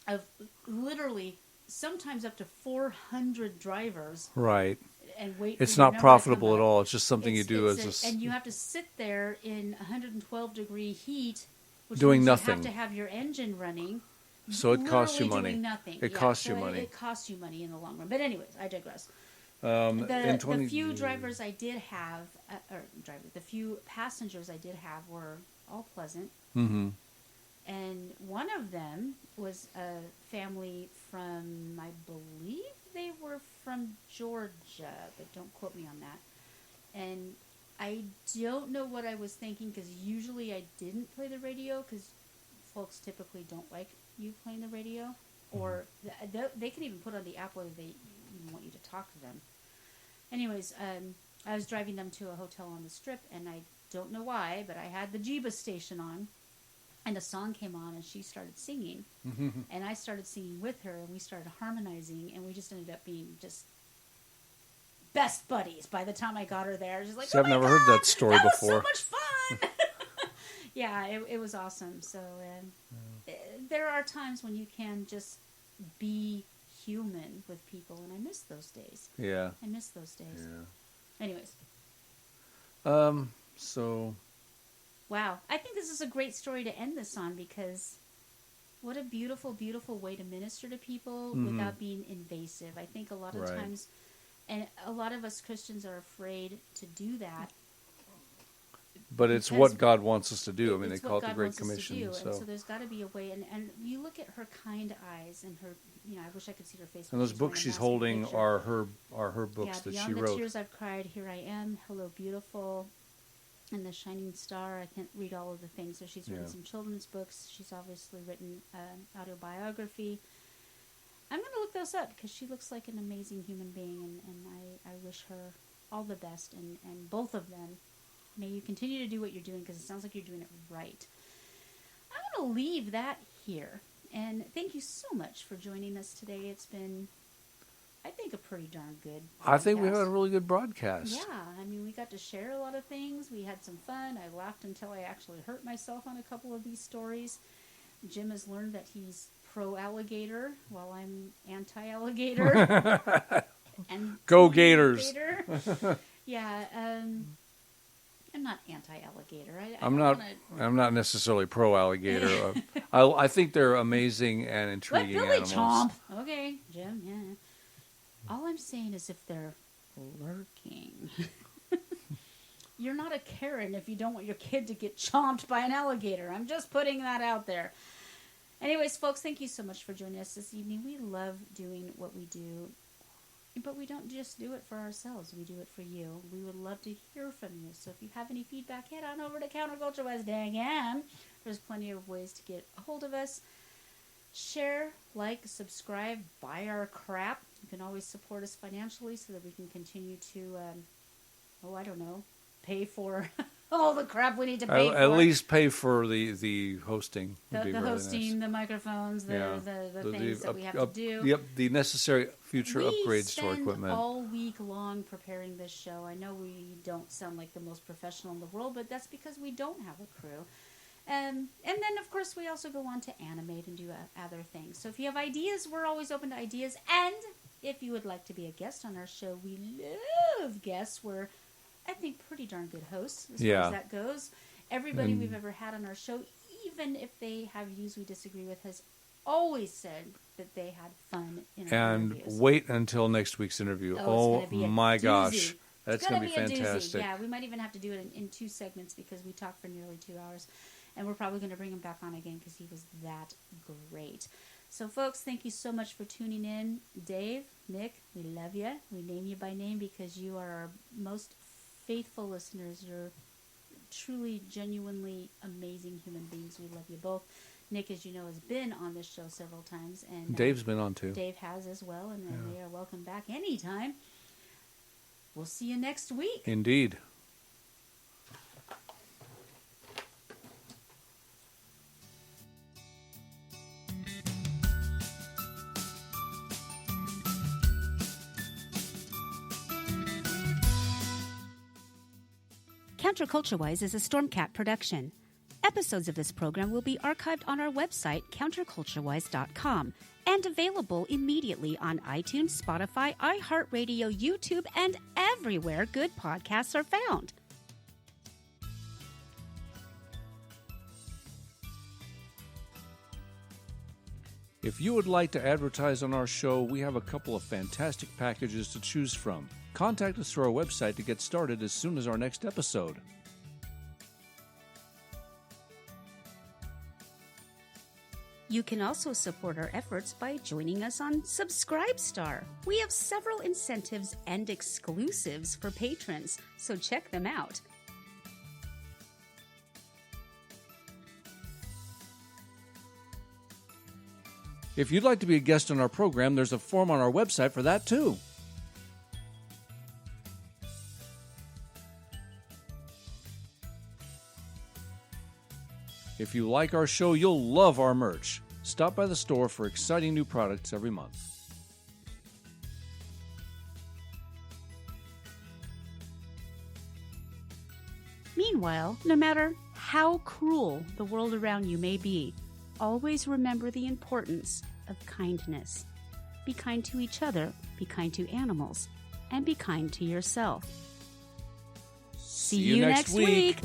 of literally sometimes up to 400 drivers. Right. And wait. It's for your not number to profitable come at up. all. It's just something you do as a... And you have to sit there in 112-degree heat, which doing means nothing. You have to have your engine running. So it costs you literally money. Doing nothing. It costs you money. It costs you money in the long run. But anyways, I digress. In The few drivers I did have, the few passengers I did have were all pleasant. Mm-hmm. And one of them was a family from, I believe they were from Georgia, but don't quote me on that. And I don't know what I was thinking, because usually I didn't play the radio, because folks typically don't like you playing the radio. Or they can even put on the app whether they even want you to talk to them. Anyways, I was driving them to a hotel on the Strip, and I don't know why, but I had the Jeebus station on. And a song came on, and she started singing. And I started singing with her, and we started harmonizing, and we just ended up being just best buddies by the time I got her there. She's like, See, I've never heard that story before. Was so much fun! Yeah, it was awesome. So there are times when you can just be human with people, and I miss those days. Yeah. I miss those days. Yeah. Anyways. So... Wow. I think this is a great story to end this on, because what a beautiful, beautiful way to minister to people without being invasive. I think a lot of times, and a lot of us Christians are afraid to do that. But it's what God wants us to do. I mean, they call it the Great Commission. And so there's got to be a way. And you look at her kind eyes and her, I wish I could see her face. And those books she's holding are her books that she wrote. Beyond the Tears I've Cried, Here I Am, Hello Beautiful, and The Shining Star. I can't read all of the things. So she's written some children's books. She's obviously written an autobiography. I'm going to look those up, because she looks like an amazing human being, and I wish her all the best. And both of them, may you continue to do what you're doing, because it sounds like you're doing it right. I'm going to leave that here. And thank you so much for joining us today. It's been, I think, a pretty darn good broadcast. I think we had a really good broadcast. Yeah, I mean, we got to share a lot of things. We had some fun. I laughed until I actually hurt myself on a couple of these stories. Jim has learned that he's pro-alligator, while I'm anti-alligator. And Go Gators! Yeah, I'm not anti-alligator. I'm not necessarily pro-alligator. I think they're amazing and intriguing animals. Chomp. Okay, Jim. Yeah. All I'm saying is, if they're lurking, you're not a Karen if you don't want your kid to get chomped by an alligator. I'm just putting that out there. Anyways, folks, thank you so much for joining us this evening. We love doing what we do. But we don't just do it for ourselves. We do it for you. We would love to hear from you. So if you have any feedback, head on over to CounterCultureWise. Dang it. There's plenty of ways to get a hold of us. Share, like, subscribe, buy our crap. You can always support us financially so that we can continue to, pay for all the crap we need to pay for. At least pay for the hosting. The really hosting, nice. the microphones, the things that we have to do. Yep, the necessary future upgrades to our We equipment. spend all week long preparing this show. I know we don't sound like the most professional in the world, but that's because we don't have a crew. And then, of course, we also go on to animate and do other things. So if you have ideas, we're always open to ideas. And if you would like to be a guest on our show, we love guests. We're, I think, pretty darn good hosts as far as that goes. Everybody we've ever had on our show, even if they have views we disagree with, has always said that they had fun in our interviews. And wait until next week's interview. Oh my gosh. That's going to be fantastic. Yeah, we might even have to do it in 2 segments, because we talked for nearly 2 hours. And we're probably going to bring him back on again, because he was that great. So, folks, thank you so much for tuning in. Dave, Nick, we love you. We name you by name because you are our most faithful listeners. You're truly, genuinely amazing human beings. We love you both. Nick, as you know, has been on this show several times. And Dave's been on too. Dave has as well, and they are welcome back anytime. We'll see you next week. Indeed. CounterCultureWise is a Stormcat production. Episodes of this program will be archived on our website, CounterCultureWise.com, and available immediately on iTunes, Spotify, iHeartRadio, YouTube, and everywhere good podcasts are found. If you would like to advertise on our show, we have a couple of fantastic packages to choose from. Contact us through our website to get started as soon as our next episode. You can also support our efforts by joining us on Subscribestar. We have several incentives and exclusives for patrons, so check them out. If you'd like to be a guest on our program, there's a form on our website for that too. If you like our show, you'll love our merch. Stop by the store for exciting new products every month. Meanwhile, no matter how cruel the world around you may be, always remember the importance of kindness. Be kind to each other, be kind to animals, and be kind to yourself. See you next week.